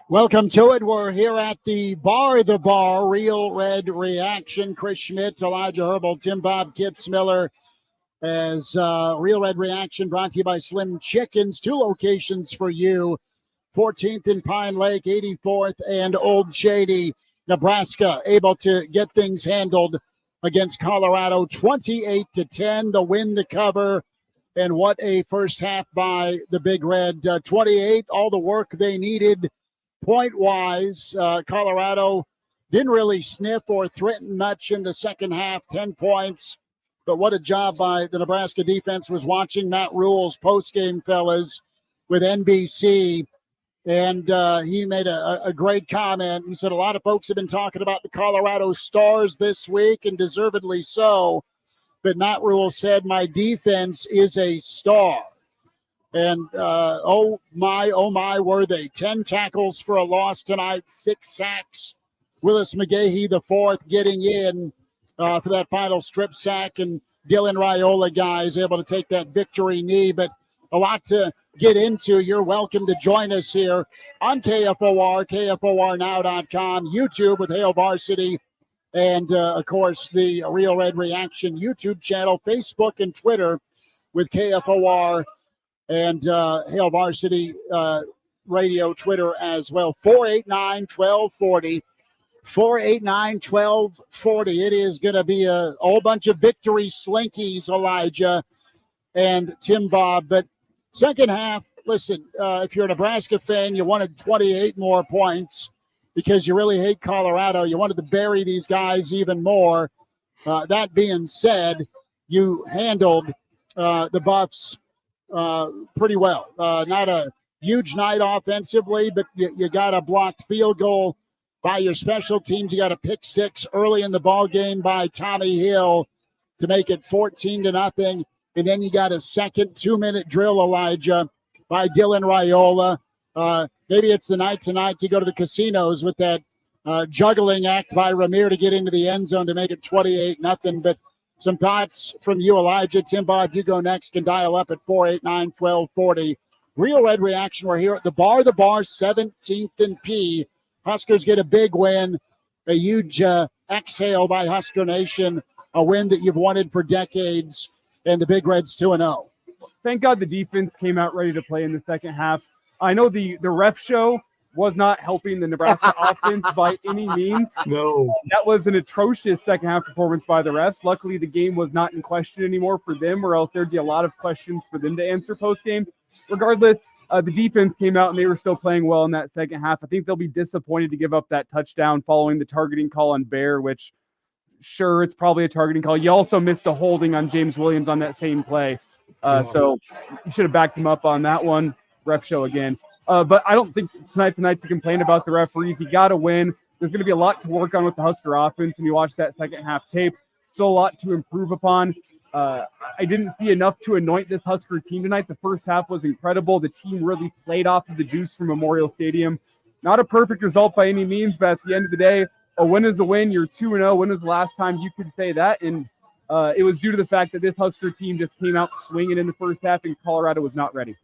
Welcome to it. We're here at the bar, Real Red Reaction. Chris Schmidt, Elijah Herbal, Tim Bob, Kip Miller, as Real Red Reaction brought to you by Slim Chickens. 2 locations for you, 14th and Pine Lake, 84th and Old Shady. Nebraska able to get things handled against Colorado, 28-10, the win, the cover. And what a first half by the Big Red. 28, all the work they needed. Point-wise, Colorado didn't really sniff or threaten much in the second half, 10 points. But what a job by the Nebraska defense. Was watching Matt Rhule's postgame, fellas, with NBC, and he made a great comment. He said a lot of folks have been talking about the Colorado Stars this week, and deservedly so. But Matt Rhule said, my defense is a star. And, oh my, were they. 10 tackles for a loss tonight, 6 sacks. Willis McGahee, the fourth, getting in for that final strip sack. And Dylan Raiola, guys, able to take that victory knee. But a lot to get into. You're welcome to join us here on KFOR, KFORnow.com, YouTube with Hail Varsity, and, of course, the Real Red Reaction YouTube channel, Facebook and Twitter with KFOR and Hail Varsity Radio, Twitter as well. 489-1240. 489-1240. It is going to be a whole bunch of victory slinkies, Elijah and Tim Bob. But second half, listen, if you're a Nebraska fan, you wanted 28 more points because you really hate Colorado. You wanted to bury these guys even more. That being said, you handled the Buffs pretty well. Not a huge night offensively, but you got a blocked field goal by your special teams. You got a pick six early in the ball game by Tommy Hill to make it 14-0. And then you got a second 2-minute drill, Elijah, by Dylan Raiola. Maybe it's the night tonight to go to the casinos with that juggling act by Ramir to get into the end zone to make it 28-0. But some thoughts from you, Elijah. Tim Bob, you go next. Can dial up at 489-1240. Real Red Reaction. We're here at the bar, 17th and P. Huskers get a big win, a huge exhale by Husker Nation, a win that you've wanted for decades, and the Big Reds 2-0. Thank God the defense came out ready to play in the second half. I know the ref show was not helping the Nebraska offense by any means. No. That was an atrocious second half performance by the refs. Luckily, the game was not in question anymore for them, or else there'd be a lot of questions for them to answer post-game. Regardless, the defense came out and they were still playing well in that second half. I think they'll be disappointed to give up that touchdown following the targeting call on Bear, which, sure, it's probably a targeting call. You also missed a holding on James Williams on that same play. So you should have backed him up on that one. Ref show again. But I don't think tonight's the night to complain about the referees. You got to win. There's going to be a lot to work on with the Husker offense when you watch that second half tape. Still a lot to improve upon. I didn't see enough to anoint this Husker team tonight. The first half was incredible. The team really played off of the juice from Memorial Stadium. Not a perfect result by any means, but at the end of the day, a win is a win. You're 2-0. When was the last time you could say that? And it was due to the fact that this Husker team just came out swinging in the first half, and Colorado was not ready.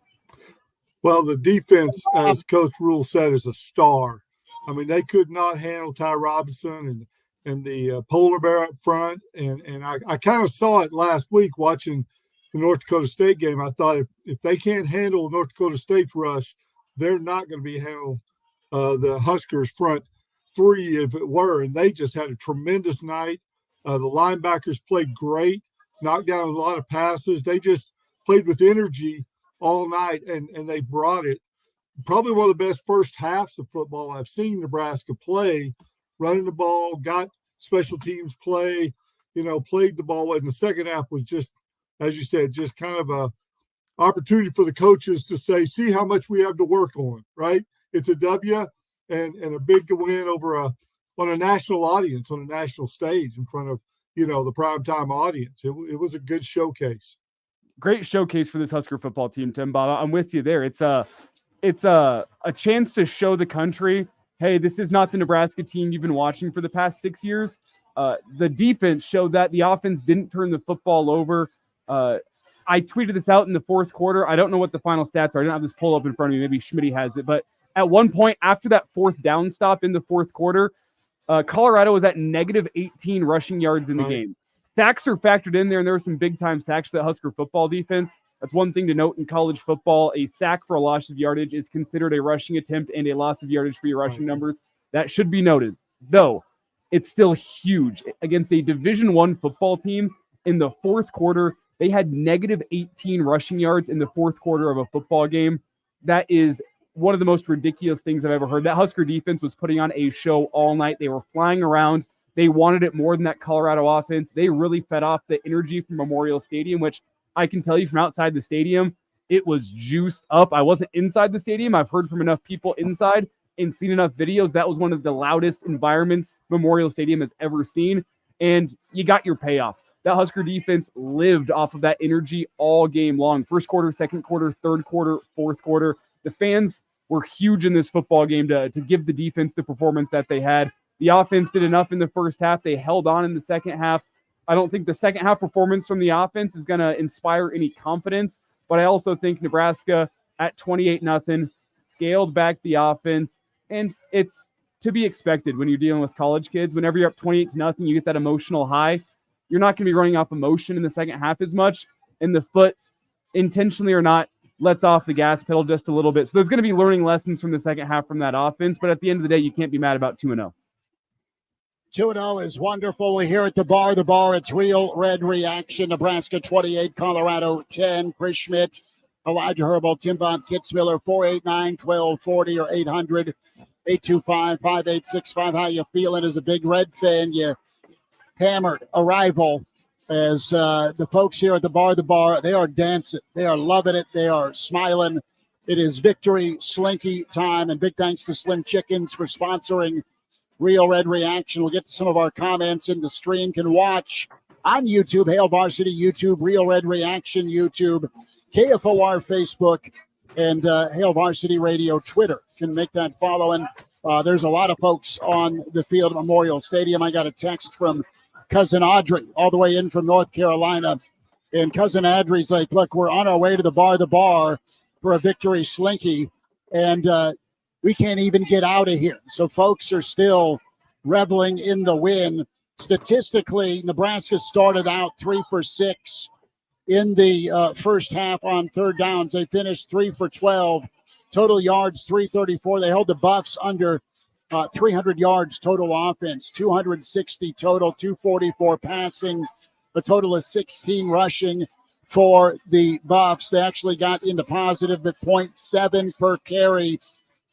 Well, the defense, as Coach Rhule said, is a star. I mean, they could not handle Ty Robinson and the polar bear up front. And I kind of saw it last week watching the North Dakota State game. I thought if they can't handle North Dakota State's rush, they're not going to be handling the Huskers front three if it were. And they just had a tremendous night. The linebackers played great, knocked down a lot of passes. They just played with energy all night, and they brought it. Probably one of the best first halves of football I've seen Nebraska play, running the ball, got special teams play, played the ball. And the second half was just, as you said, just kind of a opportunity for the coaches to say, see how much we have to work on, right? It's a W and a big win on a national audience, on a national stage in front of, the primetime audience. It was a good showcase. Great showcase for this Husker football team, Tim Bob. I'm with you there. It's a chance to show the country, hey, this is not the Nebraska team you've been watching for the past 6 years. The defense showed that. The offense didn't turn the football over. I tweeted this out in the fourth quarter. I don't know what the final stats are. I don't have this pull up in front of me. Maybe Schmitty has it. But At one point, after that fourth down stop in the fourth quarter, Colorado was at negative 18 rushing yards in the game. Sacks are factored in there, and there were some big-time sacks to that Husker football defense. That's one thing to note in college football. A sack for a loss of yardage is considered a rushing attempt and a loss of yardage for your rushing numbers. That should be noted. Though, it's still huge. Against a Division I football team, in the fourth quarter, they had negative 18 rushing yards in the fourth quarter of a football game. That is one of the most ridiculous things I've ever heard. That Husker defense was putting on a show all night. They were flying around. They wanted it more than that Colorado offense. They really fed off the energy from Memorial Stadium, which I can tell you from outside the stadium, it was juiced up. I wasn't inside the stadium. I've heard from enough people inside and seen enough videos. That was one of the loudest environments Memorial Stadium has ever seen, and you got your payoff. That Husker defense lived off of that energy all game long. First quarter, second quarter, third quarter, fourth quarter. The fans were huge in this football game to give the defense the performance that they had. The offense did enough in the first half. They held on in the second half. I don't think the second half performance from the offense is going to inspire any confidence, but I also think Nebraska at 28-0 scaled back the offense, and it's to be expected when you're dealing with college kids. Whenever you're up 28-0, you get that emotional high. You're not going to be running off emotion in the second half as much, and the foot, intentionally or not, lets off the gas pedal just a little bit. So there's going to be learning lessons from the second half from that offense, but at the end of the day, you can't be mad about 2-0. 2-0 is wonderful. We're here at the bar. The bar, it's Real Red Reaction. Nebraska 28, Colorado 10. Chris Schmidt, Elijah Herbal, Tim Bob Kitzmiller, 489-1240 or 800-825-5865. How you feeling as a big Red fan? You hammered a rival. As the folks here at the bar, they are dancing. They are loving it. They are smiling. It is victory slinky time, and big thanks to Slim Chickens for sponsoring Real Red Reaction. We'll get to some of our comments in the stream. Can watch on YouTube, Hail Varsity YouTube, Real Red Reaction YouTube, KFOR Facebook, and Hail Varsity Radio Twitter. Can make that following. There's a lot of folks on the field at Memorial Stadium. I got a text from Cousin Audrey all the way in from North Carolina. And Cousin Audrey's like, look, we're on our way to the bar for a victory slinky. And we can't even get out of here. So folks are still reveling in the win. Statistically, Nebraska started out 3 for 6 in the first half on third downs. They finished 3 for 12. Total yards, 334. They held the Buffs under 300 yards total offense, 260 total, 244 passing, a total of 16 rushing for the Buffs. They actually got into positive at 0.7 per carry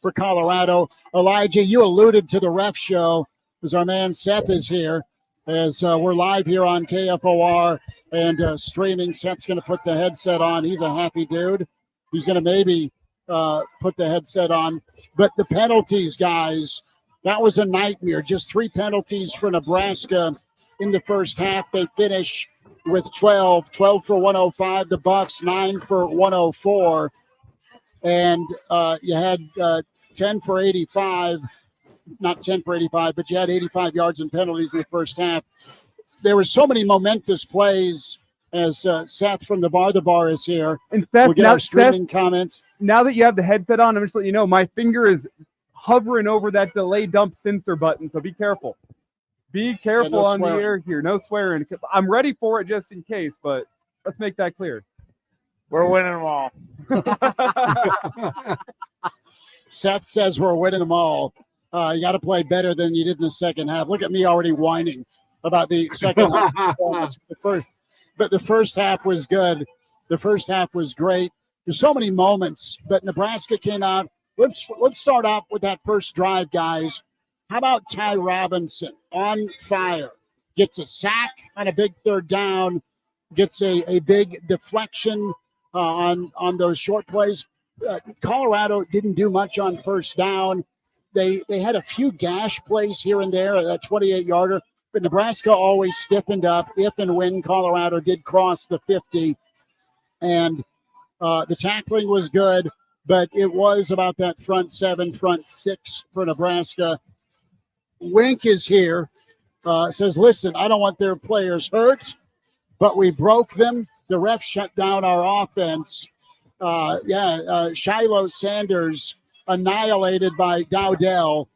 for Colorado. Elijah, you alluded to the ref show as our man Seth is here, as we're live here on KFOR and streaming. Seth's going to put the headset on. He's a happy dude. He's going to maybe put the headset on. But the penalties, guys, that was a nightmare. Just 3 penalties for Nebraska in the first half. They finish with 12 for 105. The Buffs, 9 for 104. And you had 10 for 85, not 10 for 85, but you had 85 yards in penalties in the first half. There were so many momentous plays as Seth from the bar is here. And Seth, we'll get our streaming comments. Now that you have the headset on, I'm just letting you know, my finger is hovering over that delay dump sensor button, so be careful. Be careful on the air here. No swearing. I'm ready for it just in case, but let's make that clear. We're winning them all. Seth says we're winning them all. You got to play better than you did in the second half. Look at me already whining about the second half performance. But the first half was good. The first half was great. There's so many moments, but Nebraska came out. Let's start off with that first drive, guys. How about Ty Robinson on fire? Gets a sack on a big third down, gets a big deflection on those short plays. Colorado didn't do much on first down. They had a few gash plays here and there, that 28-yarder, but Nebraska always stiffened up if and when Colorado did cross the 50. And the tackling was good, but it was about that front 7, front 6 for Nebraska. Wink is here, says, listen, I don't want their players hurt, but we broke them. The ref shut down our offense. Shiloh Sanders annihilated by Dowdell,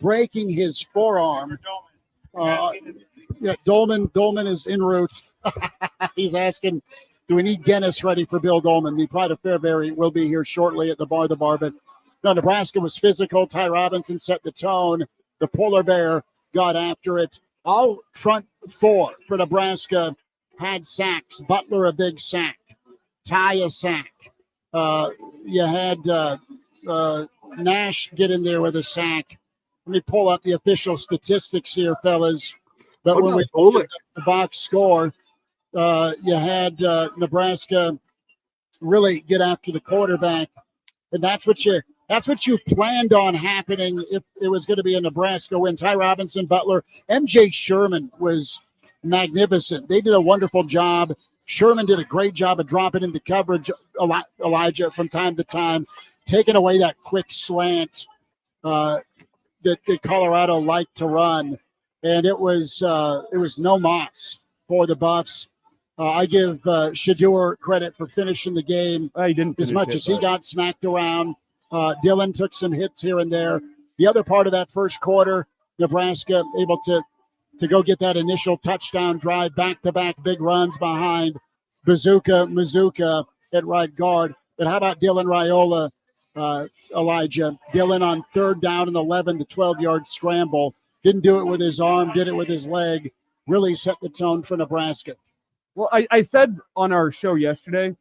breaking his forearm. Dolman is en route. He's asking, do we need Guinness ready for Bill Dolman? The Pride of Fairbury will be here shortly at the bar. But no, Nebraska was physical. Ty Robinson set the tone. The polar bear got after it. All front four for Nebraska had sacks. Butler a big sack. Ty a sack. You had Nash get in there with a sack. Let me pull up the official statistics here, fellas. But when we look at the box score, you had Nebraska really get after the quarterback, and that's what you planned on happening if it was going to be a Nebraska win. Ty Robinson, Butler, MJ Sherman was magnificent. They did a wonderful job. Sherman did a great job of dropping into coverage, Elijah, from time to time, taking away that quick slant that Colorado liked to run. And it was no mas for the Buffs. I give Shedeur credit for finishing the game he didn't as much as he got smacked around. Dylan took some hits here and there. The other part of that first quarter, Nebraska able to go get that initial touchdown drive, back-to-back big runs behind Mazuka at right guard. But how about Dylan Raiola, Elijah? Dylan on third down and 11, the 12-yard scramble. Didn't do it with his arm, did it with his leg. Really set the tone for Nebraska. Well, I said on our show yesterday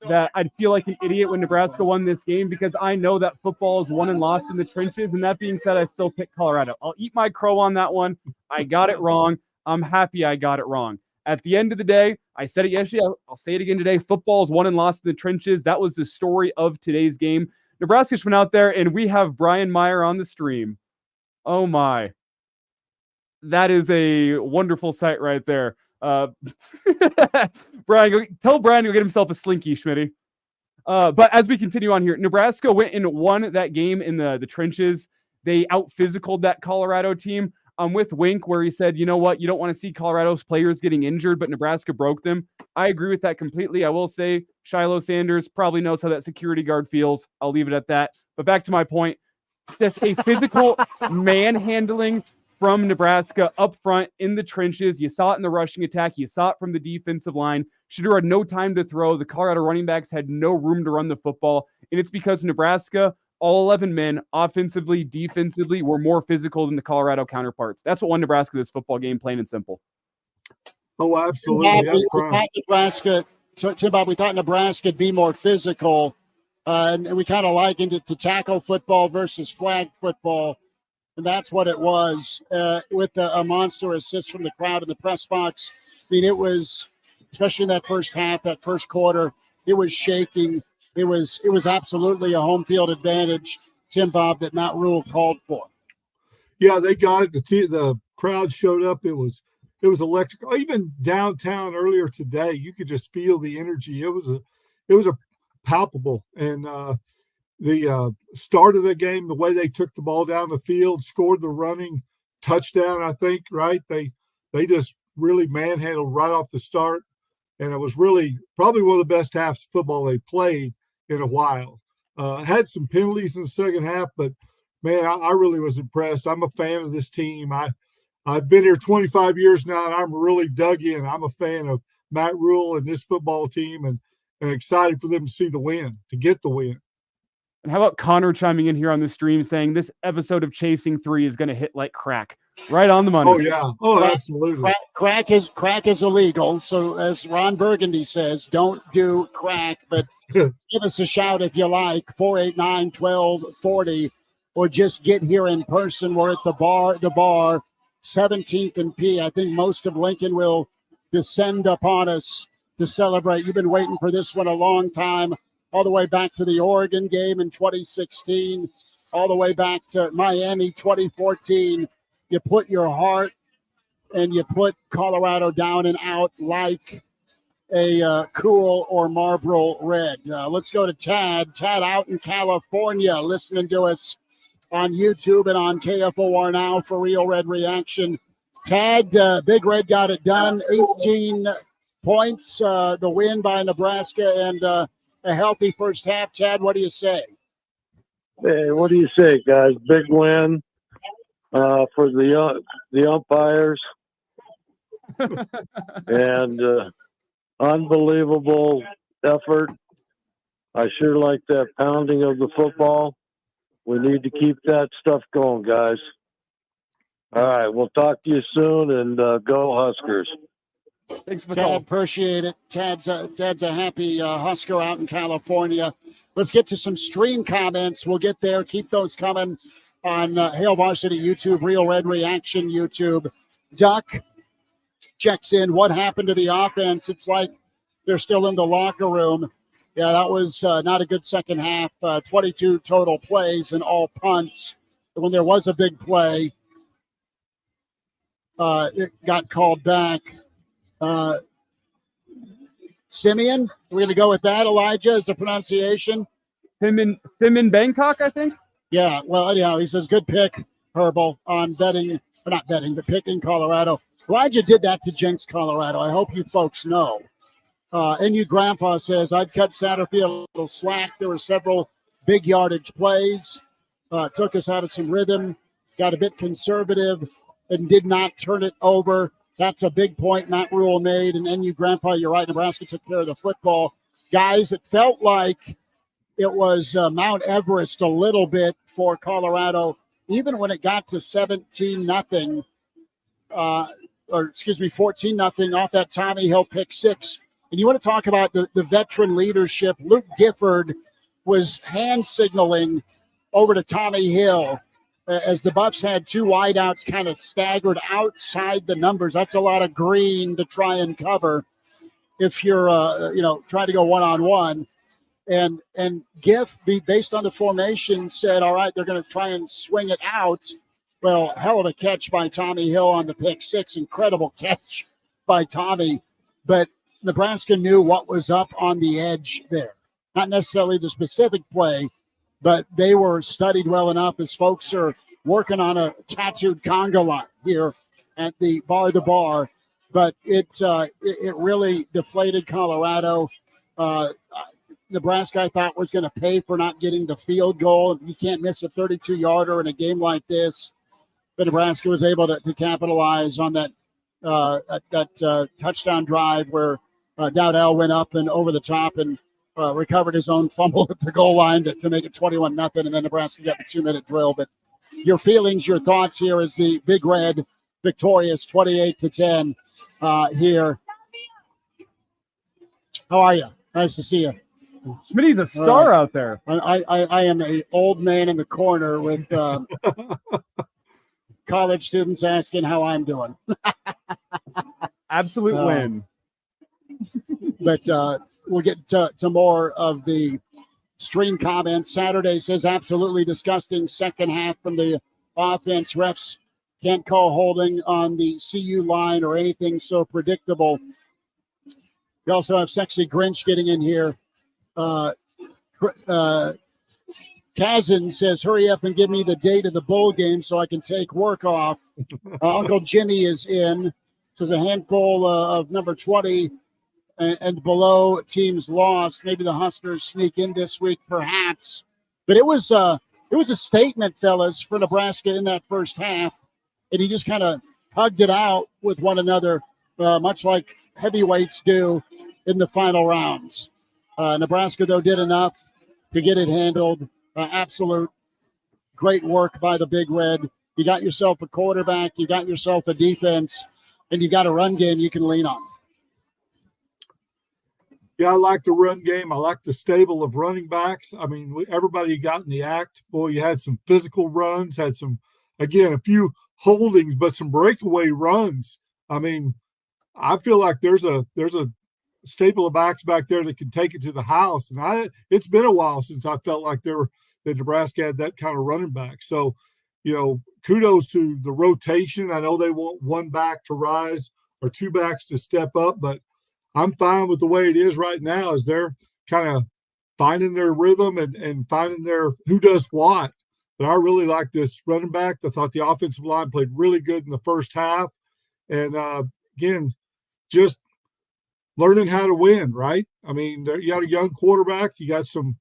that I'd feel like an idiot when Nebraska won this game because I know that football is won and lost in the trenches. And that being said, I still pick Colorado. I'll eat my crow on that one. I got it wrong. I'm happy I got it wrong. At the end of the day, I said it yesterday. I'll say it again today. Football is won and lost in the trenches. That was the story of today's game. Nebraska's went out there, and we have Brian Meyer on the stream. Oh, my. That is a wonderful sight right there. Brian, tell Brian to go get himself a slinky, Schmitty. But as we continue on here, Nebraska went and won that game in the trenches. They out-physicaled that Colorado team. I'm with Wink where he said, you know what, you don't want to see Colorado's players getting injured, but Nebraska broke them. I agree with that completely. I will say Shiloh Sanders probably knows how that security guard feels. I'll leave it at that. But back to my point, just a physical manhandling from Nebraska up front in the trenches. You saw it in the rushing attack. You saw it from the defensive line. Shedeur had no time to throw. The Colorado running backs had no room to run the football. And it's because Nebraska, all 11 men, offensively, defensively, were more physical than the Colorado counterparts. That's what won Nebraska this football game, plain and simple. Oh, absolutely. We thought Nebraska would be more physical. And we kind of likened it to tackle football versus flag football. And that's what it was with a monster assist from the crowd in the press box. I mean, it was, especially in that first half, that first quarter, it was shaking. It was absolutely a home field advantage, Tim Bob, that Matt Rhule called for. Yeah, they got it. The crowd showed up. It was electric. Even downtown earlier today, you could just feel the energy. It was a palpable. And the start of the game, the way they took the ball down the field, scored the running touchdown, I think, right? They just really manhandled right off the start. And it was really probably one of the best halves of football they played in a while. Had some penalties in the second half, but, man, I really was impressed. I'm a fan of this team. I've been here 25 years now, and I'm really dug in. I'm a fan of Matt Rhule and this football team and excited for them to see the win, to get the win. And how about Connor chiming in here on the stream saying this episode of Chasing 3 is going to hit like crack? Right on the money. Oh, yeah. Oh, absolutely. Crack is illegal. So as Ron Burgundy says, don't do crack, but give us a shout if you like, 489-1240, or just get here in person. We're at the bar, 17th and P. I think most of Lincoln will descend upon us to celebrate. You've been waiting for this one a long time, all the way back to the Oregon game in 2016, all the way back to Miami 2014. You put your heart and you put Colorado down and out like a Cool or Marlboro Red. Let's go to Tad. Tad out in California, listening to us on YouTube and on KFOR Now for Real Red Reaction. Tad, Big Red got it done. 18 points, the win by Nebraska, and a healthy first half. Chad, what do you say? Hey, what do you say, guys? Big win for the umpires and unbelievable effort. I sure like that pounding of the football. We need to keep that stuff going, guys. All right, we'll talk to you soon, and go Huskers. Thanks for the Tad, call. appreciate it. Tad's a happy Husker out in California. Let's get to some stream comments. We'll get there. Keep those coming on Hail Varsity YouTube, Real Red Reaction YouTube. Duck checks in. What happened to the offense? It's like they're still in the locker room. Yeah, that was not a good second half. 22 total plays and all punts. When there was a big play, it got called back. Simeon, we're going to go with that. Elijah is the pronunciation. Simon Bangkok, I think. Yeah, well, anyhow, he says good pick, Herbal, on betting, or not betting, but picking Colorado. Elijah did that to jinx Colorado. I hope you folks know. And you grandpa says, I'd cut Satterfield a little slack. There were several big yardage plays. Took us out of some rhythm, got a bit conservative, and did not turn it over. That's a big point Matt Rhule made. And then you grandpa, you're right, Nebraska took care of the football. Guys, it felt like it was Mount Everest a little bit for Colorado, even when it got to 17-0, 14-0 off that Tommy Hill pick six. And you want to talk about the veteran leadership. Luke Gifford was hand signaling over to Tommy Hill as the Buffs had two wideouts kind of staggered outside the numbers. That's a lot of green to try and cover if you're, trying to go one-on-one. And Giff, based on the formation, said, all right, they're going to try and swing it out. Well, hell of a catch by Tommy Hill on the pick six. Incredible catch by Tommy. But Nebraska knew what was up on the edge there. Not necessarily the specific play, but they were studied well enough as folks are working on a tattooed conga line here at the bar. But it really deflated Colorado. Nebraska, I thought, was going to pay for not getting the field goal. You can't miss a 32-yarder in a game like this. But Nebraska was able to capitalize on that touchdown drive where Dowdell went up and over the top and recovered his own fumble at the goal line to make it 21-0, and then Nebraska got the 2-minute drill. But your feelings, your thoughts here as the Big Red victorious 28-10 here. How are you? Nice to see you. Smitty's a star out there. I am an old man in the corner with college students asking how I'm doing. Absolute win. But we'll get to more of the stream comments. Saturday says absolutely disgusting second half from the offense. Refs can't call holding on the CU line or anything so predictable. We also have Sexy Grinch getting in here. Kazan says, hurry up and give me the date of the bowl game so I can take work off. Uncle Jimmy is in. There's a handful of number 20 and below teams lost. Maybe the Huskers sneak in this week, perhaps. But it was a statement, fellas, for Nebraska in that first half. And he just kind of hugged it out with one another, much like heavyweights do in the final rounds. Nebraska, though, did enough to get it handled. Absolute great work by the Big Red. You got yourself a quarterback, you got yourself a defense, and you got a run game you can lean on. Yeah, I like the run game. I like the stable of running backs. I mean, everybody got in the act. Boy, you had some physical runs, had some, again, a few holdings, but some breakaway runs. I mean, I feel like there's a staple of backs back there that can take it to the house. And it's been a while since I felt like that Nebraska had that kind of running back. So, kudos to the rotation. I know they want one back to rise or two backs to step up, but I'm fine with the way it is right now as they're kind of finding their rhythm and finding their who does what. But I really like this running back. I thought the offensive line played really good in the first half. And, again, just learning how to win, right? I mean, you got a young quarterback. You got some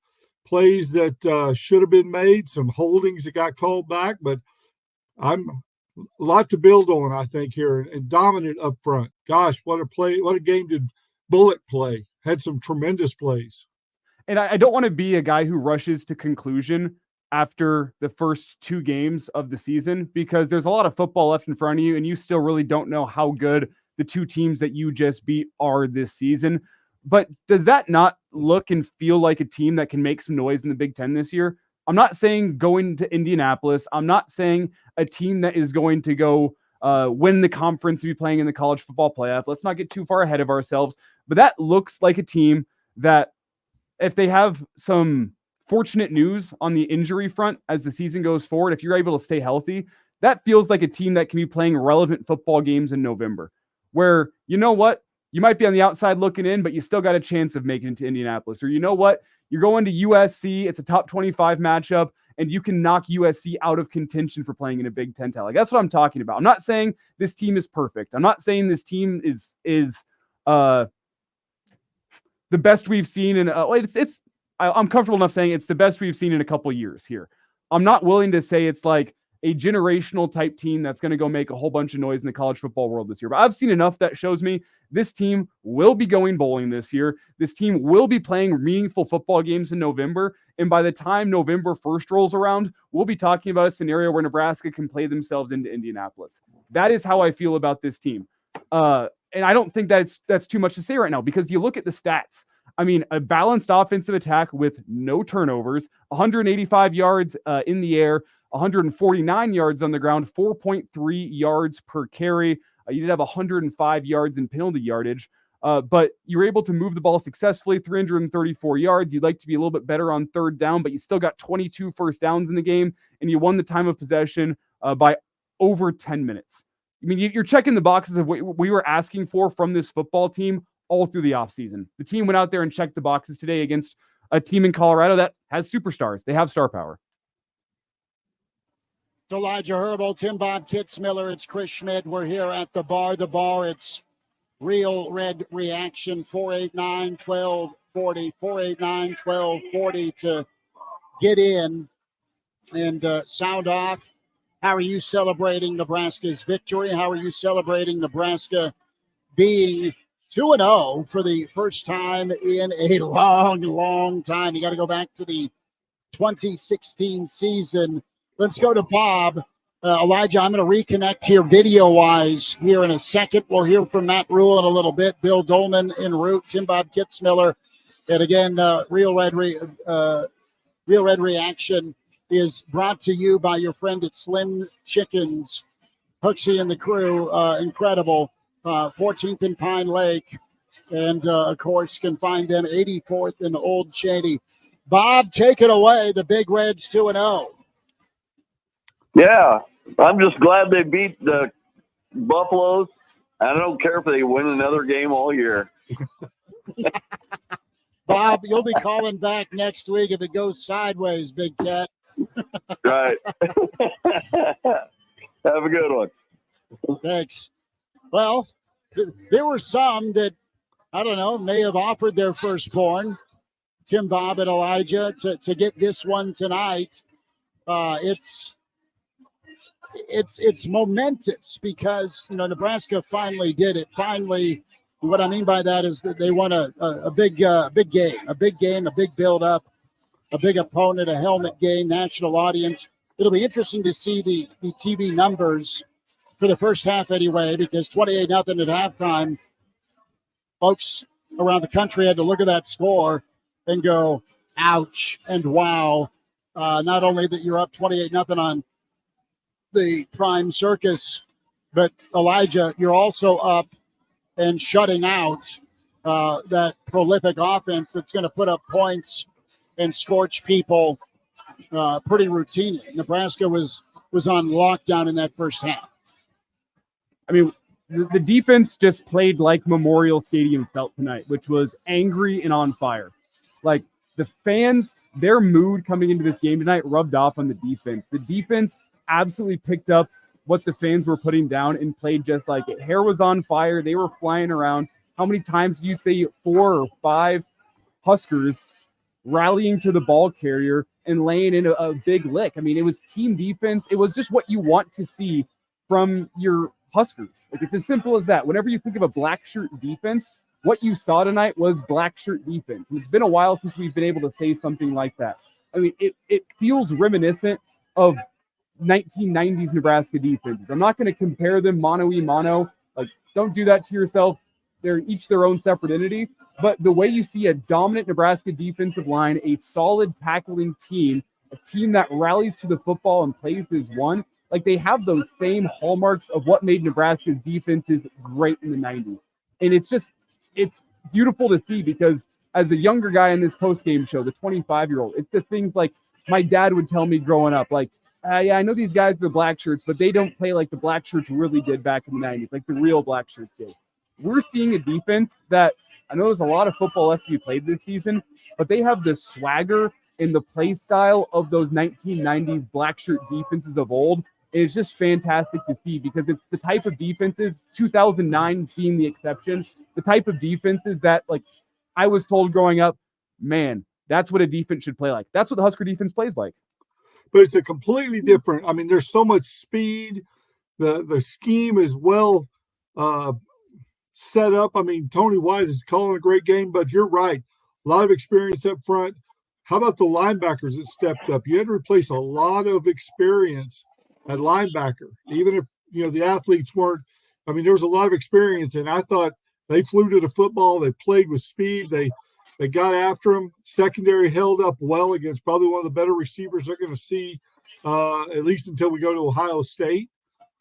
plays that should have been made, some holdings that got called back, but I'm a lot to build on, I think, here, and dominant up front. Gosh, what a game did Bullock play. Had some tremendous plays. And I don't want to be a guy who rushes to conclusion after the first 2 games of the season, because there's a lot of football left in front of you, and you still really don't know how good the 2 teams that you just beat are this season. But does that not look and feel like a team that can make some noise in the Big Ten this year? I'm not saying going to Indianapolis. I'm not saying a team that is going to go win the conference and be playing in the college football playoff. Let's not get too far ahead of ourselves. But that looks like a team that, if they have some fortunate news on the injury front as the season goes forward, if you're able to stay healthy, that feels like a team that can be playing relevant football games in November, where, you know what, you might be on the outside looking in, but you still got a chance of making it to Indianapolis. Or, you know what, you're going to USC, it's a top 25 matchup, and you can knock USC out of contention for playing in a Big Ten title. Like, that's what I'm talking about. I'm not saying this team is perfect. I'm not saying this team is the best we've seen in I'm comfortable enough saying it's the best we've seen in a couple years here. I'm not willing to say it's like a generational type team that's going to go make a whole bunch of noise in the college football world this year. But I've seen enough that shows me this team will be going bowling this year. This team will be playing meaningful football games in November. And by the time November 1st rolls around, we'll be talking about a scenario where Nebraska can play themselves into Indianapolis. That is how I feel about this team. And I don't think that's too much to say right now, because you look at the stats. I mean, a balanced offensive attack with no turnovers, 185 yards in the air, 149 yards on the ground, 4.3 yards per carry. You did have 105 yards in penalty yardage, but you were able to move the ball successfully, 334 yards. You'd like to be a little bit better on 3rd down, but you still got 22 first downs in the game, and you won the time of possession by over 10 minutes. I mean, you're checking the boxes of what we were asking for from this football team all through the offseason. The team went out there and checked the boxes today against a team in Colorado that has superstars. They have star power. It's Elijah Herbal, Tim Bob Kitzmiller, it's Chris Schmidt. We're here at the bar. The bar, it's Real Red Reaction, 489-1240, 489-1240 to get in and sound off. How are you celebrating Nebraska's victory? How are you celebrating Nebraska being 2-0 for the first time in a long, long time? You got to go back to the 2016 season. Let's go to Bob. Elijah, I'm going to reconnect here video-wise here in a second. We'll hear from Matt Rhule in a little bit. Bill Dolman en route. Tim Bob Kitzmiller. And again, Real Red Reaction is brought to you by your friend at Slim Chickens. Hooksy and the crew, incredible. 14th and Pine Lake. And, of course, can find them 84th and Old Shady. Bob, take it away. The Big Reds 2-0. Yeah, I'm just glad they beat the Buffaloes. I don't care if they win another game all year. Bob, you'll be calling back next week if it goes sideways, Big Cat. Right. Have a good one. Thanks. Well, there were some that, I don't know, may have offered their firstborn, Tim, Bob, and Elijah, to get this one tonight. It's momentous because, Nebraska finally did it. Finally, what I mean by that is that they won a big game, a big build-up, a big opponent, a helmet game, national audience. It'll be interesting to see the TV numbers for the first half anyway, because 28-0 at halftime, folks around the country had to look at that score and go, ouch, and wow. Not only that you're up 28-0 on the Prime Circus, but Elijah, you're also up and shutting out that prolific offense that's going to put up points and scorch people pretty routinely. Nebraska was on lockdown in that first half. I mean, the defense just played like Memorial Stadium felt tonight, which was angry and on fire. Like, the fans, their mood coming into this game tonight rubbed off on the defense. The defense absolutely picked up what the fans were putting down and played just like it. Hair was on fire. They were flying around. How many times do you say 4 or 5 Huskers rallying to the ball carrier and laying in a big lick. I mean, it was team defense. It was just what you want to see from your Huskers. Like, it's as simple as that. Whenever you think of a black shirt defense, what you saw tonight was black shirt defense. And it's been a while since we've been able to say something like that. I mean, it feels reminiscent of 1990s Nebraska defenses. I'm not going to compare them mano-y-mano. Like, don't do that to yourself. They're each their own separate entity. But the way you see a dominant Nebraska defensive line, a solid tackling team, a team that rallies to the football and plays as one, like, they have those same hallmarks of what made Nebraska's defenses great in the 90s. And it's beautiful to see, because as a younger guy in this post-game show, the 25-year-old, it's the things like my dad would tell me growing up, like, yeah, I know these guys are the black shirts, but they don't play like the black shirts really did back in the 90s, like the real black shirts did. We're seeing a defense that, I know there's a lot of football left to be played this season, but they have the swagger and the play style of those 1990s black shirt defenses of old. And it's just fantastic to see, because it's the type of defenses, 2009 being the exception, the type of defenses that, like, I was told growing up, man, that's what a defense should play like. That's what the Husker defense plays like. But it's a completely different. I mean, there's so much speed. The scheme is well set up. I mean, Tony White is calling a great game, but you're right. A lot of experience up front. How about the linebackers that stepped up? You had to replace a lot of experience at linebacker, even if, you know, the athletes weren't. I mean, there was a lot of experience, and I thought they flew to the football. They played with speed. They got after them. Secondary held up well against probably one of the better receivers they're going to see, at least until we go to Ohio State.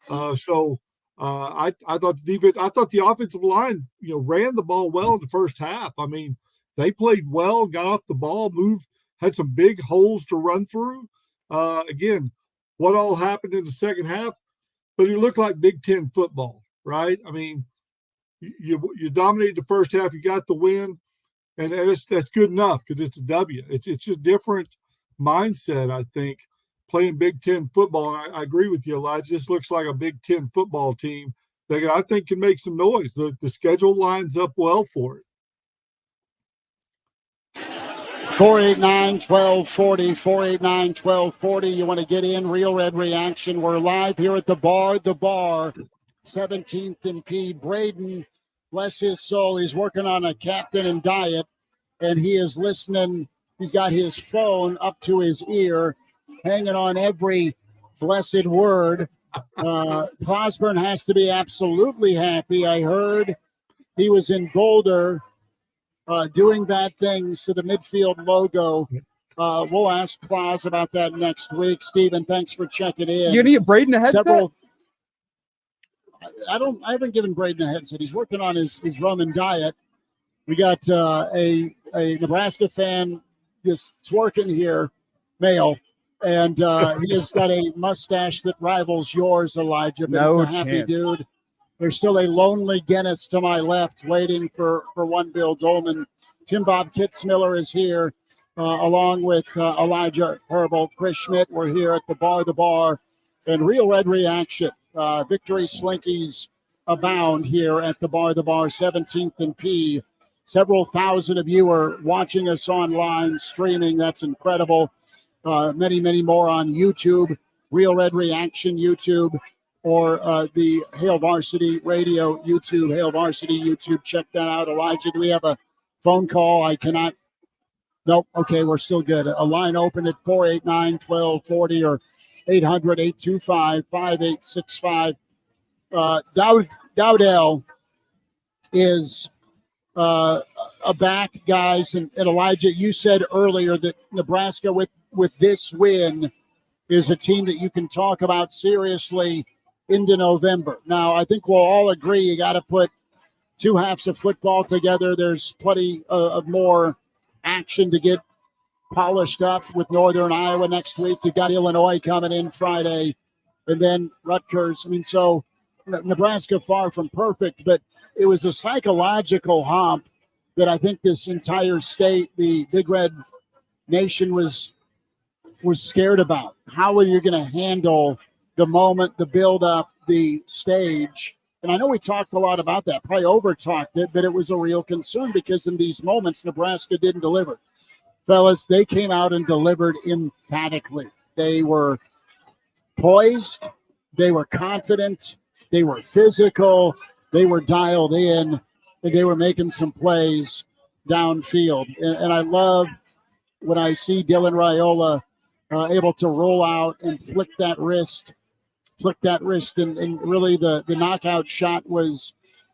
I thought the defense, I thought the offensive line, you know, ran the ball well in the first half. I mean, they played well, got off the ball, moved, had some big holes to run through. Again, what all happened in the second half? But it looked like Big Ten football, right? I mean, you dominated the first half, you got the win. And that's good enough, because it's a W. It's just different mindset, I think, playing Big Ten football. And I agree with you, Elijah. This looks like a Big Ten football team that I think can make some noise. The schedule lines up well for it. 489-1240, 489-1240. You want to get in, Real Red Reaction. We're live here at the bar, 17th and P. Braden, bless his soul, he's working on a captain and diet, and he is listening. He's got his phone up to his ear, hanging on every blessed word. Prosburn has to be absolutely happy. I heard he was in Boulder doing bad things to the midfield logo. We'll ask Claus about that next week. Stephen, thanks for checking in. You gonna get Braden a headset? I haven't given Braden a headset. He's working on his Roman diet. We got a Nebraska fan just twerking here, male, and he has got a mustache that rivals yours, Elijah. But no it's a happy chance. dude. There's still a lonely Guinness to my left waiting for one Bill Dolman. Tim Bob Kitzmiller is here, along with Elijah Herbal, Chris Schmidt. We're here at the bar, and Real Red Reaction. Victory Slinkies abound here at the bar, 17th and P. Several thousand of you are watching us online, streaming. That's incredible. Many, many more on YouTube, Real Red Reaction YouTube, or the Hail Varsity Radio YouTube, Hail Varsity YouTube. Check that out. Elijah, do we have a phone call? I cannot. Nope. Okay, we're still good. A line open at 489-1240 or 800-825-5865. Dowdell is a back, guys. And Elijah, you said earlier that Nebraska, with this win, is a team that you can talk about seriously into November. Now, I think we'll all agree you got to put two halves of football together. There's plenty of more action to get polished up with Northern Iowa next week. You've got Illinois coming in Friday, and then Rutgers. I mean, so Nebraska far from perfect, but it was a psychological hump that I think this entire state, the Big Red Nation, was scared about. How are you going to handle the moment, the build-up, the stage? And I know we talked a lot about that, probably over-talked it, but it was a real concern because in these moments, Nebraska didn't deliver. fellas, they came out and delivered emphatically. They were poised, they were confident, they were physical, they were dialed in, and they were making some plays downfield. And I love when I see Dylan Raiola able to roll out and flick that wrist. And really the knockout shot was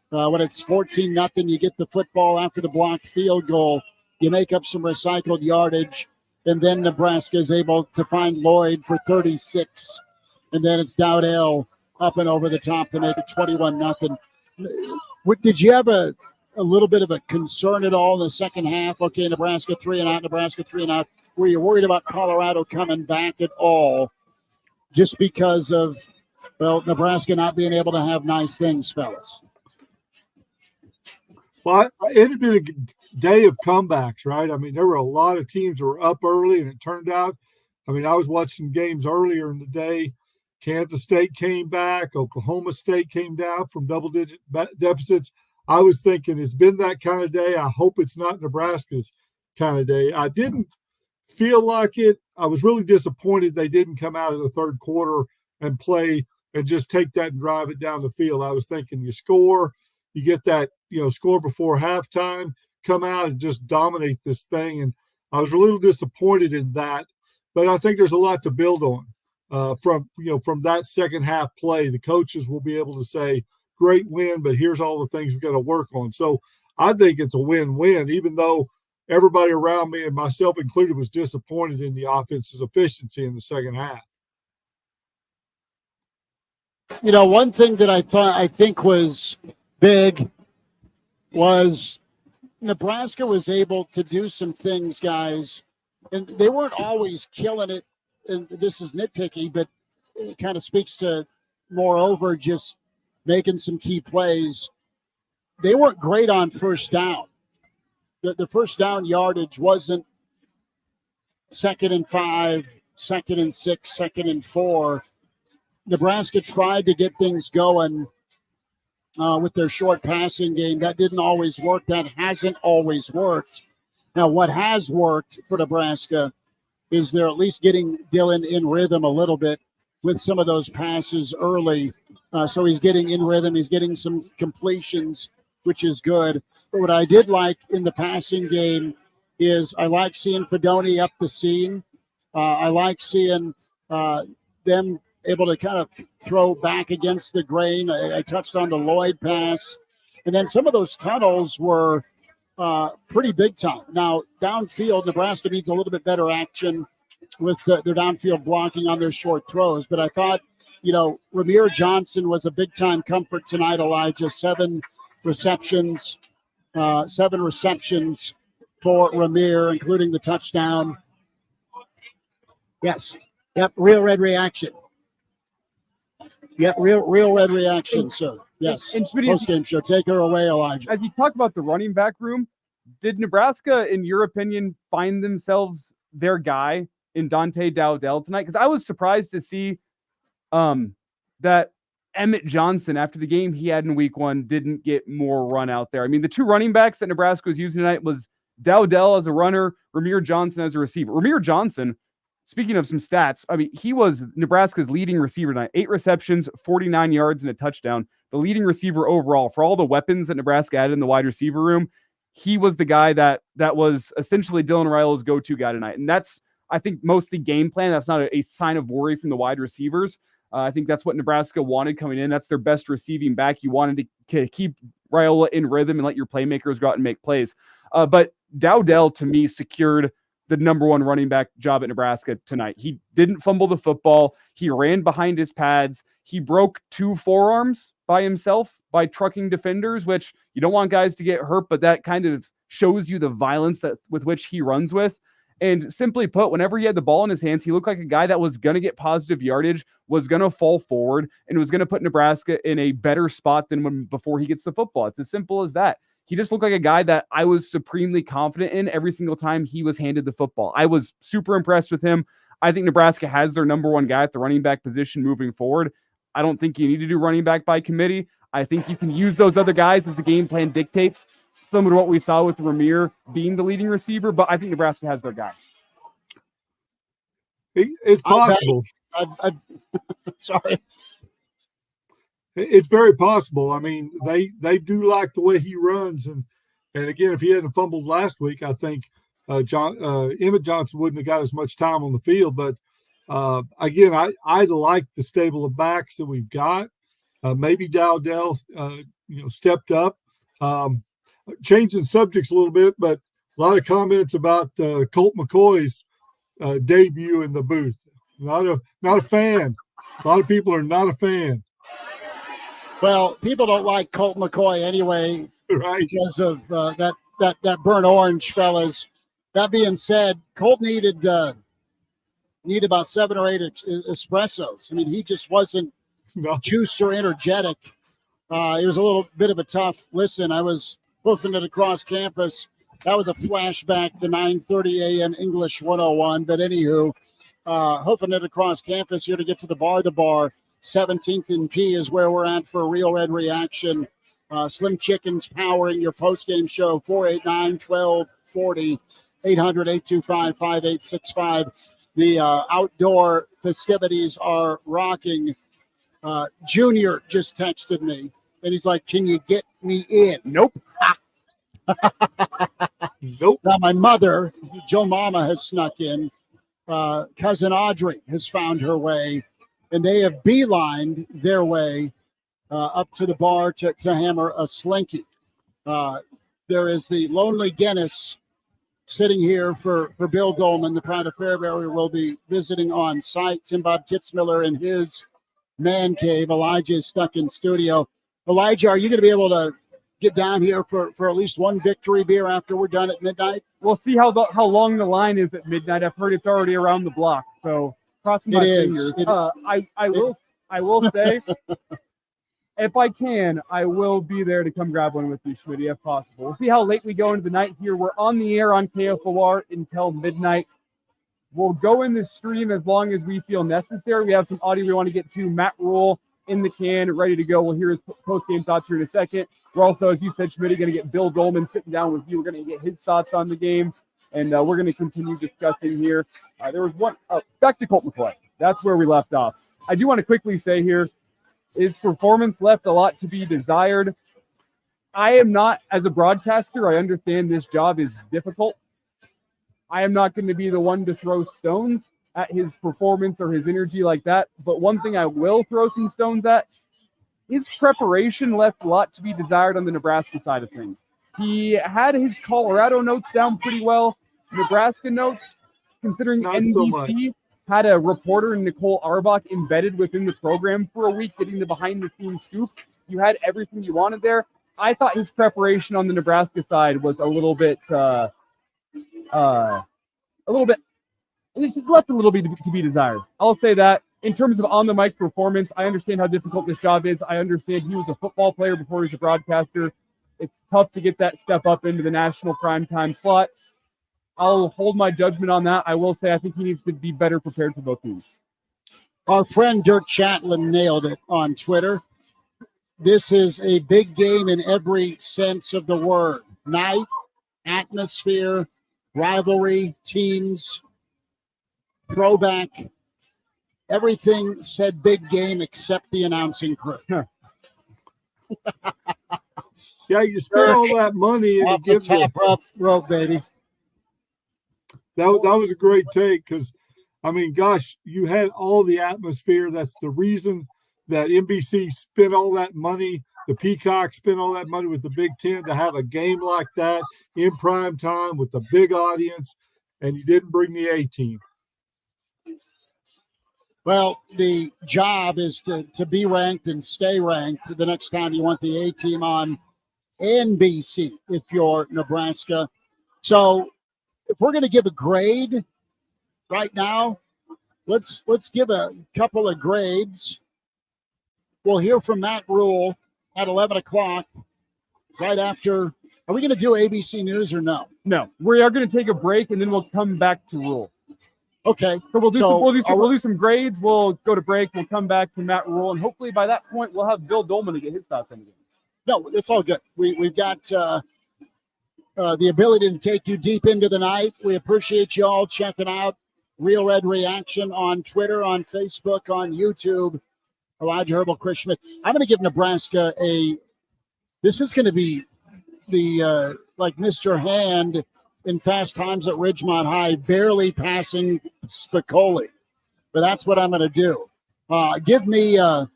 when it's 14-0, you get the football after the blocked field goal. You make up some recycled yardage, and then Nebraska is able to find Lloyd for 36. And then it's Dowdell up and over the top to make it 21-0. Did you have a little bit of a concern at all in the second half? Okay, Nebraska 3 and out, Nebraska 3 and out. Were you worried about Colorado coming back at all just because of, well, Nebraska not being able to have nice things, fellas? Well, it had been a day of comebacks, right? I mean, there were a lot of teams that were up early, and it turned out, I mean, I was watching games earlier in the day. Kansas State came back. Oklahoma State came down from double-digit deficits. I was thinking, it's been that kind of day. I hope it's not Nebraska's kind of day. I didn't feel like it. I was really disappointed they didn't come out of the third quarter and play and just take that and drive it down the field. I was thinking, you score, you get that, score before halftime, come out and just dominate this thing. And I was a little disappointed in that, but I think there's a lot to build on from that second half play. The coaches will be able to say, great win, but here's all the things we've got to work on. So I think it's a win-win, even though everybody around me, and myself included, was disappointed in the offense's efficiency in the second half. One thing that I think was big was Nebraska was able to do some things, guys, and they weren't always killing it. And this is nitpicky, but it kind of speaks to, moreover, just making some key plays. They weren't great on first down. The first down yardage wasn't 2nd and 5, 2nd and 6, 2nd and 4. Nebraska tried to get things going with their short passing game. That didn't always work. That hasn't always worked. Now, what has worked for Nebraska is they're at least getting Dylan in rhythm a little bit with some of those passes early. So he's getting in rhythm. He's getting some completions, which is good. But what I did like in the passing game is I like seeing Fedoni up the seam. I like seeing them able to kind of throw back against the grain. I touched on the Lloyd pass. And then some of those tunnels were pretty big time. Now, downfield, Nebraska needs a little bit better action with their downfield blocking on their short throws. But I thought, Ramir Johnson was a big-time comfort tonight, Elijah. 7 receptions for Ramir, including the touchdown. Yes. Yep, Real Red Reaction. Yep, real Red Reaction, sir. Yes, and post-game show. Take her away, Elijah. As you talk about the running back room, did Nebraska, in your opinion, find themselves their guy in Dante Dowdell tonight? Because I was surprised to see that Emmett Johnson, after the game he had in week 1, didn't get more run out there. I mean, the 2 running backs that Nebraska was using tonight was Dowdell as a runner, Ramir Johnson as a receiver. Ramir Johnson, speaking of some stats, I mean, he was Nebraska's leading receiver tonight. 8 receptions, 49 yards, and a touchdown. The leading receiver overall. For all the weapons that Nebraska added in the wide receiver room, he was the guy that was essentially Dylan Raiola's go-to guy tonight. And that's, I think, mostly game plan. That's not a sign of worry from the wide receivers. I think that's what Nebraska wanted coming in. That's their best receiving back. You wanted to keep Raiola in rhythm and let your playmakers go out and make plays. But Dowdell, to me, secured the number 1 running back job at Nebraska tonight. He didn't fumble the football. He ran behind his pads. He broke 2 forearms by himself by trucking defenders, which you don't want guys to get hurt, but that kind of shows you the violence with which he runs with. And simply put, whenever he had the ball in his hands, he looked like a guy that was going to get positive yardage, was going to fall forward, and was going to put Nebraska in a better spot than before he gets the football. It's as simple as that. He just looked like a guy that I was supremely confident in every single time he was handed the football. I was super impressed with him. I think Nebraska has their number 1 guy at the running back position moving forward. I don't think you need to do running back by committee. I think you can use those other guys as the game plan dictates, similar to what we saw with Ramir being the leading receiver, but I think Nebraska has their guy. It's possible. Sorry. It's very possible. I mean, they do like the way he runs, and again, if he hadn't fumbled last week, I think Emmett Johnson wouldn't have got as much time on the field. But again, I like the stable of backs that we've got. Maybe Dowdell, stepped up. Changing subjects a little bit, but a lot of comments about Colt McCoy's debut in the booth. Not a fan. A lot of people are not a fan. Well, people don't like Colt McCoy anyway, right? Because of that burnt orange, fellas. That being said, Colt needed about 7 or 8 espressos. I mean, he just wasn't juiced or energetic. It was a little bit of a tough listen. I was hoofing it across campus. That was a flashback to 9:30 a.m. English 101. But anywho, hoofing it across campus here to get to the bar. The bar, 17th and P is where we're at for a Real Red Reaction. Slim Chickens powering your postgame show, 489-1240, 800-825-5865. The outdoor festivities are rocking. Junior just texted me, and he's like, "Can you get me in?" Nope. Nope. Now, my mother, Joe Mama, has snuck in. Cousin Audrey has found her way, and they have beelined their way up to the bar to hammer a slinky. There is the Lonely Guinness sitting here for Bill Dolman, the Pride of Fairbury, will be visiting on site. Tim Bob Kitzmiller in his man cave. Elijah is stuck in studio. Elijah, are you going to be able to get down here for at least one victory beer after we're done at midnight? We'll see how long the line is at midnight. I've heard it's already around the block, so crossing my fingers. I will say, if I can, I will be there to come grab one with you, Schmitty, if possible. We'll see how late we go into the night here. We're on the air on KFOR until midnight. We'll go in the stream as long as we feel necessary. We have some audio we want to get to. Matt Rhule in the can, ready to go. We'll hear his post-game thoughts here in a second. We're also, as you said, Schmitty, going to get Bill Dolman sitting down with you. We're going to get his thoughts on the game, and we're going to continue discussing here. There was one back to Colt McCoy. That's where we left off. I do want to quickly say here, his performance left a lot to be desired. I am not, as a broadcaster, I understand this job is difficult. I am not going to be the one to throw stones at his performance or his energy like that. But one thing I will throw some stones at, his preparation left a lot to be desired on the Nebraska side of things. He had his Colorado notes down pretty well. Nebraska notes, considering Not NBC so much. had a reporter, Nicole Arbach, embedded within the program for a week, getting the behind-the-scenes scoop. You had everything you wanted there. I thought his preparation on the Nebraska side was a little bit, it just left a little bit to be desired. I'll say that. In terms of on-the-mic performance, I understand how difficult this job is. I understand he was a football player before he was a broadcaster. It's tough to get that step up into the national primetime slot. I'll hold my judgment on that. I will say I think he needs to be better prepared for both teams. Our friend Dirk Chatlin nailed it on Twitter. This is a big game in every sense of the word. Night, atmosphere, rivalry, teams, throwback. Everything said big game except the announcing crew. Yeah, you spend all that money and Off you the give top rope, baby. that was a great take because, I mean, gosh, you had all the atmosphere. That's the reason that NBC spent all that money. The Peacock spent all that money with the Big Ten to have a game like that in prime time with the big audience, and you didn't bring the A-team. Well, the job is to be ranked and stay ranked the next time you want the A-team on NBC if you're Nebraska. So if we're going to give a grade right now, let's give a couple of grades. We'll hear from Matt Rhule at 11 o'clock right after. Are we going to do ABC News or no? No, we are going to take a break, and then we'll come back to Rhule. Okay. So we'll do some grades. We'll go to break. We'll come back to Matt Rhule, and hopefully by that point we'll have Bill Dolman to get his thoughts on the game. No, it's all good. We've got the ability to take you deep into the night. We appreciate you all checking out Real Red Reaction on Twitter, on Facebook, on YouTube. Elijah Herbal, Chris Schmidt. I'm going to give Nebraska this is going to be the like Mr. Hand in Fast Times at Ridgemont High, barely passing Spicoli. But that's what I'm going to do. Give me a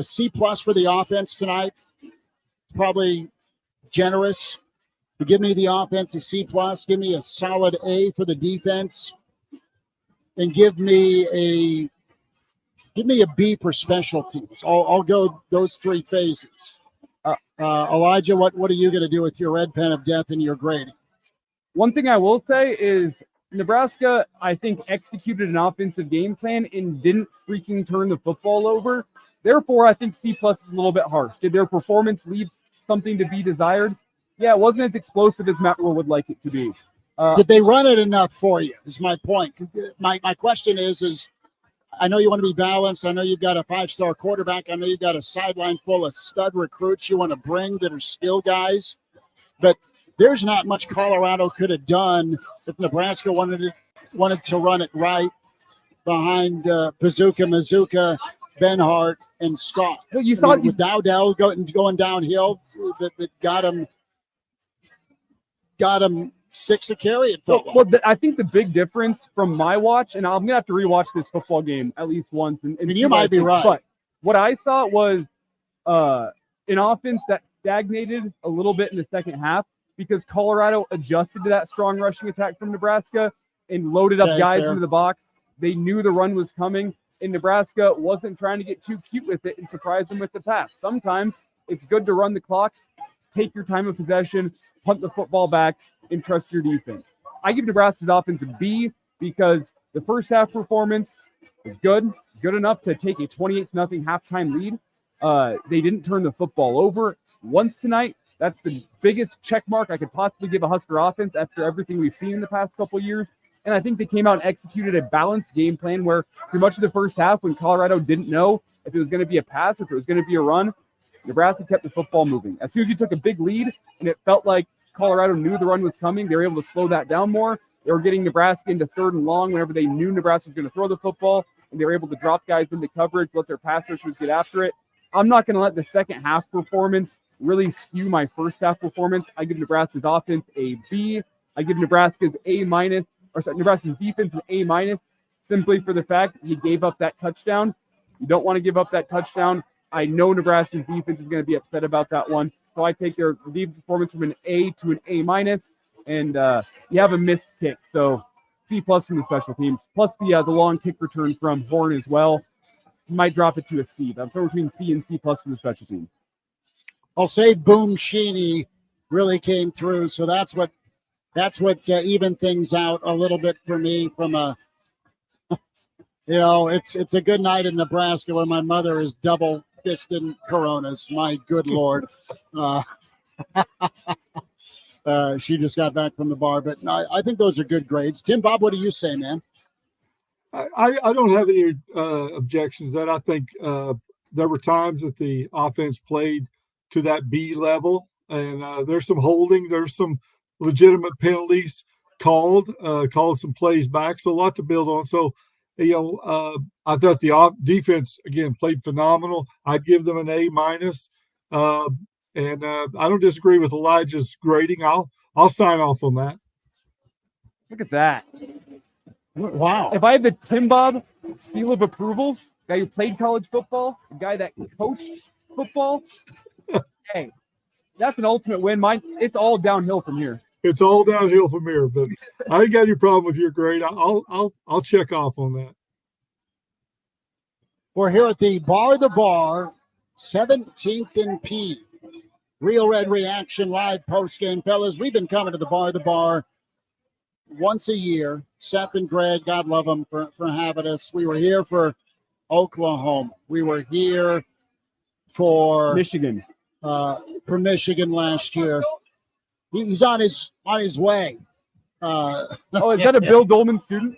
C+ for the offense tonight. Probably generous. But give me the offense a C+. Give me a solid A for the defense, and give me a B for special teams. I'll go those three phases. Elijah, what are you going to do with your red pen of death and your grading? One thing I will say is Nebraska, I think, executed an offensive game plan and didn't freaking turn the football over. Therefore, I think C+ is a little bit harsh. Did their performance leave something to be desired? Yeah, it wasn't as explosive as Matt Rhule would like it to be. Did they run it enough for you, is my point. My question is I know you want to be balanced. I know you've got a 5-star quarterback. I know you've got a sideline full of stud recruits you want to bring that are skill guys. But there's not much Colorado could have done if Nebraska wanted to run it right behind Bazooka, Mazuka, Benhart, and Scott. You saw with Dowdell going downhill that got him 6 a carry. I think the big difference from my watch, and I'm gonna have to rewatch this football game at least once. And you might be right. But what I saw was an offense that stagnated a little bit in the second half because Colorado adjusted to that strong rushing attack from Nebraska and loaded up guys into the box. They knew the run was coming, and Nebraska wasn't trying to get too cute with it and surprise them with the pass. Sometimes it's good to run the clock, take your time of possession, punt the football back, and trust your defense. I give Nebraska's offense a B because the first half performance was good enough to take a 28-0 halftime lead. They didn't turn the football over once tonight. That's the biggest check mark I could possibly give a Husker offense after everything we've seen in the past couple of years. And I think they came out and executed a balanced game plan where through much of the first half, when Colorado didn't know if it was going to be a pass, if it was going to be a run, Nebraska kept the football moving. As soon as you took a big lead and it felt like Colorado knew the run was coming, they were able to slow that down more. They were getting Nebraska into 3rd and long whenever they knew Nebraska was going to throw the football, and they were able to drop guys into coverage, let their pass rushers get after it. I'm not going to let the second half performance really skew my first half performance. I give Nebraska's offense a B. I give Nebraska's Nebraska's defense an A- simply for the fact that you gave up that touchdown. You don't want to give up that touchdown. I know Nebraska's defense is going to be upset about that one. So I take their defense performance from an A to an A-, and you have a missed kick. So C+ from the special teams, plus the long kick return from Horn as well. Might drop it to a C. But I'm somewhere between C and C+ from the special teams. I'll say Boom Sheeny really came through, so that's what evened things out a little bit for me. From a, it's a good night in Nebraska when my mother is double-fisted Coronas. My good Lord, she just got back from the bar, but I think those are good grades. Tim Bob, what do you say, man? I don't have any objections. That I think there were times that the offense played to that B level, and there's some holding, there's some legitimate penalties called some plays back, so a lot to build on. So, I thought the defense again played phenomenal. I'd give them an A-, and I don't disagree with Elijah's grading. I'll sign off on that. Look at that. Wow. If I had the Tim Bob seal of approval, guy who played college football, the guy that coached football, hey, that's an ultimate win. It's all downhill from here. It's all downhill from here, but I ain't got any problem with your grade. I'll check off on that. We're here at the Bar, 17th and P. Real Red Reaction live post-game. Fellas, we've been coming to the Bar once a year. Seth and Greg, God love them for having us. We were here for Oklahoma. We were here for Michigan. For Michigan last year. He's on his way. Oh, is that a Bill Dolman student?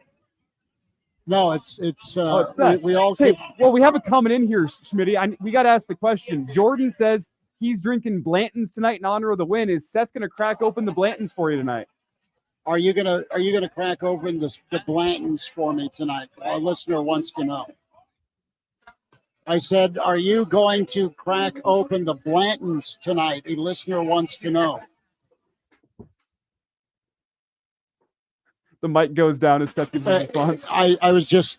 No, it's that. we all. Hey, well, we have it coming in here, Schmitty. We got to ask the question. Jordan says he's drinking Blanton's tonight in honor of the win. Is Seth going to crack open the Blanton's for you tonight? Are you gonna crack open the Blantons for me tonight? Our listener wants to know. I said, are you going to crack open the Blantons tonight? A listener wants to know. The mic goes down as Seth gives his response. I was just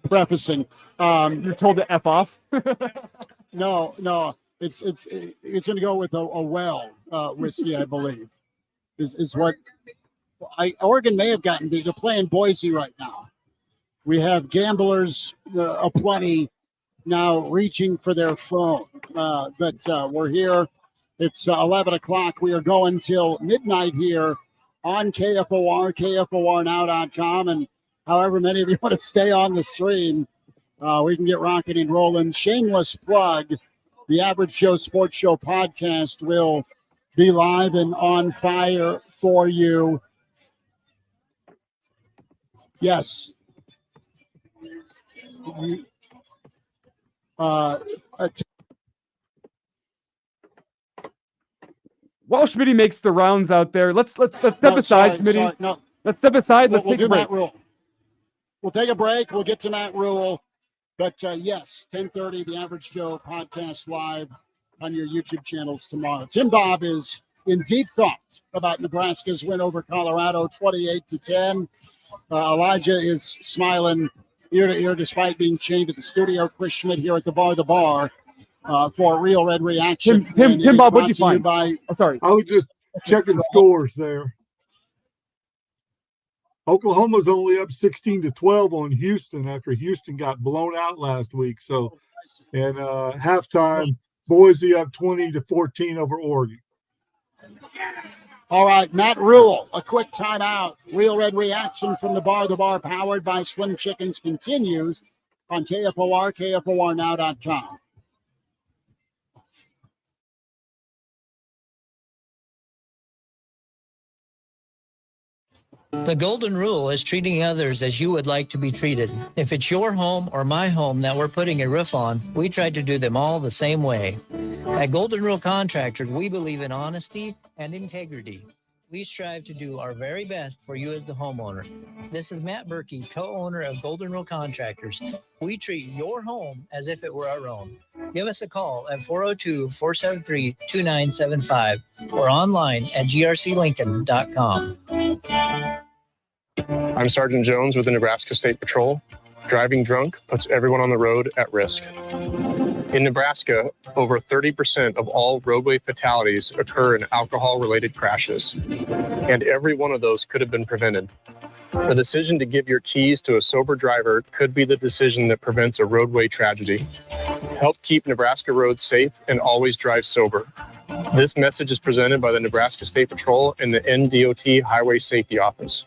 prefacing. You're told to F off? No. It's going to go with a well whiskey, I believe. Is what Oregon may have gotten beat. They're playing Boise right now. We have gamblers aplenty now reaching for their phone. But we're here. It's 11 o'clock. We are going till midnight here on KFOR, KFORnow.com. And however many of you want to stay on the stream, we can get rocking and rolling. Shameless plug. The Average Joe Sports Show podcast will be live and on fire for you. Yes. While Schmitty makes the rounds out there, let's step aside, Schmitty. No. Let's step aside. Let's we'll take a do break. Matt Rhule. We'll take a break. We'll get to Matt Rhule. But yes, 10:30, the Average Joe podcast live on your YouTube channels tomorrow. Tim Bob is in deep thought about Nebraska's win over Colorado, 28-10. Elijah is smiling ear to ear despite being chained at the studio. Chris Schmidt here at the bar for Real Red Reaction. Tim Bob, what'd you find? I was just checking scores there. Oklahoma's only up 16-12 on Houston after Houston got blown out last week. So, and halftime, Boise up 20-14 over Oregon. All right, Matt Rhule, a quick timeout. Real Red Reaction from the bar powered by Slim Chickens continues on KFOR, KFORnow.com. The golden rule is treating others as you would like to be treated. If it's your home or my home that we're putting a roof on, we try to do them all the same way. At Golden Rule Contractors, we believe in honesty and integrity. We strive to do our very best for you as the homeowner. This is Matt Berkey, co-owner of Golden Rule Contractors. We treat your home as if it were our own. Give us a call at 402-473-2975 or online at grclincoln.com. I'm Sergeant Jones with the Nebraska State Patrol. Driving drunk puts everyone on the road at risk. In Nebraska, over 30% of all roadway fatalities occur in alcohol-related crashes, and every one of those could have been prevented. The decision to give your keys to a sober driver could be the decision that prevents a roadway tragedy. Help keep Nebraska roads safe and always drive sober. This message is presented by the Nebraska State Patrol and the NDOT Highway Safety Office.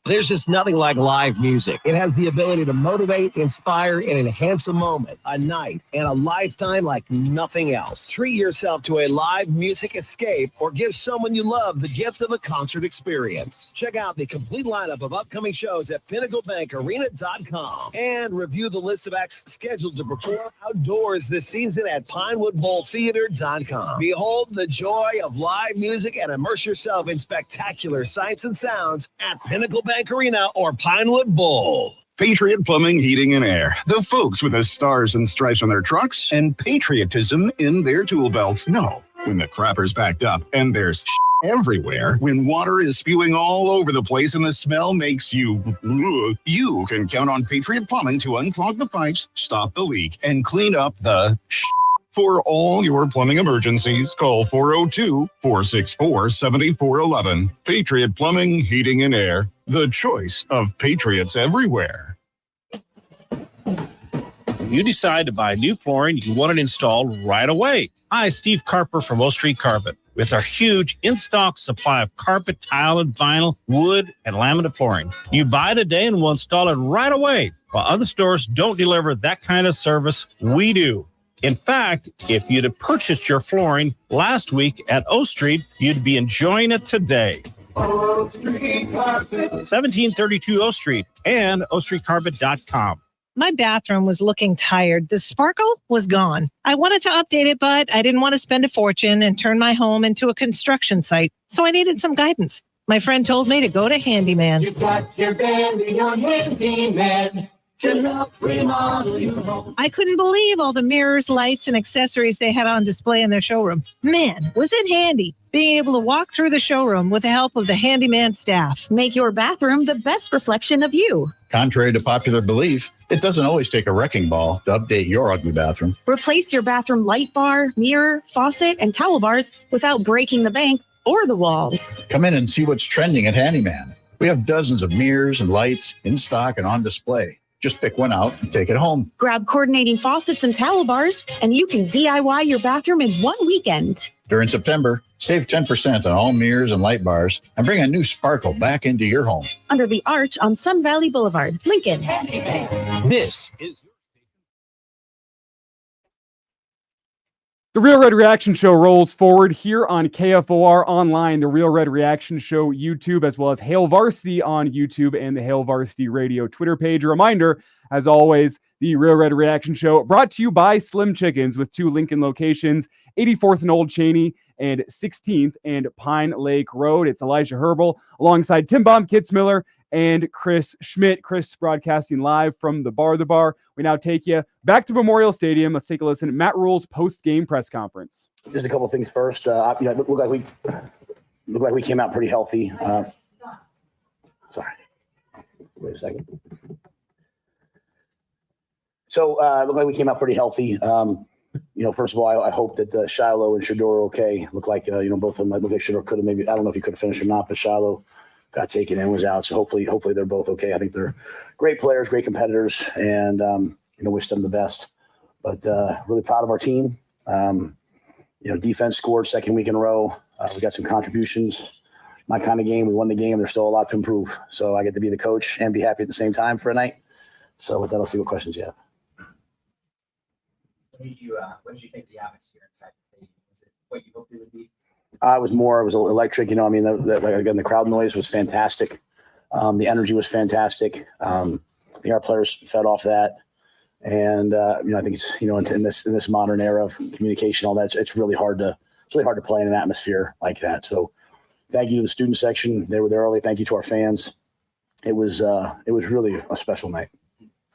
There's just nothing like live music. It has the ability to motivate, inspire, and enhance a moment, a night, and a lifetime like nothing else. Treat yourself to a live music escape or give someone you love the gift of a concert experience. Check out the complete lineup of upcoming shows at PinnacleBankArena.com and review the list of acts scheduled to perform outdoors this season at PinewoodBowlTheater.com. Behold the joy of live music and immerse yourself in spectacular sights and sounds at Pinnacle Bank Arena or Pinewood Bowl. Patriot Plumbing, Heating, and Air. The folks with the stars and stripes on their trucks and patriotism in their tool belts know when the crapper's backed up and there's everywhere, when water is spewing all over the place and the smell makes you can count on Patriot Plumbing to unclog the pipes, stop the leak, and clean up the For all your plumbing emergencies, call 402-464-7411. Patriot Plumbing, Heating, and Air. The choice of patriots everywhere. When you decide to buy new flooring, you want it installed right away. Hi, Steve Carper from O Street Carpet. With our huge in-stock supply of carpet, tile, and vinyl, wood, and laminate flooring. You buy today and we'll install it right away. While other stores don't deliver that kind of service, we do. In fact, if you'd have purchased your flooring last week at O Street, you'd be enjoying it today. O Street Carpet. 1732 O Street and ostreetcarpet.com. My bathroom was looking tired. The sparkle was gone. I wanted to update it, but I didn't want to spend a fortune and turn my home into a construction site. So I needed some guidance. My friend told me to go to Handyman. You got your belly on Handyman to help remodel your home. I couldn't believe all the mirrors, lights, and accessories they had on display in their showroom. Man, was it handy being able to walk through the showroom with the help of the Handyman staff. Make your bathroom the best reflection of you. Contrary to popular belief, it doesn't always take a wrecking ball to update your ugly bathroom. Replace your bathroom light bar, mirror, faucet, and towel bars without breaking the bank or the walls. Come in and see what's trending at Handyman. We have dozens of mirrors and lights in stock and on display. Just pick one out and take it home. Grab coordinating faucets and towel bars, and you can DIY your bathroom in one weekend. During September, save 10% on all mirrors and light bars and bring a new sparkle back into your home. Under the arch on Sun Valley Boulevard, Lincoln. This is The Real Red Reaction Show rolls forward here on KFOR Online, the Real Red Reaction Show YouTube, as well as Hail Varsity on YouTube and the Hail Varsity Radio Twitter page. A reminder, as always, the Real Red Reaction Show brought to you by Slim Chickens with 2 Lincoln locations, 84th and Old Cheney and 16th and Pine Lake Road. It's Elijah Herbal alongside Tim Baum, Kitzmiller, and Chris Schmidt. Chris broadcasting live from the bar. We now take you back to Memorial Stadium. Let's take a listen to Matt Rhule's post-game press conference. Just a couple of things first. It looked like we came out pretty healthy. Sorry. Wait a second. So it looked like we came out pretty healthy. First of all, I hope that Shiloh and Shador are okay. Looked like both of them. Looked like Shador could have maybe. I don't know if he could have finished or not, but Shiloh got taken and was out. So hopefully they're both okay. I think they're great players, great competitors, and wish them the best. But really proud of our team. Defense scored second week in a row. We got some contributions. My kind of game. We won the game. There's still a lot to improve. So I get to be the coach and be happy at the same time for a night. So with that, I'll see what questions you have. What did you think the atmosphere inside the stadium? Was it what you hoped it would be? It was electric. The crowd noise was fantastic. The energy was fantastic. Our players fed off that. And, I think it's, in this modern era of communication, all that, it's really hard to play in an atmosphere like that. So thank you to the student section. They were there early. Thank you to our fans. It was really a special night.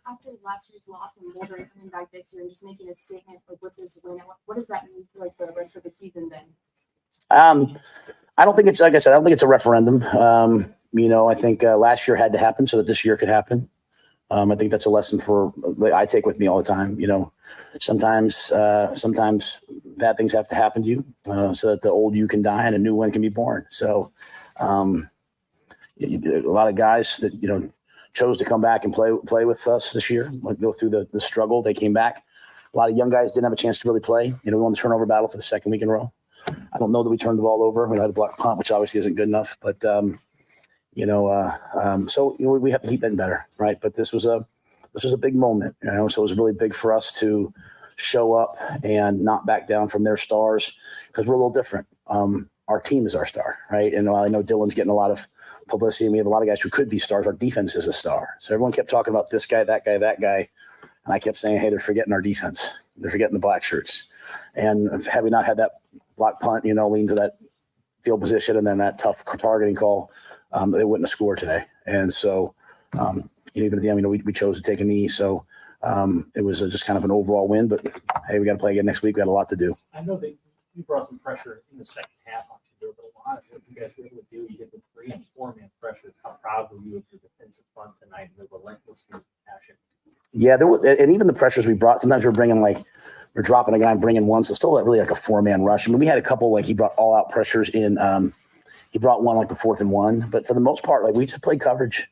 After last year's loss and Boulder coming back this year and just making a statement with this win, what does that mean for the rest of the season then? I don't think it's, like I said, I don't think it's a referendum. I think last year had to happen so that this year could happen. I think that's a lesson I take with me all the time. Sometimes bad things have to happen to you so that the old you can die and a new one can be born. So a lot of guys that, chose to come back and play with us this year, go through the struggle. They came back. A lot of young guys didn't have a chance to really play. We won the turnover battle for the second week in a row. I don't know that we turned the ball over. We had a block punt, which obviously isn't good enough, but so we have to keep that better, right? But this was a big moment, so it was really big for us to show up and not back down from their stars because we're a little different. Our team is our star, right? And I know Dylan's getting a lot of publicity, and we have a lot of guys who could be stars. Our defense is a star. So everyone kept talking about this guy, that guy, that guy, and I kept saying, hey, they're forgetting our defense. They're forgetting the black shirts. And had we not had that block punt, lean to that field position and then that tough targeting call, they wouldn't have scored today. And so even at the end, we chose to take a knee. So it was just kind of an overall win. But, hey, we got to play again next week. We got a lot to do. I know that you brought some pressure in the second half on Shador, but a lot of what you guys were able to do, you get the 3- and 4-man pressure. How proud were you of your defensive front tonight and the relentless passion? Yeah, and even the pressures we brought, sometimes we're dropping a guy and bringing one. So still really like a 4-man rush. I mean, we had a couple, he brought all out pressures in, he brought one the 4th and 1, but for the most part, we just played coverage.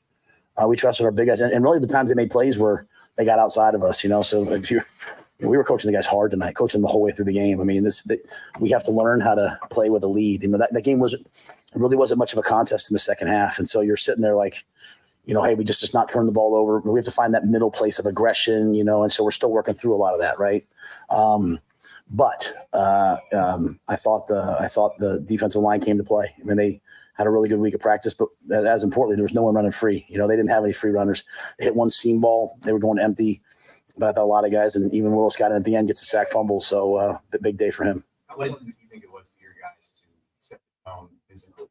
We trusted our big guys. And really the times they made plays were they got outside of us, so if we were coaching the guys hard tonight, coaching them the whole way through the game. I mean, we have to learn how to play with a lead. That game really wasn't much of a contest in the second half. And so you're sitting there hey, we just not turn the ball over. We have to find that middle place of aggression, and so we're still working through a lot of that, right? But I thought the defensive line came to play. I mean, had a really good week of practice, but as importantly, there was no one running free. They didn't have any free runners. They hit one seam ball. They were going empty, but I thought a lot of guys, and even Will Scott at the end gets a sack fumble. So big day for him. What do you think it was for your guys to set the tone physically?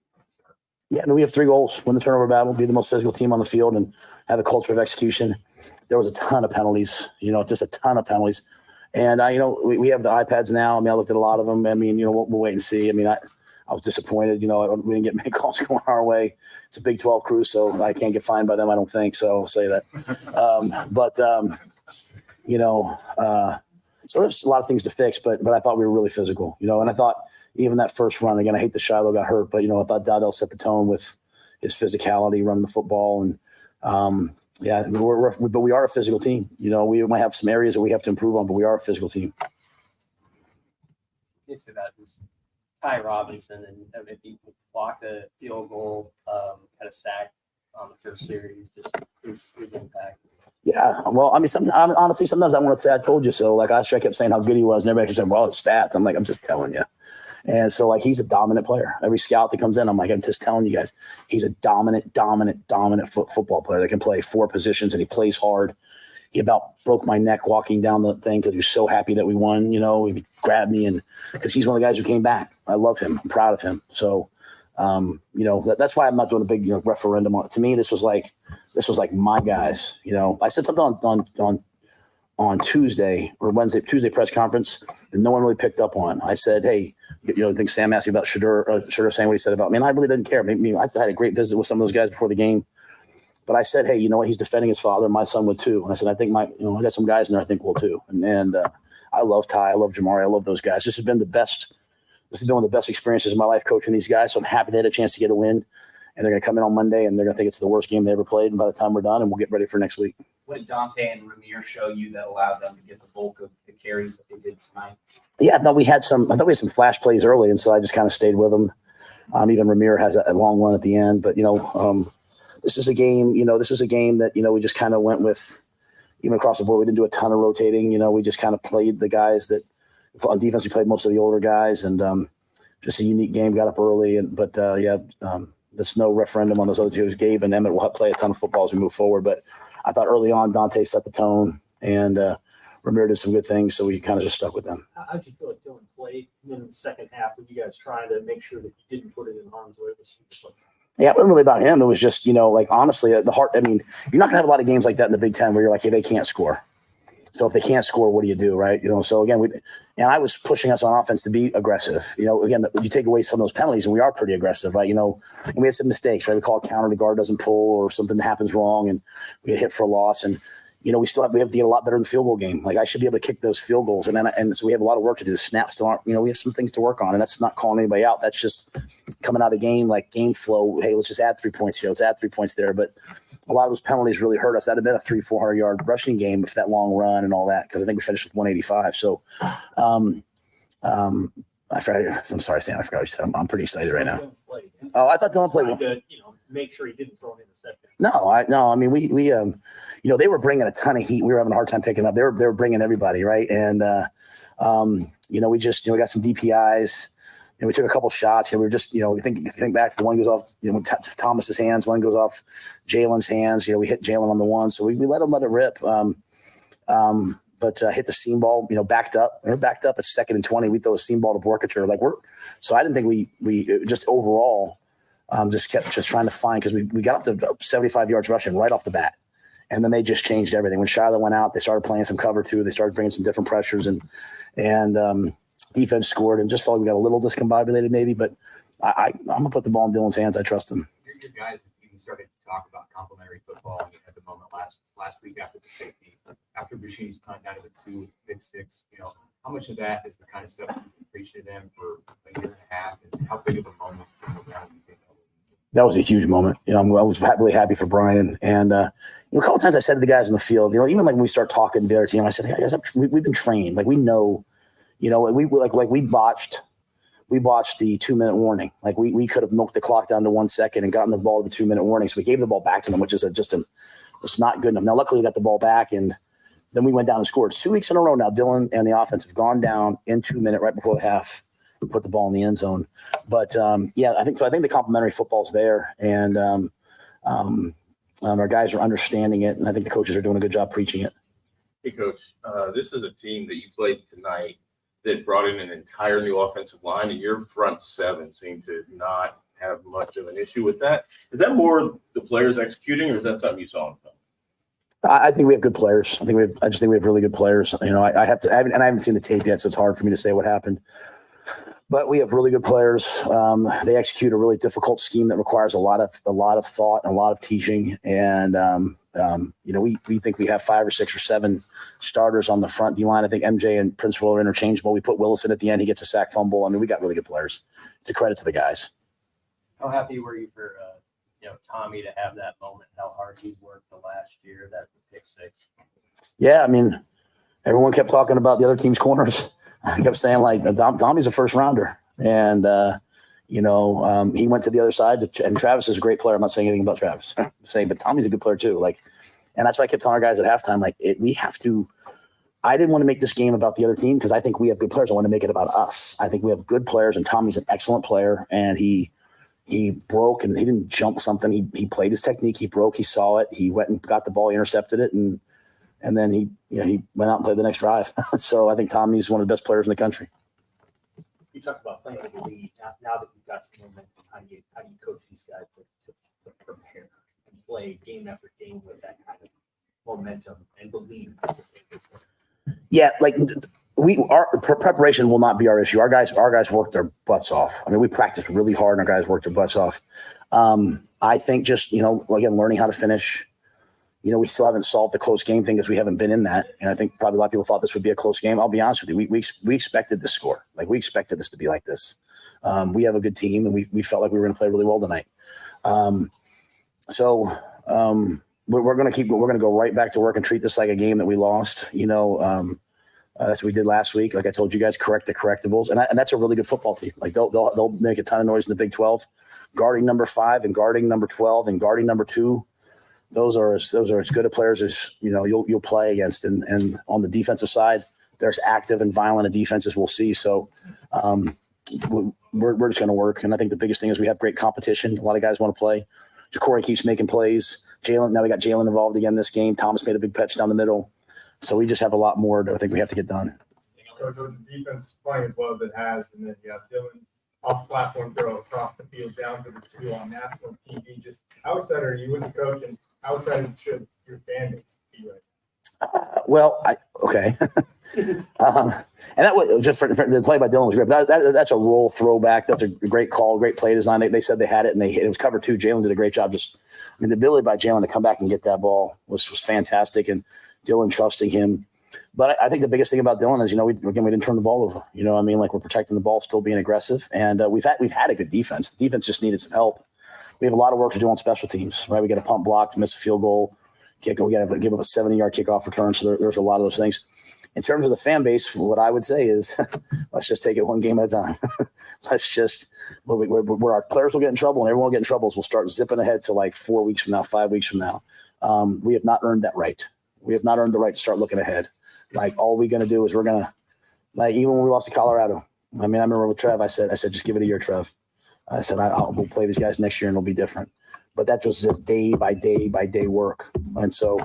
Yeah, we have 3 goals: win the turnover battle, be the most physical team on the field, and have a culture of execution. There was a ton of penalties, just a ton of penalties. And we have the iPads now. I looked at a lot of them. We'll wait and see. I was disappointed. We didn't get many calls going our way. It's a Big 12 crew, so I can't get fined by them, I don't think. So I'll say that. So there's a lot of things to fix, but I thought we were really physical, and I thought even that first run, again, I hate that Shiloh got hurt, but, I thought Dowdell set the tone with his physicality, running the football. And, but we are a physical team. We might have some areas that we have to improve on, but we are a physical team. So that was Ty Robinson, and if he blocked a field goal, had a sack on the first series, just his impact. Yeah, well, honestly, sometimes I want to say I told you so. Like last year, I kept saying how good he was, and everybody said, "Well, his stats." I'm like, I'm just telling you. And so, he's a dominant player. Every scout that comes in, I'm like, I'm just telling you guys, he's a dominant football player that can play 4 positions, and he plays hard. He about broke my neck walking down the thing because he was so happy that we won. He grabbed me, and because he's one of the guys who came back. I love him. I'm proud of him. So, that's why I'm not doing a big referendum on it. To me, this was like my guys. I said something on Tuesday or Tuesday press conference that no one really picked up on. I said, hey, I think Sam asked me about Shedeur saying what he said about me, and I really didn't care. Maybe I had a great visit with some of those guys before the game. But I said, hey, you know what? He's defending his father. My son would too. And I said, I think I got some guys in there I think will too. And I love Ty. I love Jamari. I love those guys. This has been one of the best experiences of my life coaching these guys. So I'm happy they had a chance to get a win. And they're going to come in on Monday, and they're going to think it's the worst game they ever played. And by the time we're done, and we'll get ready for next week. What did Dante and Ramir show you that allowed them to get the bulk of the carries that they did tonight? Yeah, I thought we had some flash plays early, and so I just kind of stayed with them. Even Ramir has a long run at the end. But, this is a game, this was a game that, we just kind of went with, even across the board. We didn't do a ton of rotating. We just kind of played the guys that on defense, we played most of the older guys, and just a unique game, got up early. But there's no referendum on those other two. Gabe and Emmett will play a ton of football as we move forward. But I thought early on, Dante set the tone, and Ramir did some good things, so we kind of just stuck with them. How did you feel like Dylan played in the second half? Were you guys trying to make sure that you didn't put it in harm's way? Yeah, it wasn't really about him. It was just, honestly, the heart. You're not going to have a lot of games like that in the Big Ten where you're like, hey, they can't score. So if they can't score, what do you do, right? So again, I was pushing us on offense to be aggressive. Again, you take away some of those penalties, and we are pretty aggressive, right? And we had some mistakes, right? We call a counter, the guard doesn't pull, or something happens wrong, and we get hit for a loss. And we have to get a lot better in the field goal game. Like I should be able to kick those field goals, and so we have a lot of work to do. The snaps still aren't. We have some things to work on, and that's not calling anybody out. That's just coming out of the game, like game flow. Hey, let's just add 3 points here. Let's add 3 points there. But a lot of those penalties really hurt us. That'd have been a 300-400 yard rushing game with that long run and all that, because I think we finished with 185. So, I forgot. I'm sorry, Sam. I forgot what you said. I'm pretty excited right now. Oh, I thought Dylan played well. Make sure he didn't throw an interception. No. They were bringing a ton of heat. We were having a hard time picking up. They were bringing everybody, right? And we just we got some DPIs. We took a couple shots. We were just we think back to the one goes off Thomas's hands, one goes off Jalen's hands. We hit Jalen on the one, so we let him let it rip. But hit the seam ball. Backed up. We were backed up at 2nd and 20. We throw a seam ball to Borkature. So I didn't think we just overall. Just kept trying to find, because we got up to 75 yards rushing right off the bat. And then they just changed everything. When Shiloh went out, they started playing some cover too. They started bringing some different pressures, and defense scored, and just felt like we got a little discombobulated maybe. But I'm going to put the ball in Dylan's hands. I trust him. Your guys even started to talk about complementary football at the moment last week after the safety, after Bushi's kind of down to the 2 big 6. How much of that is the kind of stuff you can preach to them for a year and a half, and how big of a moment do you think that was a huge moment. I was really happy for Brian. And, a couple of times I said to the guys in the field, even like when we start talking to the other team, I said, hey, guys, we've been trained. Like we know, we botched the 2-minute warning. Like we could have milked the clock down to 1 second and gotten the ball to the 2-minute warning. So we gave the ball back to them, which is it's not good enough. Now, luckily we got the ball back, and then we went down and scored 2 weeks in a row. Now Dylan and the offense have gone down in 2 minutes right before the half. put the ball in the end zone. But yeah, I think the complementary football's there, and our guys are understanding it, and I think the coaches are doing a good job preaching it. Hey, Coach, this is a team that you played tonight that brought in an entire new offensive line, and your front seven seemed to not have much of an issue with that. Is that more the players executing, or is that something you saw in film? I think we have good players. I just think we have really good players. You know, I haven't seen the tape yet, so it's hard for me to say what happened. But we have really good players. They execute a really difficult scheme that requires a lot of thought and a lot of teaching. And you know, we think we have 5 or 6 or 7 starters on the front D line. I think MJ and Prince Will are interchangeable. We put Willis in at the end. He gets a sack fumble. I mean, we got really good players. To credit to the guys. How happy were you for Tommy to have that moment? How hard he worked the last year, that pick 6. Yeah, I mean, everyone kept talking about the other team's corners. I kept saying, like, Tommy's a first rounder. And, he went to the other side. And Travis is a great player. I'm not saying anything about Travis. I'm saying, but Tommy's a good player too. Like, and that's why I kept telling our guys at halftime, like, we have to – I didn't want to make this game about the other team because I think we have good players. I want to make it about us. I think we have good players, and Tommy's an excellent player. And he broke, and he didn't jump something. He played his technique. He broke. He saw it. He went and got the ball. He intercepted it. And then he went out and played the next drive. So I think Tommy's one of the best players in the country. You talked about playing with the lead. Now that you've got some momentum, how do you coach these guys to prepare and play game after game with that kind of momentum and belief? Yeah, like our preparation will not be our issue. Our guys work their butts off. I mean, we practice really hard, and our guys work their butts off. I think just again, learning how to finish. We still haven't solved the close game thing because we haven't been in that. And I think probably a lot of people thought this would be a close game. I'll be honest with you. We expected this score. Like, we expected this to be like this. We have a good team, and we felt like we were going to play really well tonight. We're going to go right back to work and treat this like a game that we lost. That's what we did last week. Like I told you guys, correct the correctables. And that's a really good football team. Like they'll make a ton of noise in the Big 12, guarding number 5 and guarding number 12 and guarding number 2. Those are as good a players as you'll play against. And on the defensive side, there's active and violent defenses we'll see. So we're just going to work. And I think the biggest thing is we have great competition. A lot of guys want to play. Ja'Cory keeps making plays. Now we got Jalen involved again this game. Thomas made a big catch down the middle. So we just have a lot more that I think we have to get done. Coach, with the defense playing as well as it has, and then you have Dylan off-platform throw across the field down to the 2 on national TV. Just how excited are you with the coach, and how excited should your fan base be right now? Okay. And that was just for the play by Dylan was great. That's a roll throwback. That's a great call, great play design. They said they had it, and it was cover 2. Jalen did a great job. The ability by Jalen to come back and get that ball was fantastic, and Dylan trusting him. But I think the biggest thing about Dylan is, we didn't turn the ball over. We're protecting the ball, still being aggressive, and we've had a good defense. The defense just needed some help. We have a lot of work to do on special teams, right? We got a pump block, miss a field goal, kick. We got to give up a 70-yard kickoff return. So there's a lot of those things. In terms of the fan base, what I would say is, let's just take it one game at a time. Let's just where our players will get in trouble and everyone will get in trouble is we'll start zipping ahead to like 4 weeks from now, 5 weeks from now. We have not earned that right. We have not earned the right to start looking ahead. Like, all we're going to do is we're going to, like, even when we lost to Colorado, I remember with Trev, I said, just give it a year, Trev. I said, we'll play these guys next year and it'll be different. But that was just day by day by day work. And so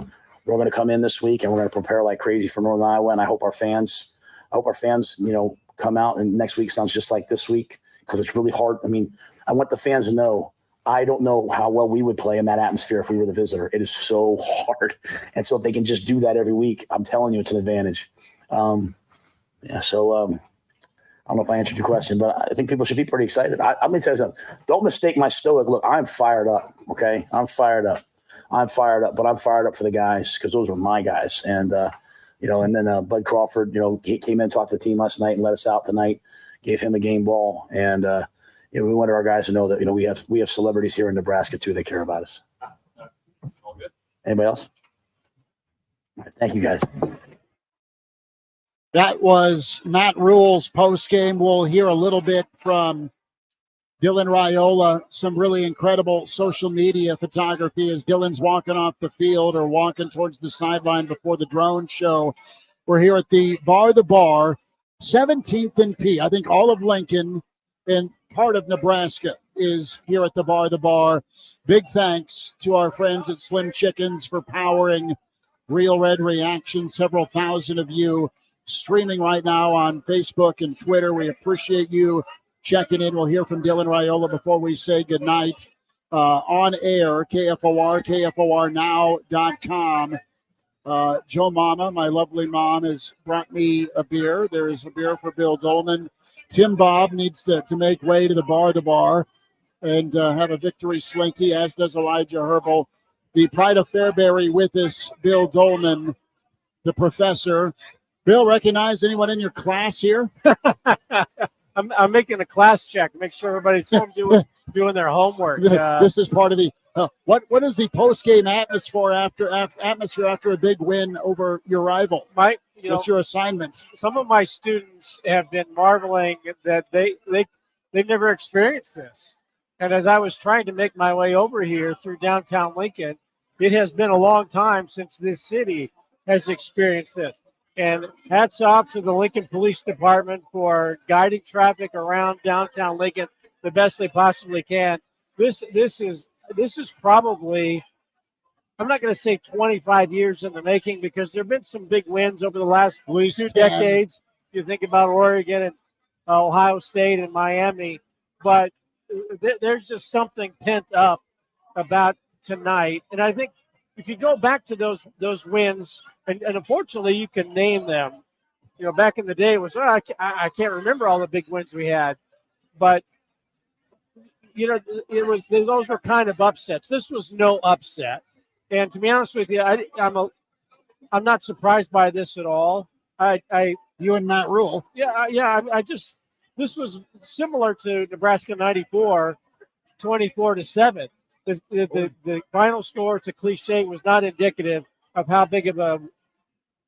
we're going to come in this week and we're going to prepare like crazy for Northern Iowa. And I hope our fans, come out, and next week sounds just like this week because it's really hard. I want the fans to know, I don't know how well we would play in that atmosphere if we were the visitor. It is so hard. And so if they can just do that every week, I'm telling you, it's an advantage. I don't know if I answered your question, but I think people should be pretty excited. I'm going to tell you something. Don't mistake my stoic look. I'm fired up, okay? I'm fired up, but I'm fired up for the guys because those are my guys. And, and then Bud Crawford, he came in, talked to the team last night and let us out tonight, gave him a game ball. And, we want our guys to know that, we have celebrities here in Nebraska, too, that care about us. All good. Anybody else? All right, thank you, guys. That was Matt Rhule's postgame. We'll hear a little bit from Dylan Raiola, some really incredible social media photography as Dylan's walking off the field or walking towards the sideline before the drone show. We're here at the Bar, 17th and P. I think all of Lincoln and part of Nebraska is here at the bar. Big thanks to our friends at Slim Chickens for powering Real Red Reaction. Several thousand of you streaming right now on Facebook and Twitter. We appreciate you checking in. We'll hear from Dylan Raiola before we say goodnight. On air, KFOR, KFORnow.com. Joe Mama, my lovely mom, has brought me a beer. There is a beer for Bill Dolman. Tim Bob needs to make way to the bar, and have a victory slinky, as does Elijah Herbal. The Pride of Fairbury with us, Bill Dolman, the professor. Bill, recognize anyone in your class here? I'm making a class check, make sure everybody's home doing their homework. This is part of the what is the post-game atmosphere after a big win over your rival? What's your assignment? Some of my students have been marveling that they've never experienced this. And as I was trying to make my way over here through downtown Lincoln, it has been a long time since this city has experienced this. And hats off to the Lincoln Police Department for guiding traffic around downtown Lincoln the best they possibly can. This is probably, I'm not going to say 25 years in the making, because there have been some big wins over the last 2 decades. You think about Oregon and Ohio State and Miami, but there's just something pent up about tonight. And I think if you go back to those wins, and unfortunately you can name them. Back in the day it was, I can't remember all the big wins we had, but those were kind of upsets. This was no upset, and to be honest with you, I'm not surprised by this at all. You and Matt Rhule. Yeah. This was similar to Nebraska '94, 24-7. The final score, it's a cliche, was not indicative of how big of a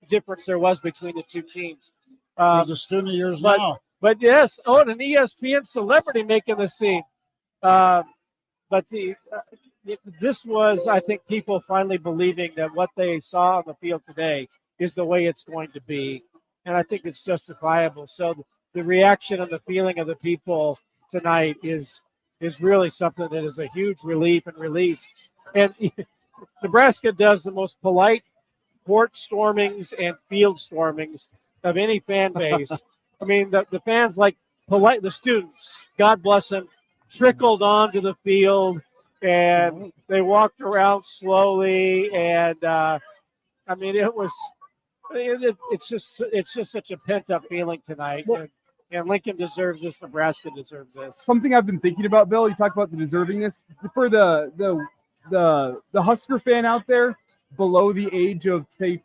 difference there was between the two teams. He's a student of yours now. But yes, and an ESPN celebrity making the scene. But this was, I think, people finally believing that what they saw on the field today is the way it's going to be. And I think it's justifiable. So the reaction and the feeling of the people tonight is really something that is a huge relief and release. And Nebraska does the most polite court stormings and field stormings of any fan base. I mean, the fans, like polite, the students, God bless them, trickled onto the field and they walked around slowly. And I mean, it's just such a pent up feeling tonight. And Lincoln deserves this. Nebraska deserves this. Something I've been thinking about, Bill. You talk about the deservingness for the Husker fan out there below the age of, say,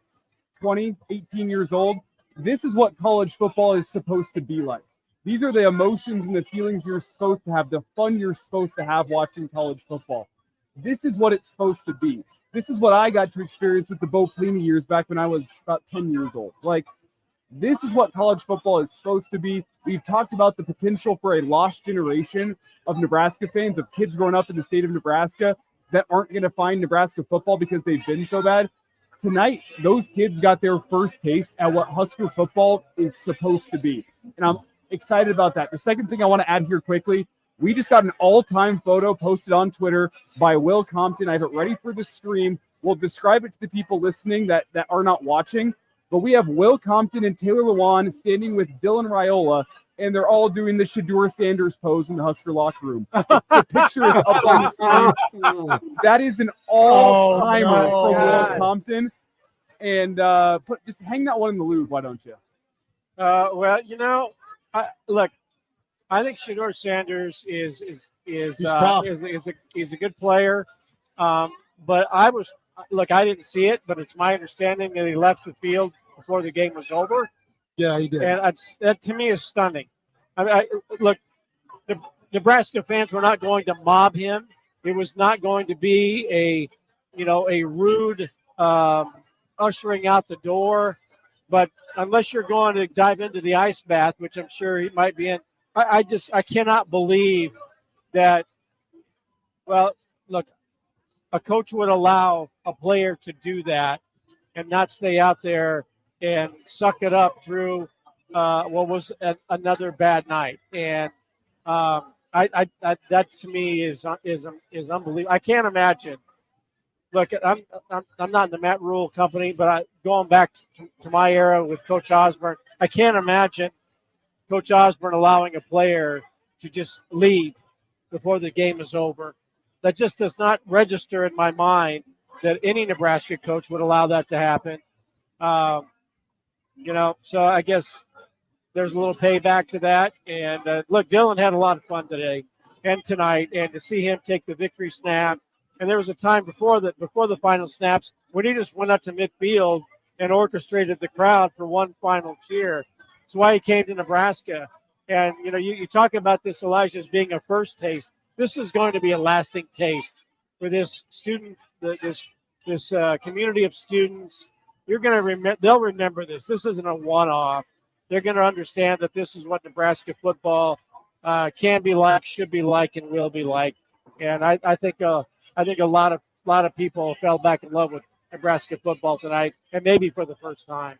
20, 18 years old. This is what college football is supposed to be like. These are the emotions and the feelings you're supposed to have, the fun you're supposed to have watching college football. This is what it's supposed to be. This is what I got to experience with the Bo Pelini years back when I was about 10 years old. This is what college football is supposed to be. We've talked about the potential for a lost generation of Nebraska fans, of kids growing up in the state of Nebraska that aren't going to find Nebraska football because they've been so bad. Tonight, those kids got their first taste at what Husker football is supposed to be. And I'm excited about that. The second thing I want to add here quickly, we just got an all-time photo posted on Twitter by Will Compton. I have it ready for the stream. We'll describe it to the people listening that are not watching. But we have Will Compton and Taylor Lewan standing with Dylan Raiola, and they're all doing the Shedeur Sanders pose in the Husker locker room. The picture is up on the screen. That is an all-timer from Will Compton. And just hang that one in the Louvre, why don't you? Well, look, I think Shedeur Sanders is a good player. But I didn't see it, but it's my understanding that he left the field before the game was over. Yeah, he did. And that to me is stunning. Look, the Nebraska fans were not going to mob him. It was not going to be a rude ushering out the door. But unless you're going to dive into the ice bath, which I'm sure he might be in, I cannot believe that. Well, look, a coach would allow a player to do that and not stay out there and suck it up through another bad night. And I that to me is unbelievable. I can't imagine. Look, I'm not in the Matt Rhule company, but going back to my era with Coach Osborne, I can't imagine Coach Osborne allowing a player to just leave before the game is over. That just does not register in my mind that any Nebraska coach would allow that to happen. So I guess there's a little payback to that. And look, Dylan had a lot of fun today and tonight, and to see him take the victory snap. And there was a time before the final snaps when he just went up to midfield and orchestrated the crowd for one final cheer. That's why he came to Nebraska. And you talk about this, Elijah, as being a first taste. This is going to be a lasting taste for this student, this community of students. They'll remember this. This isn't a one-off. They're going to understand that this is what Nebraska football can be like, should be like, and will be like. And I think a lot of people fell back in love with Nebraska football tonight, and maybe for the first time.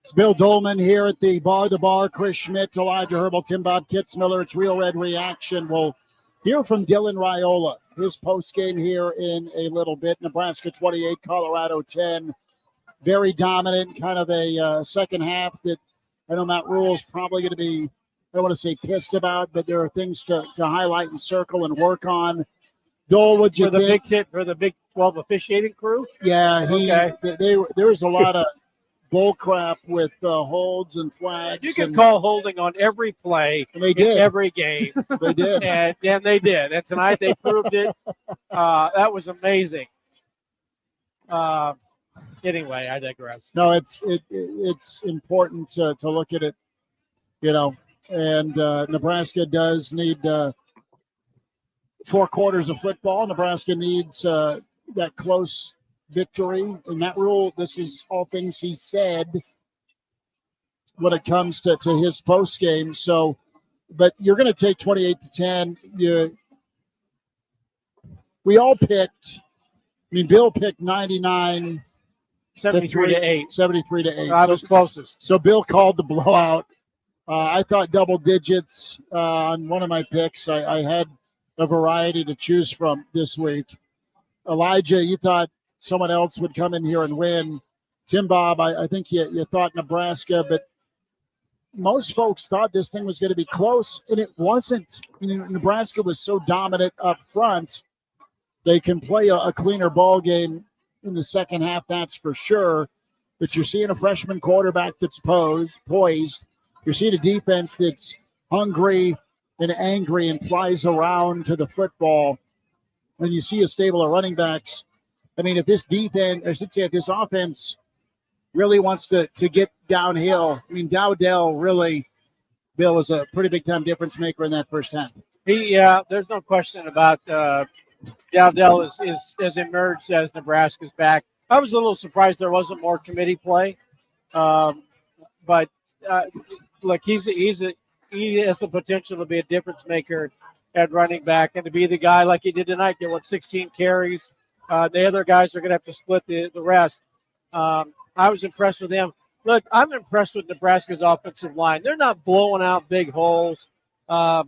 It's Bill Dolman here at the bar. Chris Schmidt, Elijah Herbal, Tim Bob Kitzmiller. It's Real Red Reaction. We'll hear from Dylan Raiola, his postgame here in a little bit. Nebraska 28, Colorado 10. Very dominant, kind of a second half that I know Matt Rhule is probably going to be, I don't want to say pissed about, but there are things to highlight and circle and work on. Dole, what'd you think? For the Big 12 officiating crew? Yeah, there was a lot of bull crap with holds and flags. You can call holding on every play in every game. They did. And they did. And tonight they proved it. That was amazing. Anyway, I digress. No, it's important to look at it, and Nebraska does need 4 quarters of football. Nebraska needs that close victory. And Matt Rhule, this is all things he said when it comes to his post game. So, but you're going to take 28-10. We all picked. Bill picked 99. 73-8. 73-8. I was closest. So Bill called the blowout. I thought double digits on one of my picks. I had a variety to choose from this week. Elijah, you thought someone else would come in here and win. Tim Bob, I think you thought Nebraska, but most folks thought this thing was going to be close, and it wasn't. Nebraska was so dominant up front. They can play a cleaner ball game in the second half, that's for sure. But you're seeing a freshman quarterback that's poised. You're seeing a defense that's hungry and angry and flies around to the football. And you see a stable of running backs. If this defense, I should say, if this offense really wants to get downhill, Dowdell really, Bill, was a pretty big-time difference maker in that first half. There's no question about Dowdell has emerged as Nebraska's back. I was a little surprised there wasn't more committee play, but look, he has the potential to be a difference maker at running back and to be the guy like he did tonight. Get 16 carries. The other guys are going to have to split the rest. I was impressed with them. Look, I'm impressed with Nebraska's offensive line. They're not blowing out big holes, but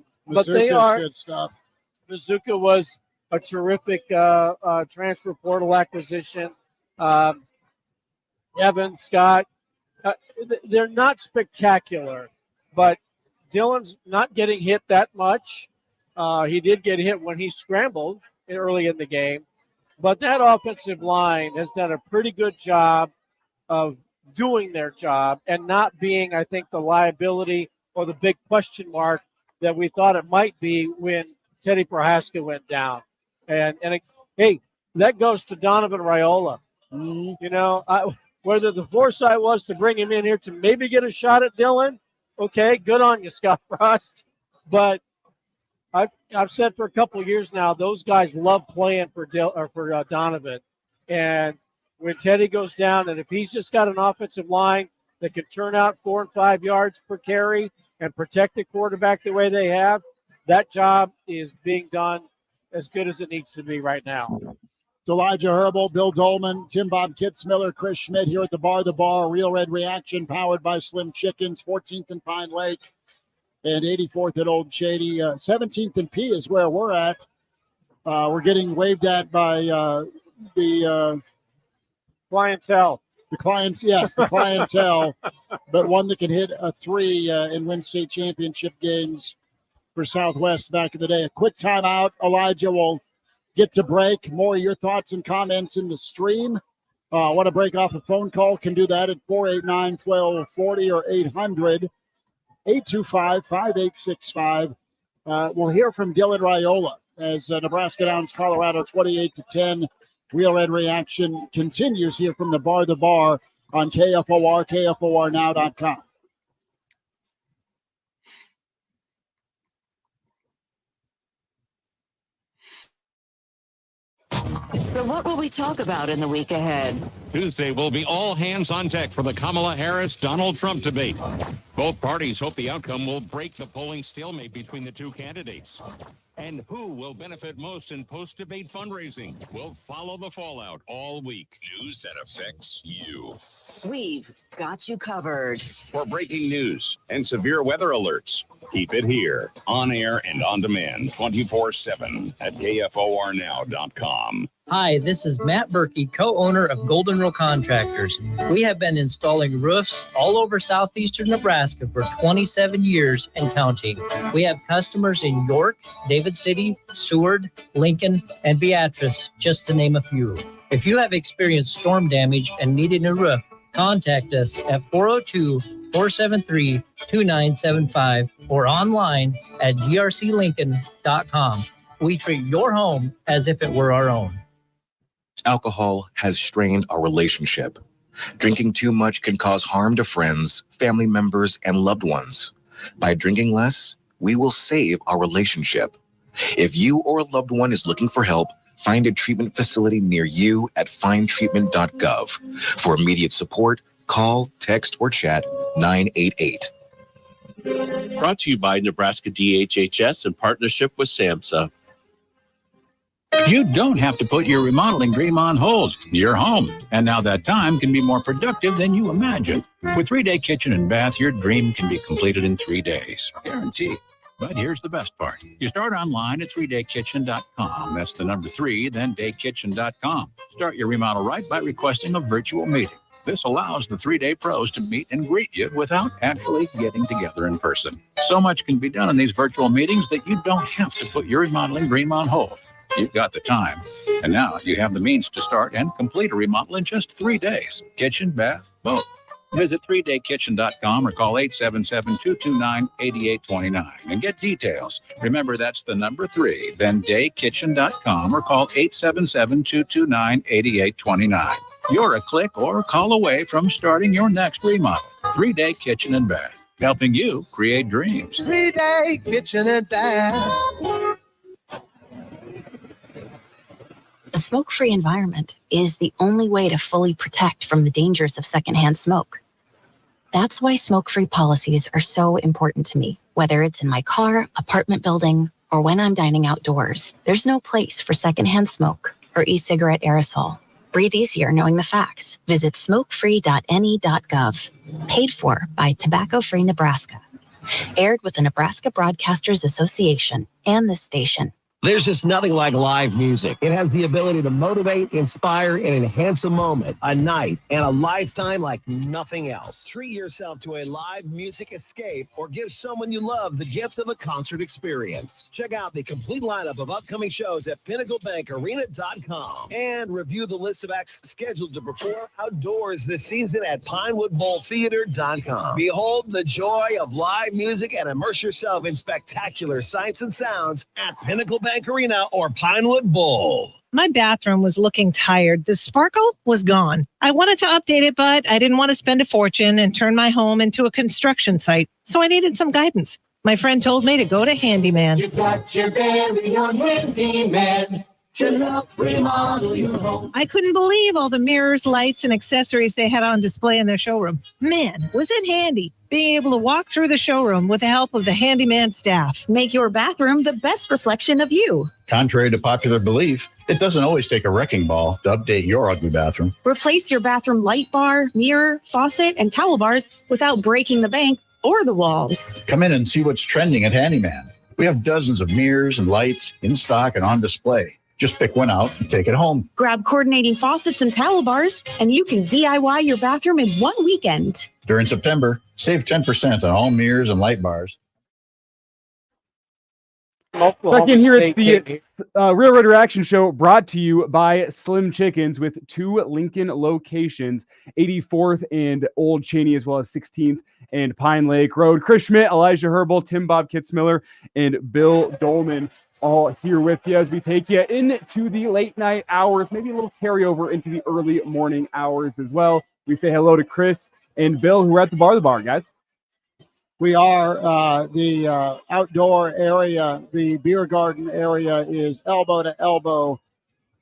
they are. Good stuff. Mizuka was a terrific transfer portal acquisition. Evans, Scott, they're not spectacular, but Dylan's not getting hit that much. He did get hit when he scrambled early in the game, but that offensive line has done a pretty good job of doing their job and not being, I think, the liability or the big question mark that we thought it might be when Teddy Prohaska went down. And hey, that goes to Donovan Raiola. Mm-hmm. Whether the foresight was to bring him in here to maybe get a shot at Dylan, okay, good on you, Scott Frost. But I've said for a couple of years now, those guys love playing for Donovan. And when Teddy goes down, and if he's just got an offensive line that can turn out 4 and 5 yards per carry and protect the quarterback the way they have, that job is being done as good as it needs to be right now. Elijah Herbal, Bill Dolman, Tim Bob Kitzmiller, Chris Schmidt here at the bar, Real Red Reaction, powered by Slim Chickens, 14th and Pine Lake, and 84th at Old Shady. 17th and P is where we're at. We're getting waved at by the clientele. The clients, yes, the clientele, but one that can hit a 3 and win state championship games for Southwest back in the day. A quick timeout. Elijah will get to break. More of your thoughts and comments in the stream. Want to break off a phone call? Can do that at 489-1240 or 800-825-5865. We'll hear from Dylan Raiola as Nebraska downs Colorado 28-10. Real Red Reaction continues here from the bar on KFOR, KFORnow.com. So what will we talk about in the week ahead? Tuesday will be all hands on deck for the Kamala Harris-Donald Trump debate. Both parties hope the outcome will break the polling stalemate between the two candidates. And who will benefit most in post-debate fundraising? We'll follow the fallout all week. News that affects you. We've got you covered. For breaking news and severe weather alerts, keep it here, on air and on demand, 24/7 at KFORnow.com. Hi, this is Matt Berkey, co-owner of Golden Rule Contractors. We have been installing roofs all over southeastern Nebraska for 27 years and counting. We have customers in York, David City, Seward, Lincoln, and Beatrice, just to name a few. If you have experienced storm damage and need a new roof, contact us at 402-473-2975 or online at grclincoln.com. We treat your home as if it were our own. Alcohol has strained our relationship. Drinking too much can cause harm to friends, family members, and loved ones. By drinking less, we will save our relationship. If you or a loved one is looking for help, find a treatment facility near you at findtreatment.gov. For immediate support, call, text, or chat 988. Brought to you by Nebraska DHHS in partnership with SAMHSA. You don't have to put your remodeling dream on hold. You're home. And now that time can be more productive than you imagined. With 3-day kitchen and bath, your dream can be completed in 3 days. Guaranteed. But here's the best part. You start online at 3daykitchen.com. That's the number 3, then daykitchen.com. Start your remodel right by requesting a virtual meeting. This allows the 3-day pros to meet and greet you without actually getting together in person. So much can be done in these virtual meetings that you don't have to put your remodeling dream on hold. You've got the time. And now you have the means to start and complete a remodel in just 3 days. Kitchen, bath, both. Visit 3daykitchen.com or call 877-229-8829 and get details. Remember, that's the number 3, then daykitchen.com or call 877-229-8829. You're a click or a call away from starting your next remodel. 3-Day Kitchen and Bath, helping you create dreams. 3-Day Kitchen and Bath. A smoke-free environment is the only way to fully protect from the dangers of secondhand smoke. That's why smoke-free policies are so important to me. Whether it's in my car, apartment building, or when I'm dining outdoors, there's no place for secondhand smoke or e-cigarette aerosol. Breathe easier knowing the facts. Visit smokefree.ne.gov. Paid for by Tobacco Free Nebraska. Aired with the Nebraska Broadcasters Association and this station. There's just nothing like live music. It has the ability to motivate, inspire, and enhance a moment, a night, and a lifetime like nothing else. Treat yourself to a live music escape or give someone you love the gift of a concert experience. Check out the complete lineup of upcoming shows at PinnacleBankArena.com and review the list of acts scheduled to perform outdoors this season at PinewoodBowlTheater.com. Behold the joy of live music and immerse yourself in spectacular sights and sounds at Pinnacle Bank Arena or Pinewood Bowl. My bathroom was looking tired. The sparkle was gone. I wanted to update it, but I didn't want to spend a fortune and turn my home into a construction site. So I needed some guidance. My friend told me to go to Handyman. You got your very own Handyman. Remodel your home. I couldn't believe all the mirrors, lights, and accessories they had on display in their showroom. Man, was it handy being able to walk through the showroom with the help of the handyman staff. Make your bathroom the best reflection of you. Contrary to popular belief, it doesn't always take a wrecking ball to update your ugly bathroom. Replace your bathroom light bar, mirror, faucet, and towel bars without breaking the bank or the walls. Come in and see what's trending at Handyman. We have dozens of mirrors and lights in stock and on display. Just pick one out and take it home. Grab coordinating faucets and towel bars, and you can DIY your bathroom in one weekend. During September, save 10% on all mirrors and light bars. Back in here at the Real Red Reaction Show, brought to you by Slim Chickens with 2 Lincoln locations, 84th and Old Cheney, as well as 16th and Pine Lake Road. Chris Schmidt, Elijah Herbal, Tim Bob Kitzmiller, and Bill Dolman all here with you as we take you into the late night hours, maybe a little carryover into the early morning hours as well. We say hello to Chris and Bill, who are at the bar, guys. We are the outdoor area, the beer garden area is elbow to elbow.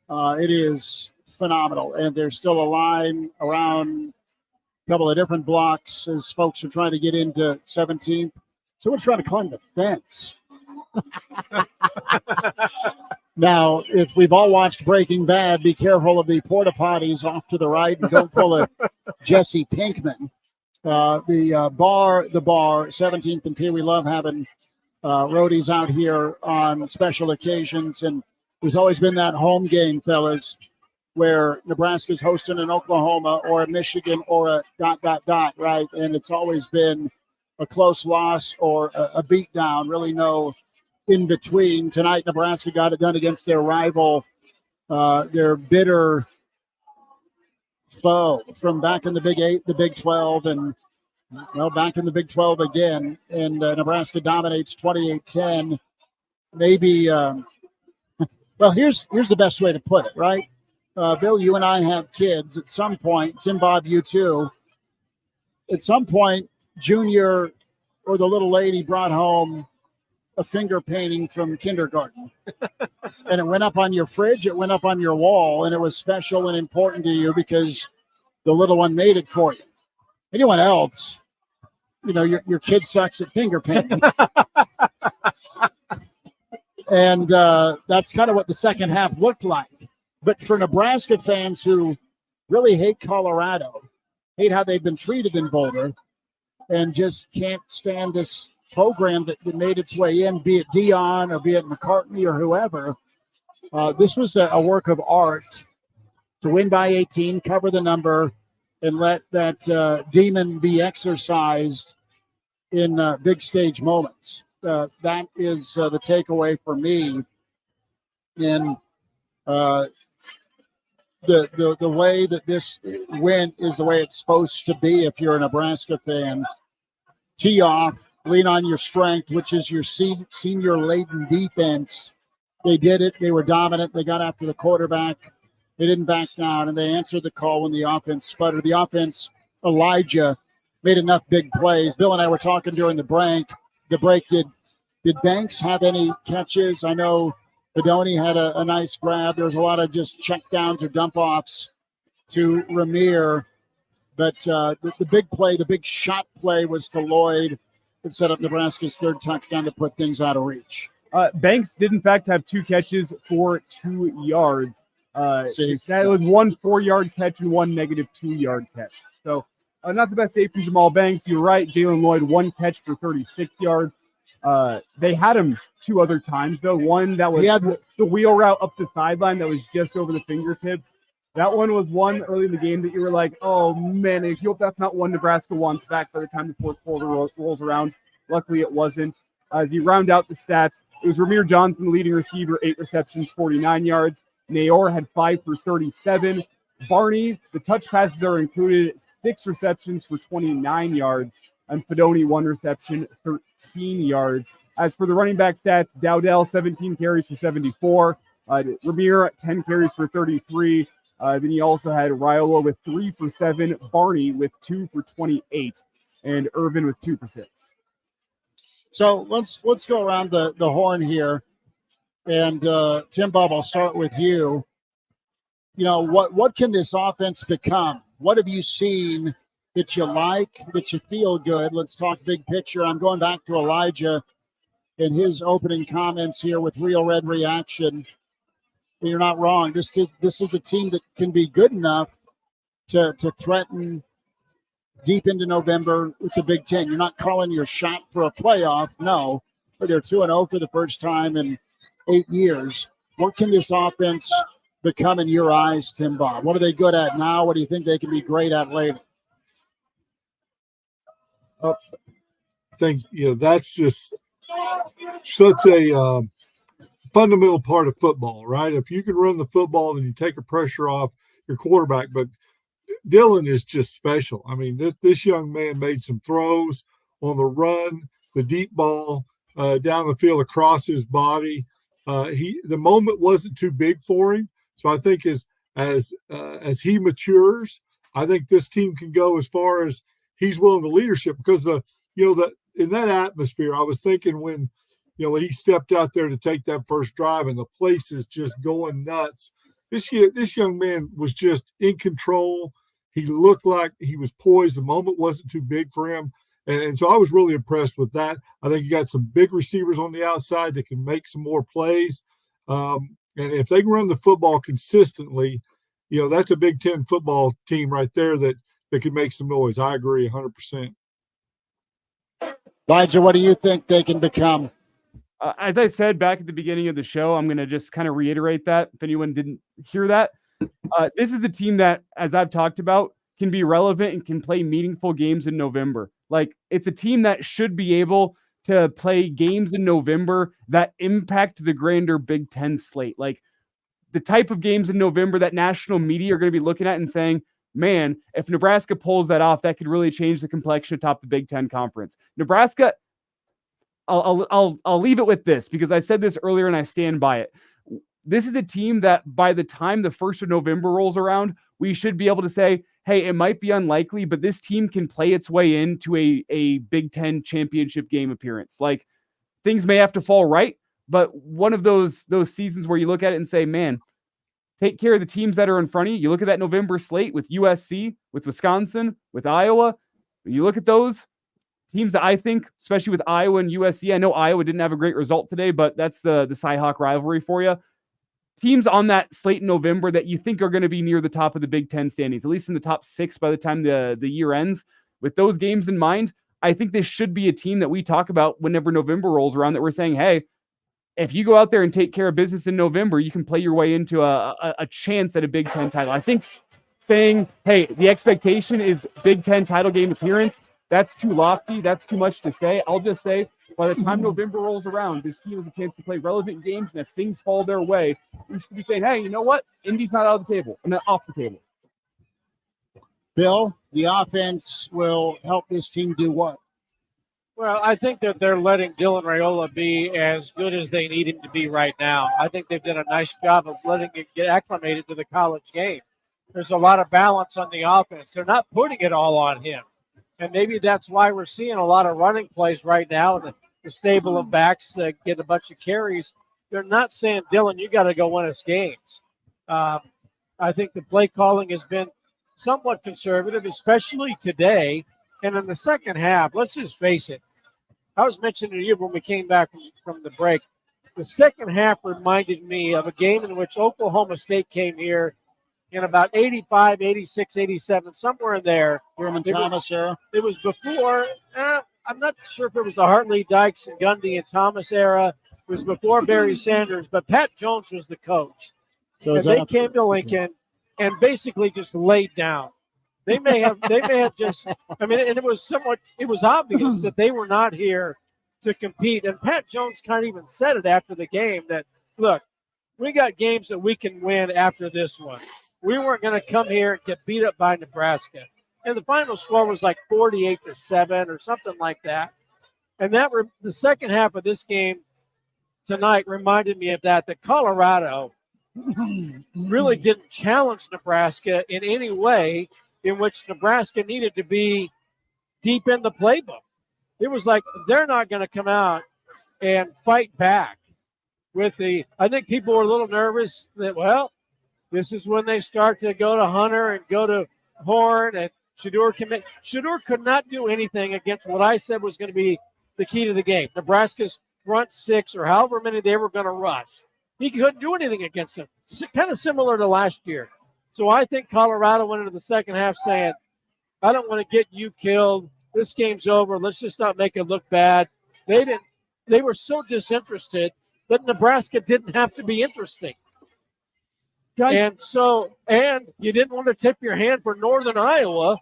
It is phenomenal. And there's still a line around a couple of different blocks as folks are trying to get into 17th. So we're trying to climb the fence. Now, if we've all watched Breaking Bad, be careful of the porta potties off to the right and don't pull a Jesse Pinkman. The bar, 17th and P. We love having roadies out here on special occasions. And there's always been that home game, fellas, where Nebraska's hosting an Oklahoma or a Michigan or a ... right? And it's always been a close loss or a beatdown, really no in between. Tonight, Nebraska got it done against their rival, their bitter foe from back in the Big 8, the Big 12, and back in the Big 12 again. And Nebraska dominates 28-10. Maybe, well, here's the best way to put it, right? Bill, you and I have kids. At some point, Tim Bob, you too. At some point, Junior or the little lady brought home a finger painting from kindergarten. And it went up on your fridge, it went up on your wall, and it was special and important to you because the little one made it for you. Anyone else, your kid sucks at finger painting. And that's kind of what the second half looked like. But for Nebraska fans who really hate Colorado, hate how they've been treated in Boulder, and just can't stand this program that made its way in, be it Dion or be it McCartney or whoever. This was a work of art to win by 18, cover the number, and let that demon be exercised in big stage moments. That is the takeaway for me. And the way that this went is the way it's supposed to be if you're a Nebraska fan. Tee off, lean on your strength, which is your senior-laden defense. They did it. They were dominant. They got after the quarterback. They didn't back down, and they answered the call when the offense sputtered. The offense, Elijah, made enough big plays. Bill and I were talking during the break. Did Banks have any catches? I know Bedoni had a nice grab. There was a lot of just checkdowns or dump-offs to Ramir. But the big play, the big shot play was to Lloyd and set up Nebraska's third touchdown to put things out of reach. Banks did, in fact, have 2 catches for 2 yards. That was 1 4-yard catch and 1 negative 2-yard catch. So not the best day from Jamal Banks. You're right, Jalen Lloyd, 1 catch for 36 yards. They had him 2 other times, though. One that was the wheel route up the sideline that was just over the fingertips. That one was one early in the game that you were like, oh, man, I hope that's not one Nebraska wants back by the time the fourth quarter rolls around. Luckily, it wasn't. As you round out the stats, it was Ramir Johnson, leading receiver, 8 receptions, 49 yards. Naor had 5 for 37. Barney, the touch passes are included, 6 receptions for 29 yards. And Fedoni, 1 reception, 13 yards. As for the running back stats, Dowdell, 17 carries for 74. Ramir, 10 carries for 33. Then you also had Raiola with 3 for 7, Barney with 2 for 28, and Irvin with 2 for 6. So let's go around the horn here. And Tim Bob, I'll start with you. You know, what can this offense become? What have you seen that you like, that you feel good? Let's talk big picture. I'm going back to Elijah in his opening comments here with Real Red Reaction. You're not wrong. This is a team that can be good enough to threaten deep into November with the Big Ten. You're not calling your shot for a playoff, no, but they're 2-0 for the first time in 8 years. What can this offense become in your eyes, Tim Bob? What are they good at now? What do you think they can be great at later? I think, that's just such a fundamental part of football, right? If you can run the football, then you take a pressure off your quarterback. But Dylan is just special. I mean, this young man made some throws on the run, the deep ball down the field across his body. The moment wasn't too big for him. So I think as he matures, I think this team can go as far as he's willing to leadership, because in that atmosphere, I was thinking when he stepped out there to take that first drive and the place is just going nuts. This young man was just in control. He looked like he was poised. The moment wasn't too big for him. And so I was really impressed with that. I think you got some big receivers on the outside that can make some more plays. And if they can run the football consistently, that's a Big Ten football team right there that can make some noise. I agree 100%. Elijah, what do you think they can become? As I said back at the beginning of the show, I'm going to just kind of reiterate that if anyone didn't hear that. This is a team that, as I've talked about, can be relevant and can play meaningful games in November. Like, it's a team that should be able to play games in November that impact the grander Big Ten slate. Like, the type of games in November that national media are going to be looking at and saying, man, if Nebraska pulls that off, that could really change the complexion atop the Big Ten conference. Nebraska, I'll leave it with this, because I said this earlier and I stand by it. This is a team that by the time the 1st of November rolls around, we should be able to say, hey, it might be unlikely, but this team can play its way into a Big Ten championship game appearance. Like, things may have to fall right, but one of those seasons where you look at it and say, man, take care of the teams that are in front of you. You look at that November slate with USC, with Wisconsin, with Iowa. You look at those teams that I think, especially with Iowa and USC, I know Iowa didn't have a great result today, but that's the Cy-Hawk rivalry for you. Teams on that slate in November that you think are going to be near the top of the Big Ten standings, at least in the top 6 by the time the year ends. With those games in mind, I think this should be a team that we talk about whenever November rolls around, that we're saying, hey, if you go out there and take care of business in November, you can play your way into a chance at a Big Ten title. I think saying, hey, the expectation is Big Ten title game appearance, that's too lofty. That's too much to say. I'll just say, by the time November rolls around, this team has a chance to play relevant games, and if things fall their way, we should be saying, hey, you know what? Indy's not out of the table, not off the table. Bill, the offense will help this team do what? Well, I think that they're letting Dylan Raiola be as good as they need him to be right now. I think they've done a nice job of letting him get acclimated to the college game. There's a lot of balance on the offense. They're not putting it all on him. And maybe that's why we're seeing a lot of running plays right now. The stable of backs get a bunch of carries. They're not saying, Dylan, you got to go win us games. I think the play calling has been somewhat conservative, especially today. And in the second half, let's just face it. I was mentioning to you when we came back from the break, the second half reminded me of a game in which Oklahoma State came here in about 85, 86, 87, somewhere in there. Herman Thomas era. It was before, I'm not sure if it was the Hartley, Dykes, and Gundy and Thomas era. It was before Barry Sanders, but Pat Jones was the coach. So and they came to Lincoln and basically just laid down. They may have just, I mean, and it was obvious that they were not here to compete. And Pat Jones kind of even said it after the game that, look, we got games that we can win after this one. We weren't going to come here and get beat up by Nebraska. And the final score was like 48-7 or something like that. And the second half of this game tonight reminded me of that Colorado really didn't challenge Nebraska in any way in which Nebraska needed to be deep in the playbook. It was like they're not going to come out and fight back. I think people were a little nervous that, well, this is when they start to go to Hunter and go to Horn, and Shedeur could not do anything against what I said was going to be the key to the game. Nebraska's front six, or however many they were going to rush. He couldn't do anything against them. Kind of similar to last year. So I think Colorado went into the second half saying, I don't want to get you killed. This game's over. Let's just not make it look bad. They were so disinterested that Nebraska didn't have to be interesting. And you didn't want to tip your hand for Northern Iowa,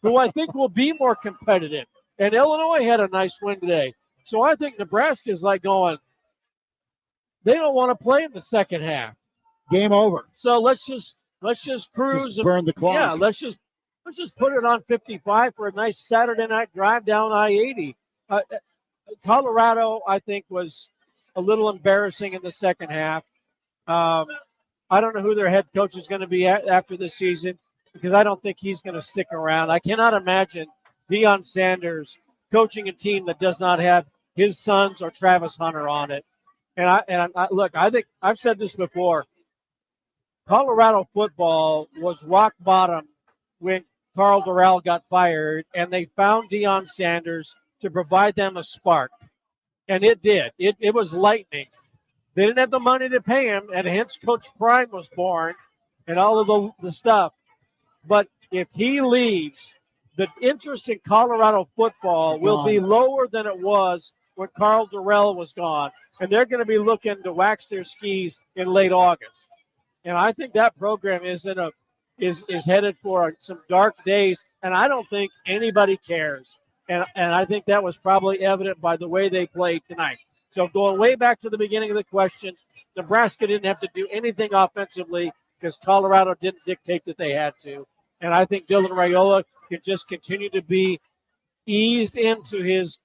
who I think will be more competitive. And Illinois had a nice win today. So I think Nebraska's like going, they don't want to play in the second half. Game over. So let's just cruise. Just burn the clock. Yeah, let's just put it on 55 for a nice Saturday night drive down I-80. Colorado, I think, was a little embarrassing in the second half. I don't know who their head coach is going to be after this season, because I don't think he's going to stick around. I cannot imagine Deion Sanders coaching a team that does not have his sons or Travis Hunter on it. And I think I've said this before. Colorado football was rock bottom when Carl Durrell got fired, and they found Deion Sanders to provide them a spark. And it did. It was lightning. They didn't have the money to pay him, and hence Coach Prime was born and all of the stuff. But if he leaves, the interest in Colorado football will be lower than it was when Carl Durrell was gone. And they're going to be looking to wax their skis in late August. And I think that program is headed for some dark days, and I don't think anybody cares. And I think that was probably evident by the way they played tonight. So going way back to the beginning of the question, Nebraska didn't have to do anything offensively because Colorado didn't dictate that they had to. And I think Dylan Raiola can just continue to be eased into his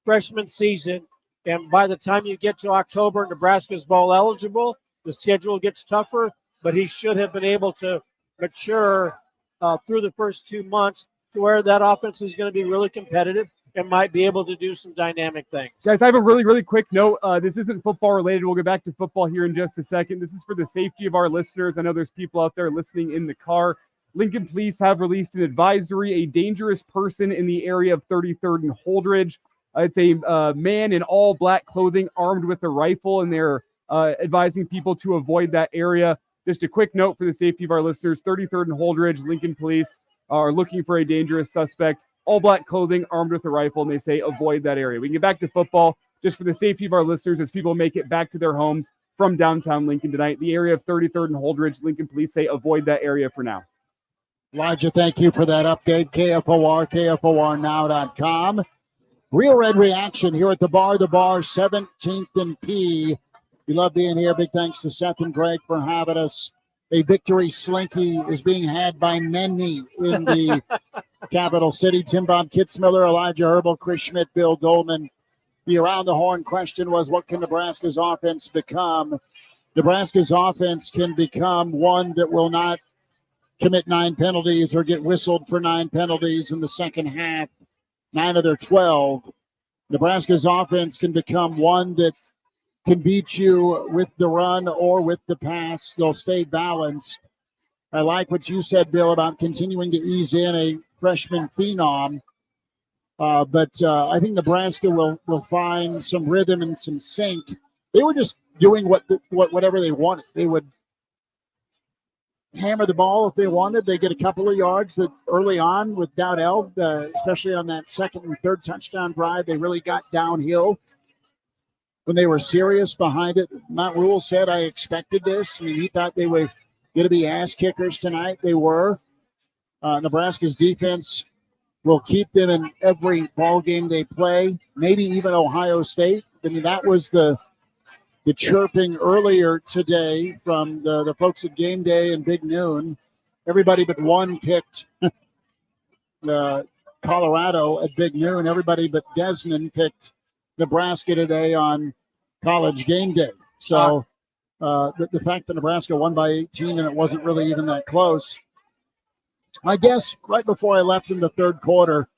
freshman season. And by the time you get to October, Nebraska's bowl eligible. The schedule gets tougher, but he should have been able to mature through the first 2 months to where that offense is going to be really competitive and might be able to do some dynamic things. Guys, I have a really, really quick note. This isn't football related. We'll get back to football here in just a second. This is for the safety of our listeners. I know there's people out there listening in the car. Lincoln Police have released an advisory, a dangerous person in the area of 33rd and Holdridge. It's a man in all black clothing armed with a rifle, and they're advising people to avoid that area. Just a quick note for the safety of our listeners, 33rd and Holdridge, Lincoln Police are looking for a dangerous suspect, all black clothing, armed with a rifle, and they say avoid that area. We can get back to football just for the safety of our listeners as people make it back to their homes from downtown Lincoln tonight. The area of 33rd and Holdridge, Lincoln Police say avoid that area for now. Elijah, thank you for that update. KFOR, KFORnow.com. Real Red Reaction here at the bar, 17th and P. We love being here. Big thanks to Seth and Greg for having us. A victory slinky is being had by many in the capital city. Tim Bob Kitzmiller, Elijah Herbal, Chris Schmidt, Bill Dolman. The around the horn question was, what can Nebraska's offense become? Nebraska's offense can become one that will not commit 9 penalties or get whistled for 9 penalties in the second half, 9 of their 12. Nebraska's offense can become one that can beat you with the run or with the pass. They'll stay balanced. I like what you said, Bill, about continuing to ease in a freshman phenom. But I think Nebraska will find some rhythm and some sync. They were just doing whatever they wanted. They would hammer the ball if they wanted. They get a couple of yards that early on with Dowdell, especially on that second and third touchdown drive. They really got downhill when they were serious behind it. Matt Rhule said, I expected this. I mean, he thought they were going to be ass kickers tonight. They were. Nebraska's defense will keep them in every ball game they play, maybe even Ohio State. I mean, that was the chirping earlier today from the folks at Game Day and Big Noon. Everybody but one picked Colorado at Big Noon. Everybody but Desmond picked Nebraska today on College Game Day. So the fact that Nebraska won by 18 and it wasn't really even that close. I guess right before I left in the third quarter,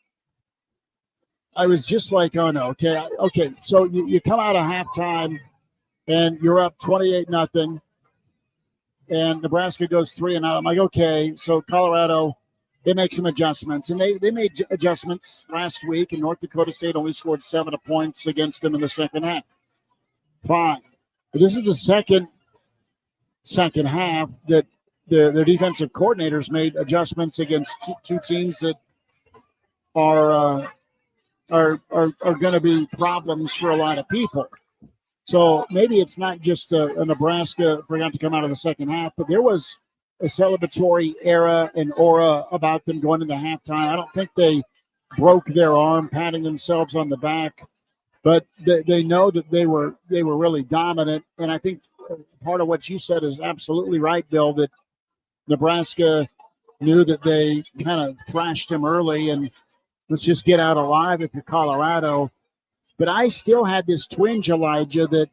I was just like, oh no, okay. So you come out of halftime and you're up 28-0, and Nebraska goes 3 and out. I'm like, okay, so Colorado, they make some adjustments, and they made adjustments last week, and North Dakota State only scored 7 points against them in the second half. Fine. But this is the second half that their defensive coordinators made adjustments against two teams that are going to be problems for a lot of people. So maybe it's not just a Nebraska forgot to come out of the second half, but there was a celebratory era and aura about them going into halftime. I don't think they broke their arm, patting themselves on the back, but they know that they were really dominant. And I think part of what you said is absolutely right, Bill, that Nebraska knew that they kind of thrashed them early and let's just get out alive if you're Colorado. But I still had this twinge, Elijah, that,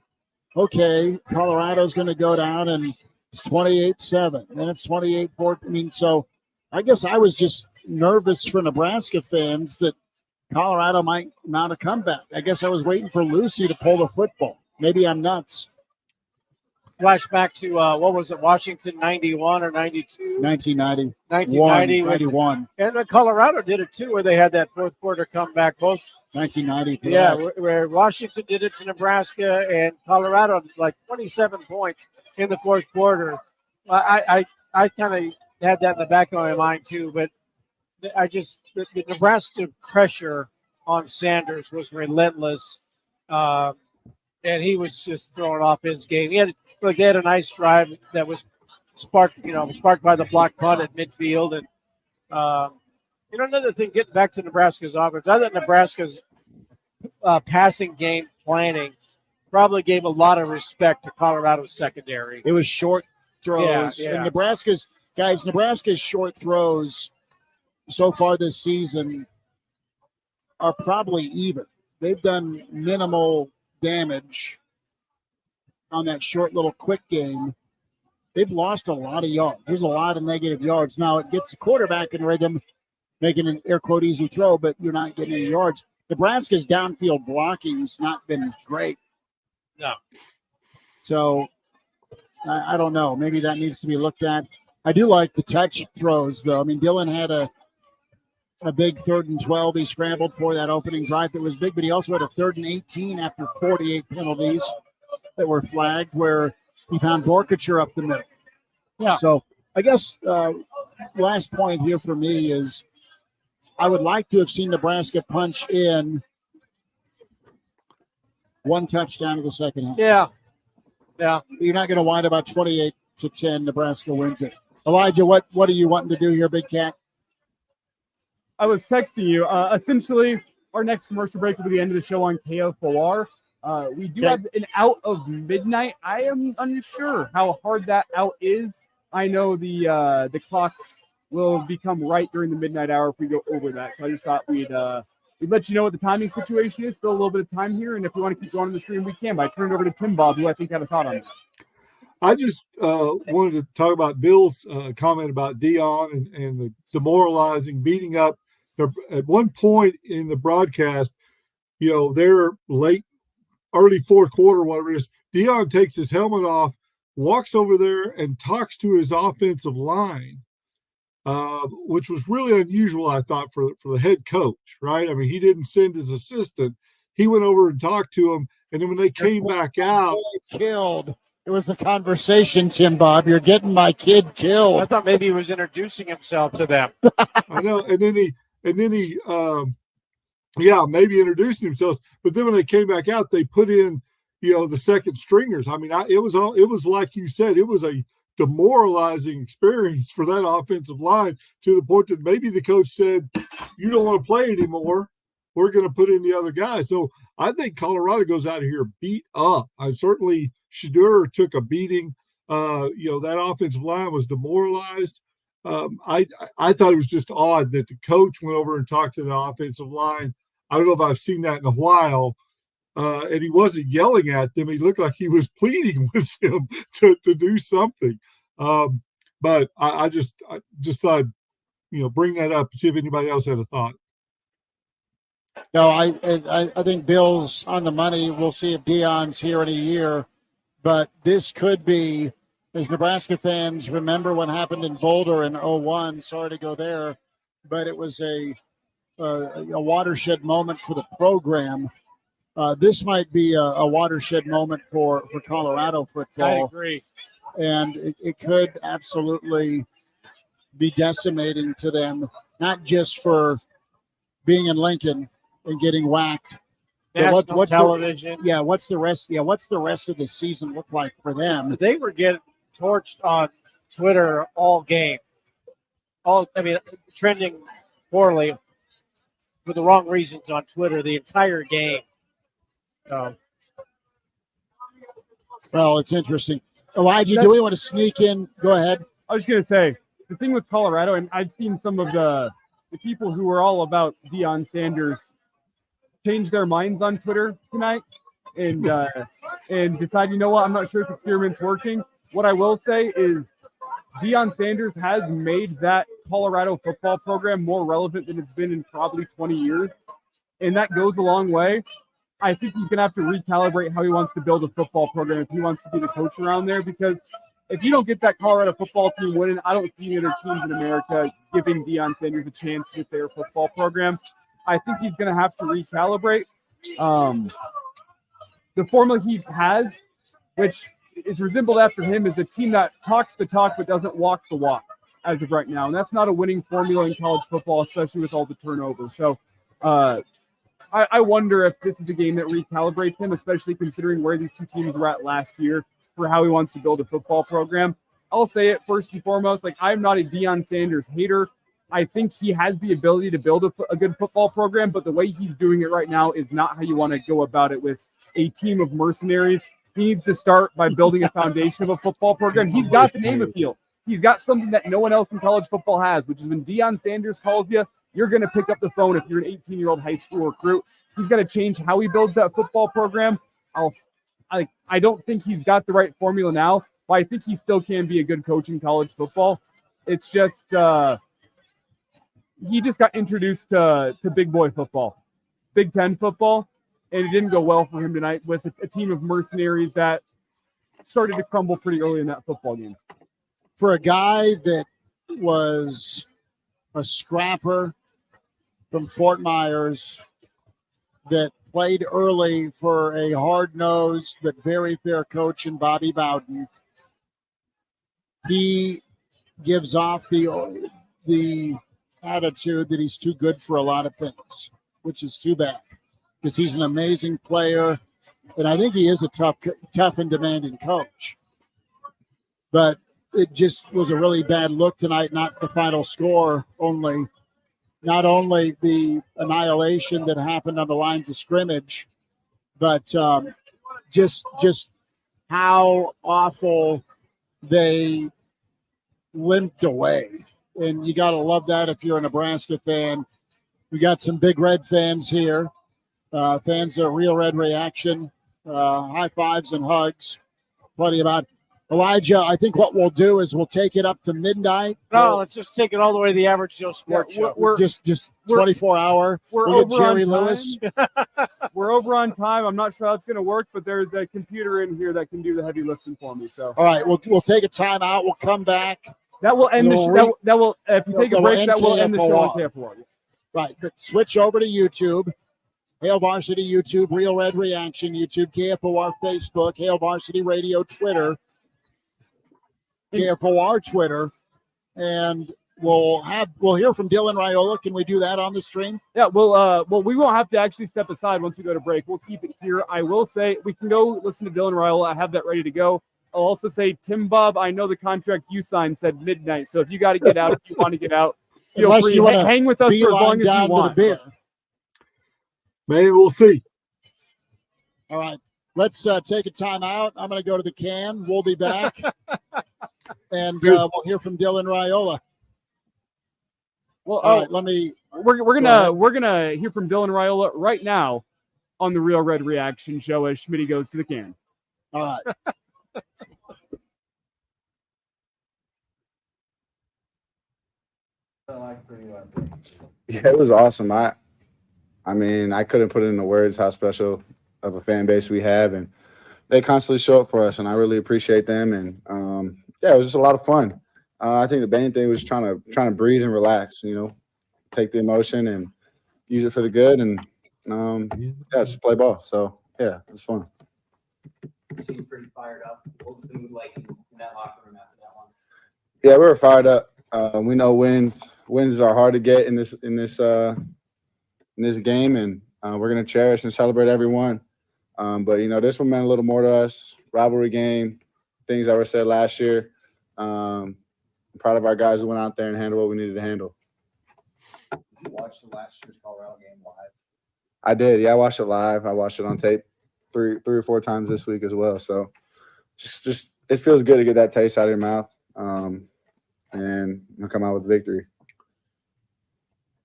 okay, Colorado's going to go down and it's 28-7. Then it's 28-14. I mean, so I guess I was just nervous for Nebraska fans that Colorado might mount a comeback. I guess I was waiting for Lucy to pull the football. Maybe I'm nuts. Flash back to, what was it, Washington 91 or 92? 1990. 1990. 91. And Colorado did it too, where they had that fourth quarter comeback. Both 1990. Yeah, where Washington did it to Nebraska and Colorado, like 27 points in the fourth quarter. I kind of had that in the back of my mind too, but the Nebraska pressure on Sanders was relentless, and he was just throwing off his game. They had a nice drive that was sparked by the block punt at midfield, and another thing, getting back to Nebraska's offense, I thought Nebraska's passing game planning probably gave a lot of respect to Colorado's secondary. It was short throws. Yeah. And Nebraska's short throws so far this season are probably even. They've done minimal damage on that short little quick game. They've lost a lot of yards. There's a lot of negative yards. Now, it gets the quarterback in rhythm, making an air quote easy throw, but you're not getting any yards. Nebraska's downfield blocking's not been great. No. So, I don't know. Maybe that needs to be looked at. I do like the touch throws, though. I mean, Dylan had a big 3rd and 12 he scrambled for that opening drive that was big, but he also had a 3rd and 18 after 48 penalties that were flagged where he found Borkacher up the middle. Yeah. So I guess last point here for me is I would like to have seen Nebraska punch in one touchdown in the second half. Yeah. You're not going to wind about 28-10. Nebraska wins it. Elijah, what are you wanting to do here, Big Cat? I was texting you. Essentially, our next commercial break will be the end of the show on KFOR. We do have an out of midnight. I am unsure how hard that out is. I know the clock will become right during the midnight hour if we go over that. So I just thought we'd let you know what the timing situation is. Still a little bit of time here, and if we want to keep going on the screen, we can. But I turn it over to Tim Bob, who I think had a thought on it. I just wanted to talk about Bill's comment about Dion and the demoralizing beating up. At one point in the broadcast, they're early fourth quarter, whatever it is, Dion takes his helmet off, walks over there and talks to his offensive line, which was really unusual, I thought, for the head coach, right? I mean, he didn't send his assistant. He went over and talked to him, and then when they came back out, killed. It was the conversation, Tim Bob. You're getting my kid killed. I thought maybe he was introducing himself to them. I know, and then he maybe introduced himself. But then when they came back out, they put in, the second stringers. I mean, it was like you said, it was a demoralizing experience for that offensive line to the point that maybe the coach said, "You don't want to play anymore. We're going to put in the other guy." So I think Colorado goes out of here beat up. Certainly Shadur took a beating. That offensive line was demoralized. I thought it was just odd that the coach went over and talked to the offensive line. I don't know if I've seen that in a while. And he wasn't yelling at them. He looked like he was pleading with them to do something. But I just thought, bring that up and see if anybody else had a thought. No, I think Bill's on the money. We'll see if Dion's here in a year. But this could be, as Nebraska fans remember what happened in Boulder in 01. Sorry to go there, but it was a watershed moment for the program. This might be a watershed moment for Colorado football. I agree. And it could absolutely be decimating to them, not just for being in Lincoln and getting whacked. National television. What's the rest? Yeah, what's the rest of the season look like for them? They were getting torched on Twitter all game. Trending poorly for the wrong reasons on Twitter the entire game. Well, it's interesting. Elijah, do we want to sneak in? Go ahead. I was going to say, the thing with Colorado, and I've seen some of the people who are all about Deion Sanders change their minds on Twitter tonight and decide, you know what, I'm not sure this experiment's working. What I will say is Deion Sanders has made that Colorado football program more relevant than it's been in probably 20 years, and that goes a long way. I think he's going to have to recalibrate how he wants to build a football program if he wants to be the coach around there, because if you don't get that Colorado football team winning, I don't see any other teams in America giving Deion Sanders a chance with their football program. I think he's going to have to recalibrate. The formula he has, which is resembled after him, is a team that talks the talk but doesn't walk the walk as of right now. And that's not a winning formula in college football, especially with all the turnover. So I wonder if this is a game that recalibrates him, especially considering where these two teams were at last year for how he wants to build a football program. I'll say it first and foremost, I'm not a Deion Sanders hater. I think he has the ability to build a good football program, but the way he's doing it right now is not how you want to go about it with a team of mercenaries. He needs to start by building a foundation of a football program. He's got the name appeal. He's got something that no one else in college football has, which is when Deion Sanders calls you, you're going to pick up the phone if you're an 18-year-old high school recruit. He's got to change how he builds that football program. I don't think he's got the right formula now, but I think he still can be a good coach in college football. It's just he just got introduced to big boy football, Big Ten football, and it didn't go well for him tonight with a team of mercenaries that started to crumble pretty early in that football game. For a guy that was a scrapper from Fort Myers that played early for a hard-nosed but very fair coach in Bobby Bowden, he gives off the attitude that he's too good for a lot of things, which is too bad because he's an amazing player, and I think he is a tough and demanding coach. But it just was a really bad look tonight, not the final score only. Not only the annihilation that happened on the lines of scrimmage, but just how awful they limped away. And you got to love that if you're a Nebraska fan. We got some Big Red fans here, fans of Real Red Reaction, high fives and hugs. Plenty about Elijah. I think what we'll do is we'll take it up to midnight. No, let's just take it all the way to the Average Joe Sports Show. We're just 24 hour. We're we'll over get Jerry on Lewis. We're over on time. I'm not sure how it's going to work, but there's a computer in here that can do the heavy lifting for me. So all right, we'll take a timeout. We'll come back. That will end the show. That will if you take a break, that will end the show on KFOR. Right, but switch over to YouTube. Hail Varsity YouTube, Real Red Reaction YouTube, KFOR Facebook, Hail Varsity Radio Twitter, KFOR Twitter, and we'll hear from Dylan Raiola. Can we do that on the stream? Yeah, well, we won't have to actually step aside once we go to break. We'll keep it here. I will say we can go listen to Dylan Raiola. I have that ready to go. I'll also say, Tim Bob, I know the contract you signed said midnight, so if you got to get out, if you want to get out, feel free. Hang with us for as long as you want. Maybe we'll see. All right. Let's take a time out. I'm going to go to the can. We'll be back. And we'll hear from Dylan Raiola. Well, all right, we're gonna hear from Dylan Raiola right now on the Real Red Reaction Show as Schmitty goes to the can. All right. Yeah, it was awesome. I mean, I couldn't put it into words how special of a fan base we have, and they constantly show up for us, and I really appreciate them. And yeah, it was just a lot of fun. I think the main thing was trying to breathe and relax. Take the emotion and use it for the good, and yeah, just play ball. So yeah, it was fun. You seem pretty fired up. What was the mood like in that locker room after that one? Yeah, we were fired up. We know wins are hard to get in this game, and we're gonna cherish and celebrate every one. But this one meant a little more to us. Rivalry game, things that were said last year. I'm proud of our guys who went out there and handled what we needed to handle. Did you watch the last year's Colorado game live? I did. Yeah, I watched it live. I watched it on tape three or four times this week as well. So just it feels good to get that taste out of your mouth and come out with victory.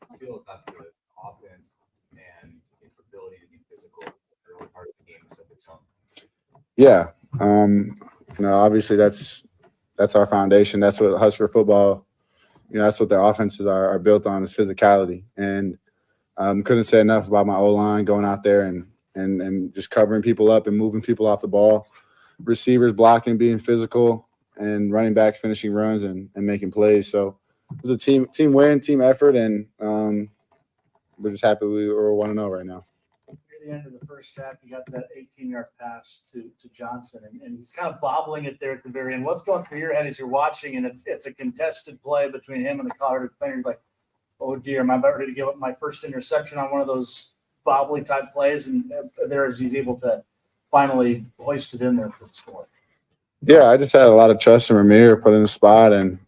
How do you feel about the offense and its ability to be physical early part of the game set the tone? Yeah. Obviously that's our foundation. That's what Husker football, that's what their offenses are built on, is physicality. And couldn't say enough about my O-line going out there and just covering people up and moving people off the ball. Receivers blocking, being physical, and running backs finishing runs and making plays. So it was a team win, team effort, and we're just happy we were 1-0 right now. Near the end of the first half, you got that 18-yard pass to Johnson, and he's kind of bobbling it there at the very end. What's going through your head as you're watching, and it's a contested play between him and the Colorado defender? You're like, oh dear, am I about ready to give up my first interception on one of those bobbly type plays? And there as he's able to finally hoist it in there for the score. Yeah, I just had a lot of trust in Ramir, put in the spot, and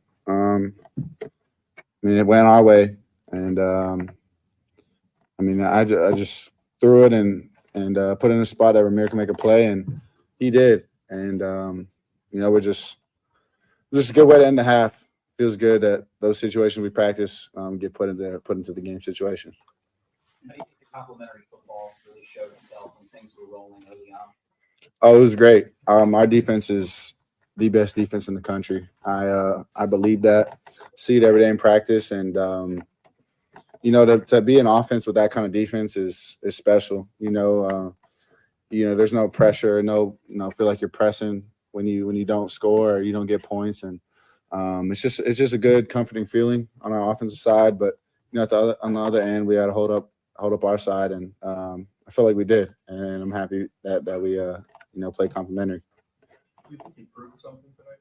it went our way. And I just threw it and put in a spot that Ramir can make a play, and he did. And we're just a good way to end the half. Feels good that those situations we practice get put into the game situation. How do you think the complementary football really showed itself when things were rolling early on? Oh, it was great. Our defense is the best defense in the country. I believe that. See it every day in practice, and to be an offense with that kind of defense is special. There's no pressure, no feel like you're pressing when you don't score or you don't get points, and it's just a good, comforting feeling on our offensive side. But on the other end, we had to hold up our side, and I feel like we did, and I'm happy that we play complimentary. Do you think you proved something tonight?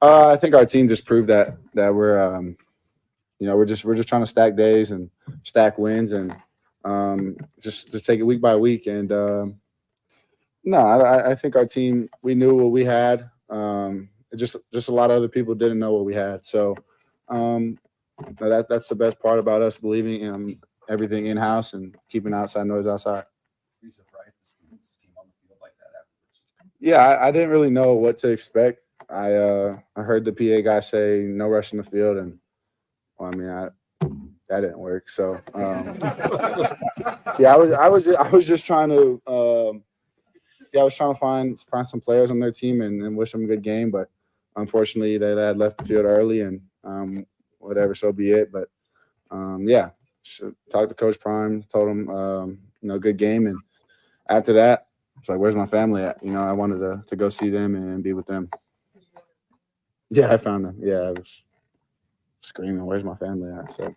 I think our team just proved that we're we're just trying to stack days and stack wins, and just to take it week by week. And I think our team, we knew what we had. Just a lot of other people didn't know what we had. So that's the best part about us, believing in everything in house and keeping outside noise outside. Were you surprised the students came on the field like that afterwards? Yeah, I didn't really know what to expect. I heard the PA guy say no rush in the field, and that didn't work. So yeah, I was just trying to I was trying to find some players on their team and wish them a good game, but unfortunately they had left the field early, and whatever, so be it. But so talked to Coach Prime, told him good game, and after that it's like, where's my family at? I wanted to go see them and be with them. Yeah, I found them. Yeah, I was screaming, where's my family at? So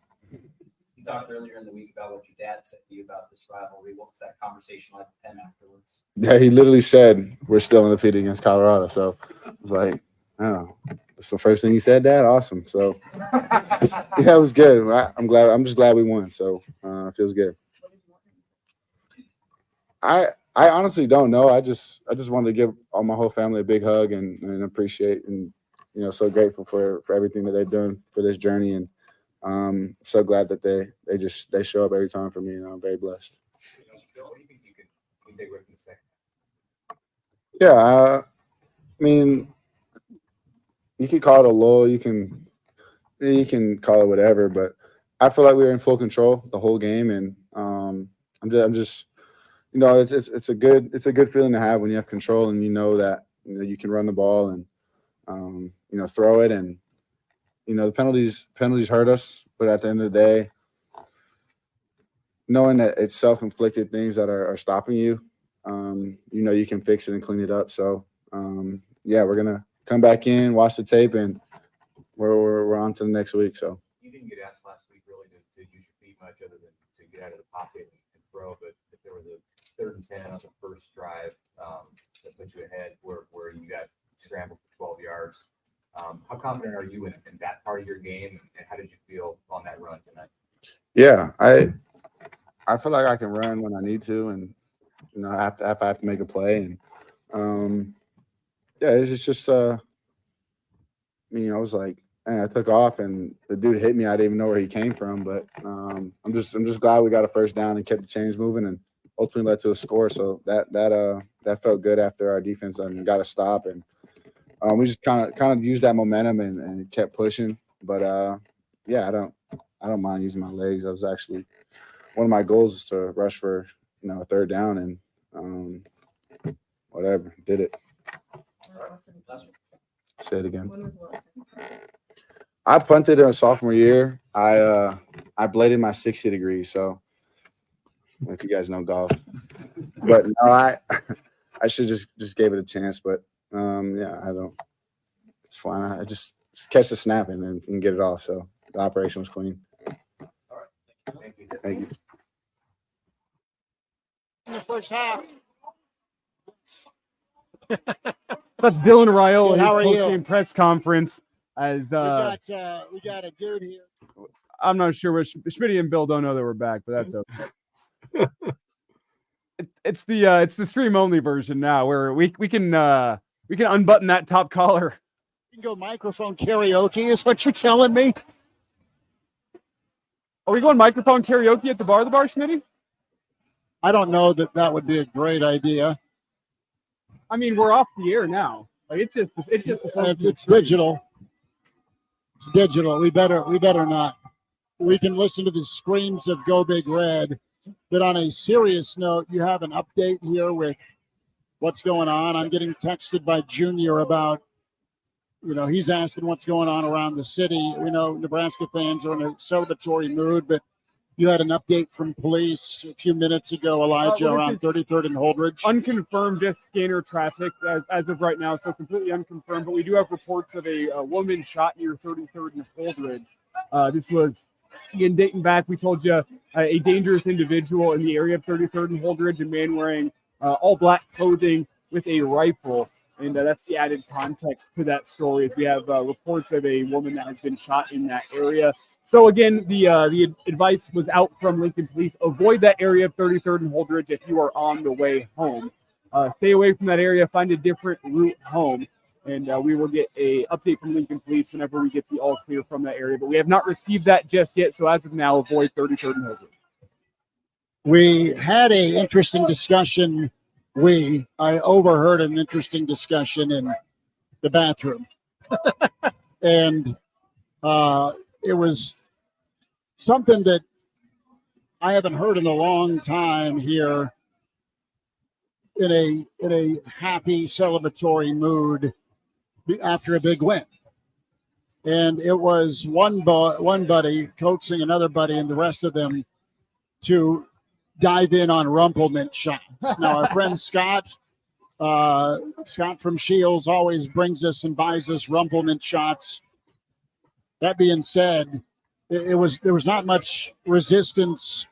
You talked earlier in the week about what your dad said to you about this rivalry. What was that conversation like with him afterwards? yeah, he literally said we're still undefeated against Colorado. So I was like, oh, that's the first thing he said, Dad. Awesome. So yeah, it was good. I'm just glad we won. So it feels good. I honestly don't know. I just wanted to give all my whole family a big hug and appreciate, and so grateful for everything that they've done for this journey, and so glad that they show up every time for me, and I'm very blessed. What do you think you can take away from the second? Yeah, you can call it a lull, you can call it whatever, but I feel like we were in full control the whole game, and I'm just it's a good feeling to have when you have control and that you can run the ball and throw it, and the penalties hurt us, but at the end of the day, knowing that it's self-inflicted things that are stopping you, you can fix it and clean it up. So, yeah, we're going to come back in, watch the tape, and we're on to the next week. So you didn't get asked last week really to use your feet much other than to get out of the pocket and throw, but if there was a 3rd and 10 on the first drive that put you ahead where you got scrambled for 12 yards, how confident are you in that part of your game, and how did you feel on that run tonight? Yeah, I feel like I can run when I need to, and I have to make a play, and yeah, it's just I was like, man, I took off and the dude hit me. I didn't even know where he came from, but I'm just glad we got a first down and kept the chains moving and ultimately led to a score. So that felt good after our defense got a stop, and we just kind of used that momentum and kept pushing. But yeah, I don't mind using my legs. That was actually one of my goals is to rush for a 3rd down, and whatever, did it. Say it again. When was the last time? I punted in a sophomore year. I bladed my 60 degree, so if you guys know golf. But no, I should just gave it a chance, but yeah, I don't. It's fine. I just catch the snap and get it off. So the operation was clean. All right. Thank you. Thank you. In the first half. That's Dylan Raiola, How are his you? post-game press conference. As we got a dude here. I'm not sure what Schmitty and Bill don't know that we're back, but that's okay. It's the stream only version now, where we can unbutton that top collar. You can go microphone karaoke, is what you're telling me. Are we going microphone karaoke at the bar, Schmitty? I don't know that would be a great idea. I mean, we're off the air now. Like it's just it's digital. It's digital. We better not. We can listen to the screams of Go Big Red. But on a serious note, you have an update here with what's going on. I'm getting texted by Junior about, he's asking what's going on around the city. We know Nebraska fans are in a celebratory mood, but you had an update from police a few minutes ago, Elijah, around 33rd and Holdridge. Unconfirmed, just scanner traffic as of right now, so completely unconfirmed. But we do have reports of a woman shot near 33rd and Holdridge. This was, again, dating back, we told you, a dangerous individual in the area of 33rd and Holdridge, a man wearing all black clothing with a rifle. And that's the added context to that story. Is we have reports of a woman that has been shot in that area. So again, the advice was out from Lincoln Police: avoid that area of 33rd and Holdridge if you are on the way home. Stay away from that area. Find a different route home, and we will get a update from Lincoln Police whenever we get the all clear from that area. But we have not received that just yet. So as of now, avoid 33rd and Holdridge. We had a interesting discussion. I overheard an interesting discussion in the bathroom. And it was something that I haven't heard in a long time here in a happy celebratory mood after a big win. And it was one buddy coaxing another buddy and the rest of them to dive in on Rumpelman shots. Now, our friend Scott from Shields always brings us and buys us Rumpelman shots. That being said, there was not much resistance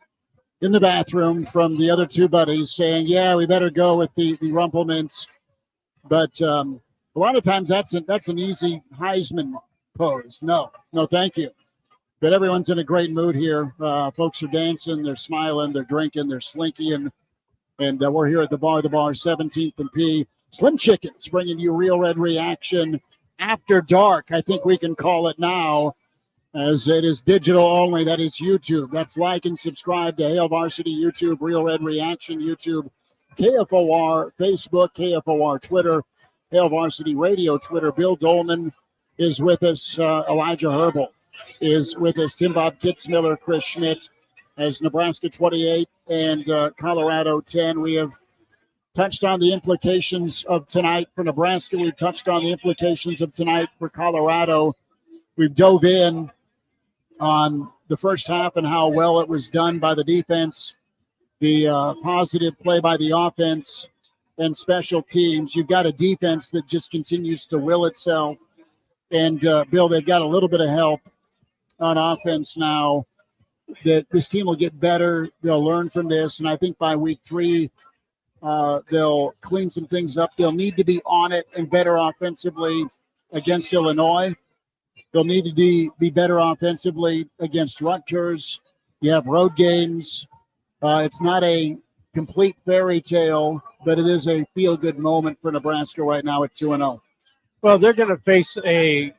in the bathroom from the other two buddies saying, yeah, we better go with the Rumpelmans. But a lot of times that's an easy Heisman pose. No, thank you. But everyone's in a great mood here. Folks are dancing, they're smiling, they're drinking, they're slinking, and we're here at the bar, 17th and P. Slim Chickens bringing you Real Red Reaction after dark. I think we can call it now, as it is digital only. That is YouTube. That's like and subscribe to Hail Varsity YouTube, Real Red Reaction YouTube, KFOR Facebook, KFOR Twitter, Hail Varsity Radio Twitter. Bill Dolman is with us. Elijah Herbal is with us. Tim Bob Kitzmiller, Chris Schmidt, as Nebraska 28 and Colorado 10. We have touched on the implications of tonight for Nebraska. We've touched on the implications of tonight for Colorado. We've dove in on the first half and how well it was done by the defense. the positive play by the offense and special teams. You've got a defense that just continues to will itself. And, Bill, they've got a little bit of help on offense now that this team will get better. They'll learn from this. And I think by week 3, they'll clean some things up. They'll need to be on it and better offensively against Illinois. They'll need to be better offensively against Rutgers. You have road games. It's not a complete fairy tale, but it is a feel-good moment for Nebraska right now at 2-0. Well, they're going to face a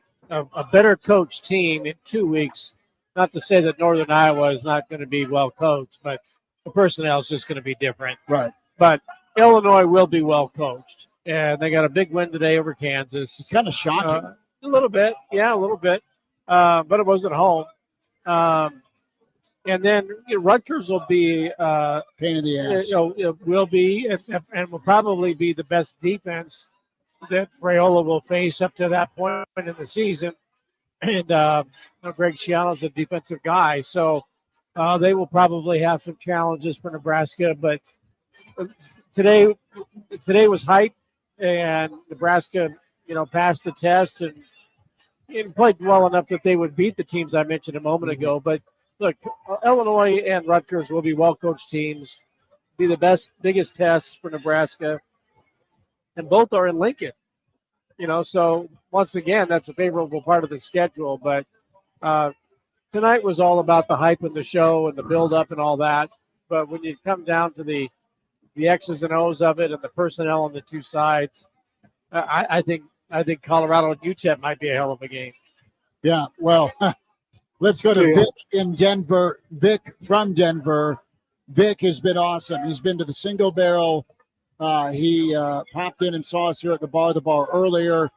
better coached team in 2 weeks. Not to say that Northern Iowa is not going to be well coached, but the personnel is just going to be different. Right. But Illinois will be well coached, and they got a big win today over Kansas. It's kind of shocking. A little bit, yeah, a little bit, but it was at home. And then Rutgers will be pain in the ass. It will be, and will probably be the best defense that Raiola will face up to that point in the season. And Greg Schiano's a defensive guy, so they will probably have some challenges for Nebraska. But today was hype, and Nebraska, passed the test and played well enough that they would beat the teams I mentioned a moment ago. But look, Illinois and Rutgers will be well-coached teams, be the biggest tests for Nebraska, and both are in Lincoln. So once again, that's a favorable part of the schedule. But tonight was all about the hype and the show and the build-up and all that. But when you come down to the X's and O's of it and the personnel on the two sides, I think Colorado and UTEP might be a hell of a game. Yeah, well, let's go to Vic in Denver. Vic from Denver. Vic has been awesome. He's been to the Single Barrel. He popped in and saw us here at the bar earlier.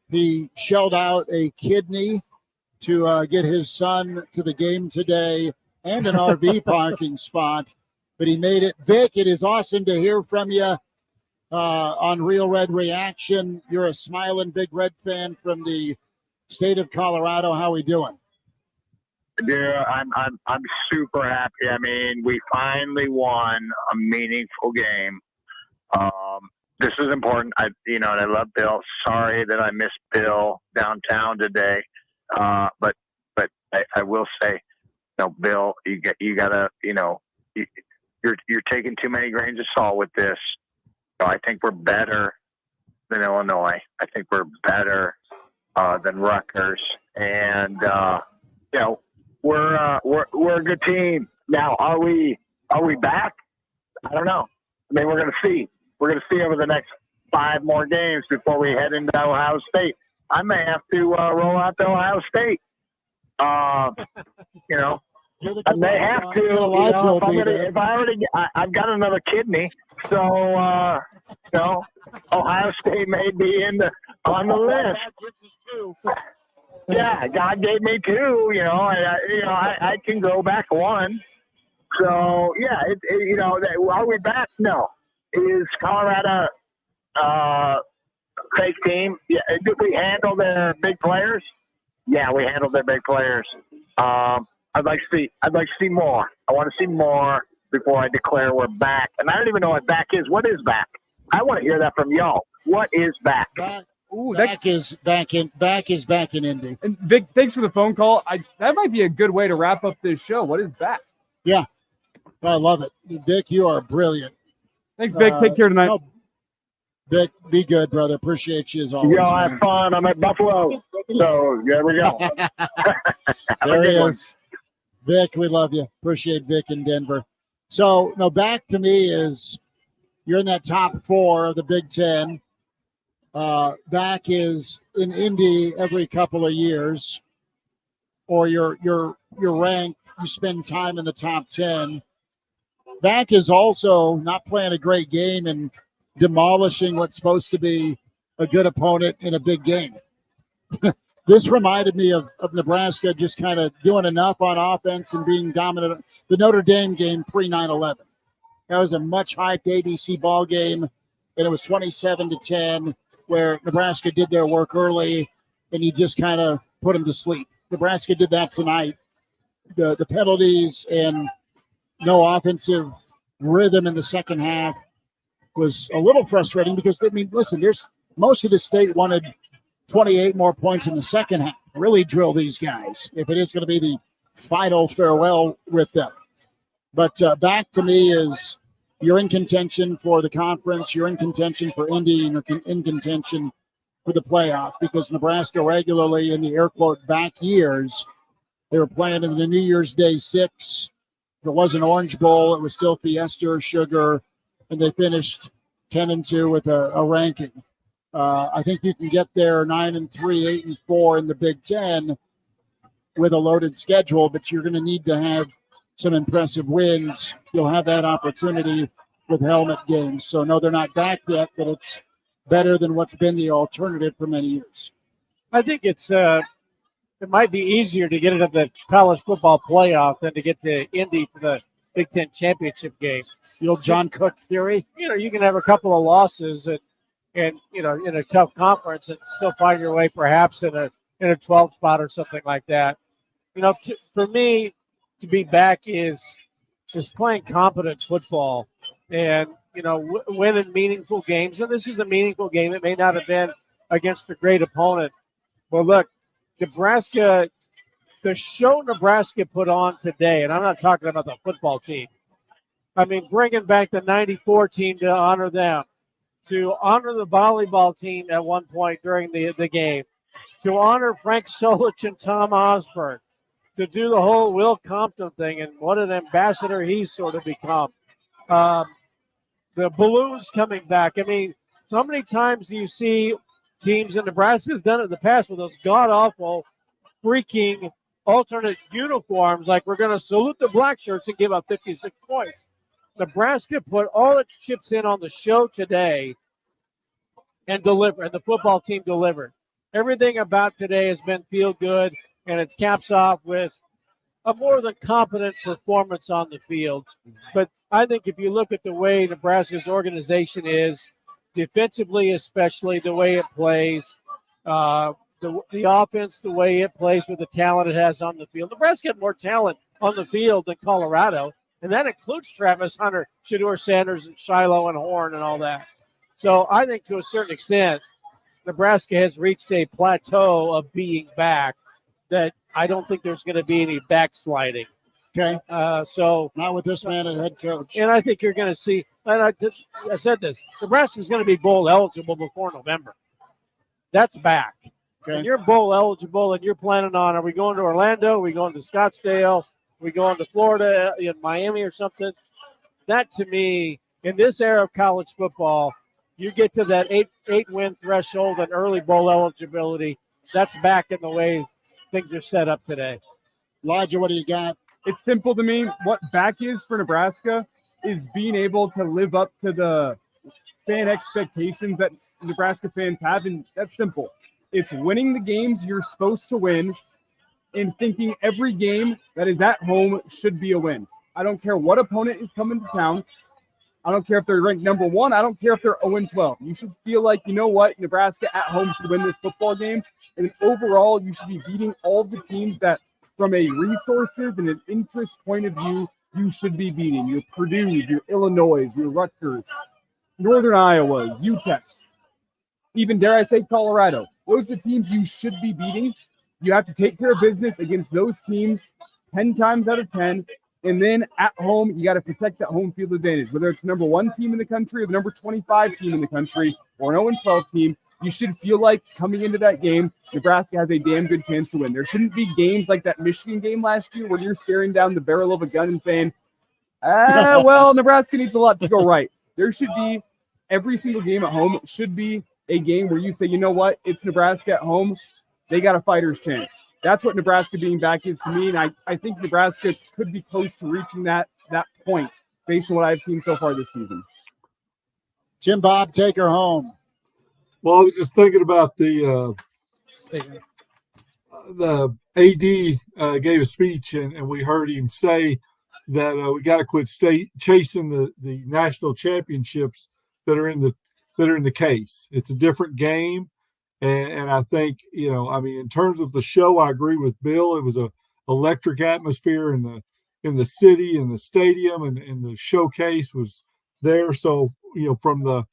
He shelled out a kidney to get his son to the game today and an RV parking spot, but he made it. Vic, it is awesome to hear from you on Real Red Reaction. You're a smiling Big Red fan from the state of Colorado. How are we doing? Dude, I'm super happy. I mean, we finally won a meaningful game. This is important. And I love Bill. Sorry that I missed Bill downtown today. But I will say, Bill, you gotta, you're taking too many grains of salt with this. I think we're better than Illinois. I think we're better than Rutgers, and we're a good team. Now, are we back? I don't know. I mean, we're going to see. We're going to see over the next 5 more games before we head into Ohio State. I may have to roll out to Ohio State. I may have to. I've got another kidney, so Ohio State may be on the list. Yeah, God gave me 2. I can go back 1. So yeah, are we back? No. Is Colorado fake team? Yeah. Did we handle their big players? Yeah, we handled their big players. I'd like to see more. I want to see more before I declare we're back. And I don't even know what back is. What is back? I want to hear that from y'all. What is back? Back is back in Indy. And Vic, thanks for the phone call. That might be a good way to wrap up this show. What is back? Yeah, I love it. Vic, you are brilliant. Thanks, Vic. Take care tonight. Vic, be good, brother. Appreciate you as always. Y'all have fun. I'm at Buffalo. So there we go. There he is. Vic, we love you. Appreciate Vic in Denver. So, back to me is you're in that top 4 of the Big Ten. Back is in Indy every couple of years, or you're ranked. You spend time in the top 10. Back is also not playing a great game and demolishing what's supposed to be a good opponent in a big game. This reminded me of Nebraska just kind of doing enough on offense and being dominant. The Notre Dame game pre-9/11. That was a much hyped ABC ball game, and it was 27-10, where Nebraska did their work early, and you just kind of put them to sleep. Nebraska did that tonight. The penalties and no offensive rhythm in the second half was a little frustrating because, I mean, listen, there's most of the state wanted 28 more points in the second half. Really drill these guys if it is going to be the final farewell with them. But back to me is you're in contention for the conference, you're in contention for Indy, and you're in contention for the playoff because Nebraska regularly in the air quote back years, they were playing in the New Year's Day 6. If it was an Orange Bowl, it was still Fiesta or Sugar, and they finished 10-2 with a ranking. I think you can get there 9-3, 8-4 in the Big Ten with a loaded schedule, but you're going to need to have some impressive wins. You'll have that opportunity with helmet games. So, no, they're not back yet, but it's better than what's been the alternative for many years. I think it's it might be easier to get into the college football playoff than to get to Indy for the Big Ten championship game. The old John Cook theory. You know, you can have a couple of losses and you know, in a tough conference and still find your way perhaps in a 12 spot or something like that. You know, for me, to be back is playing competent football and, you know, winning meaningful games. And this is a meaningful game. It may not have been against a great opponent. Well, look, Nebraska, the show Nebraska put on today, and I'm not talking about the football team. I mean, bringing back the 94 team to honor them, to honor the volleyball team at one point during the game, to honor Frank Solich and Tom Osborne, to do the whole Will Compton thing and what an ambassador he's sort of become. The balloons coming back. I mean, so many times do you see teams, and Nebraska's done it in the past with those god-awful freaking alternate uniforms, like we're going to salute the black shirts and give up 56 points. Nebraska put all its chips in on the show today and deliver, and the football team delivered. Everything about today has been feel good, and it caps off with a more than competent performance on the field. But I think if you look at the way Nebraska's organization is, defensively especially, the way it plays, the offense, the way it plays with the talent it has on the field. Nebraska had more talent on the field than Colorado, and that includes Travis Hunter, Shedeur Sanders, and Shiloh and Horn and all that. So I think to a certain extent, Nebraska has reached a plateau of being back that I don't think there's going to be any backsliding. Okay. So not with this man as head coach. And I think you're going to see, and I said this, Nebraska's going to be bowl eligible before November. That's back. Okay. And you're bowl eligible and you're planning on, are we going to Orlando? Are we going to Scottsdale? Are we going to Florida, in Miami or something? That to me, in this era of college football, you get to that eight win threshold and early bowl eligibility. That's back in the way things are set up today. Elijah, what do you got? It's simple to me. What back is for Nebraska is being able to live up to the fan expectations that Nebraska fans have, and that's simple. It's winning the games you're supposed to win and thinking every game that is at home should be a win. I don't care what opponent is coming to town. I don't care if they're ranked number 1. I don't care if they're 0-12. You should feel like, you know what, Nebraska at home should win this football game. And overall, you should be beating all the teams that, from a resources and an interest point of view, you should be beating. Your Purdue, your Illinois, your Rutgers, Northern Iowa, UTEP, even, dare I say, Colorado. Those are the teams you should be beating. You have to take care of business against those teams 10 times out of 10. And then at home, you got to protect that home field advantage. Whether it's the number 1 team in the country or the number 25 team in the country or an 0-12 team, you should feel like coming into that game, Nebraska has a damn good chance to win. There shouldn't be games like that Michigan game last year where you're staring down the barrel of a gun and saying, well, Nebraska needs a lot to go right. There should be, every single game at home should be a game where you say, you know what, it's Nebraska at home. They got a fighter's chance. That's what Nebraska being back is to me, and I think Nebraska could be close to reaching that point based on what I've seen so far this season. Jim Bob, take her home. Well, I was just thinking about the AD gave a speech, and we heard him say that we got to quit chasing the national championships that are in the case. It's a different game. And I think, you know, I mean, in terms of the show, I agree with Bill. It was a electric atmosphere, and in the city and the stadium, and the showcase was there. So, from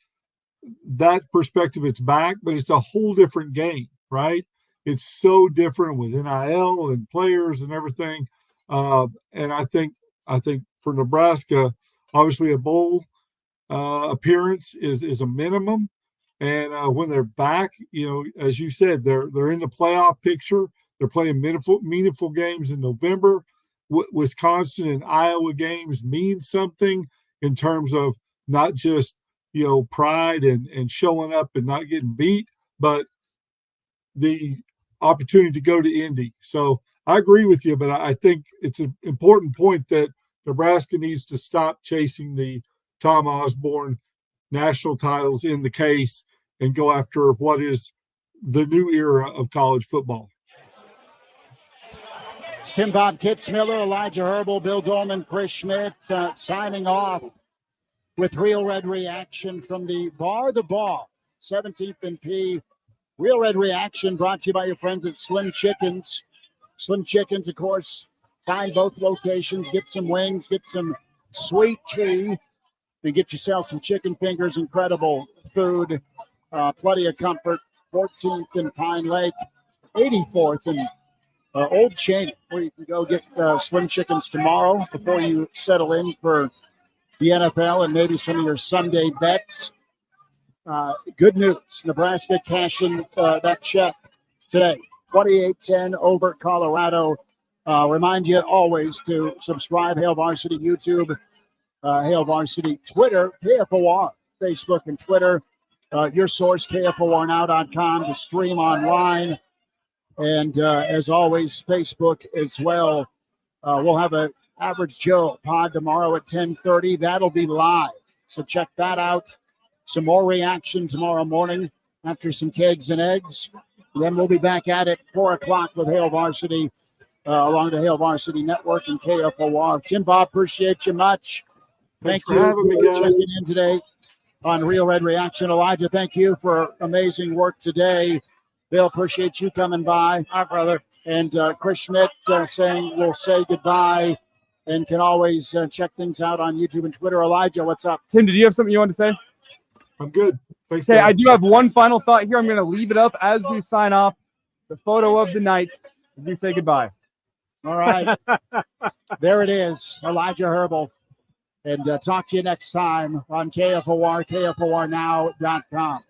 that perspective, it's back, but it's a whole different game, right? It's so different with NIL and players and everything. And I think for Nebraska, obviously a bowl appearance is a minimum. And when they're back, as you said, they're in the playoff picture. They're playing meaningful games in November. Wisconsin and Iowa games mean something in terms of not just pride and showing up and not getting beat, but the opportunity to go to Indy. So I agree with you, but I think it's an important point that Nebraska needs to stop chasing the Tom Osborne national titles in the case and go after what is the new era of college football. It's Tim Bob Kitzmiller, Elijah Herbal, Bill Dolman, Chris Schmidt signing off with Real Red Reaction from the Bar the Ball, 17th and P. Real Red Reaction brought to you by your friends at Slim Chickens. Slim Chickens, of course, find both locations. Get some wings, get some sweet tea. You get yourself some chicken fingers, incredible food, plenty of comfort. 14th and Pine Lake, 84th and Old Cheney, where you can go get Slim Chickens tomorrow before you settle in for the NFL and maybe some of your Sunday bets. Good news. Nebraska cashing that check today. 28-10 over Colorado. Remind you always to subscribe. Hail Varsity YouTube, Hail Varsity Twitter, KFOR, Facebook and Twitter. Your source, KFORnow.com to stream online. And as always, Facebook as well. We'll have an Average Joe pod tomorrow at 10:30. That'll be live. So check that out. Some more reaction tomorrow morning after some kegs and eggs. And then we'll be back at it 4 o'clock with Hail Varsity along the Hail Varsity Network and KFOR. Tim Bob, appreciate you much. Thank you for checking in today on Real Red Reaction. Elijah, thank you for amazing work today. Bill, appreciate you coming by. Hi, brother. And Chris Schmidt saying we'll say goodbye and can always check things out on YouTube and Twitter. Elijah, what's up? Tim, did you have something you wanted to say? I'm good. Thanks. Okay, I do have one final thought here. I'm going to leave it up as we sign off. The photo of the night as we say goodbye. All right. There it is, Elijah Herbal. And talk to you next time on KFOR, KFORnow.com.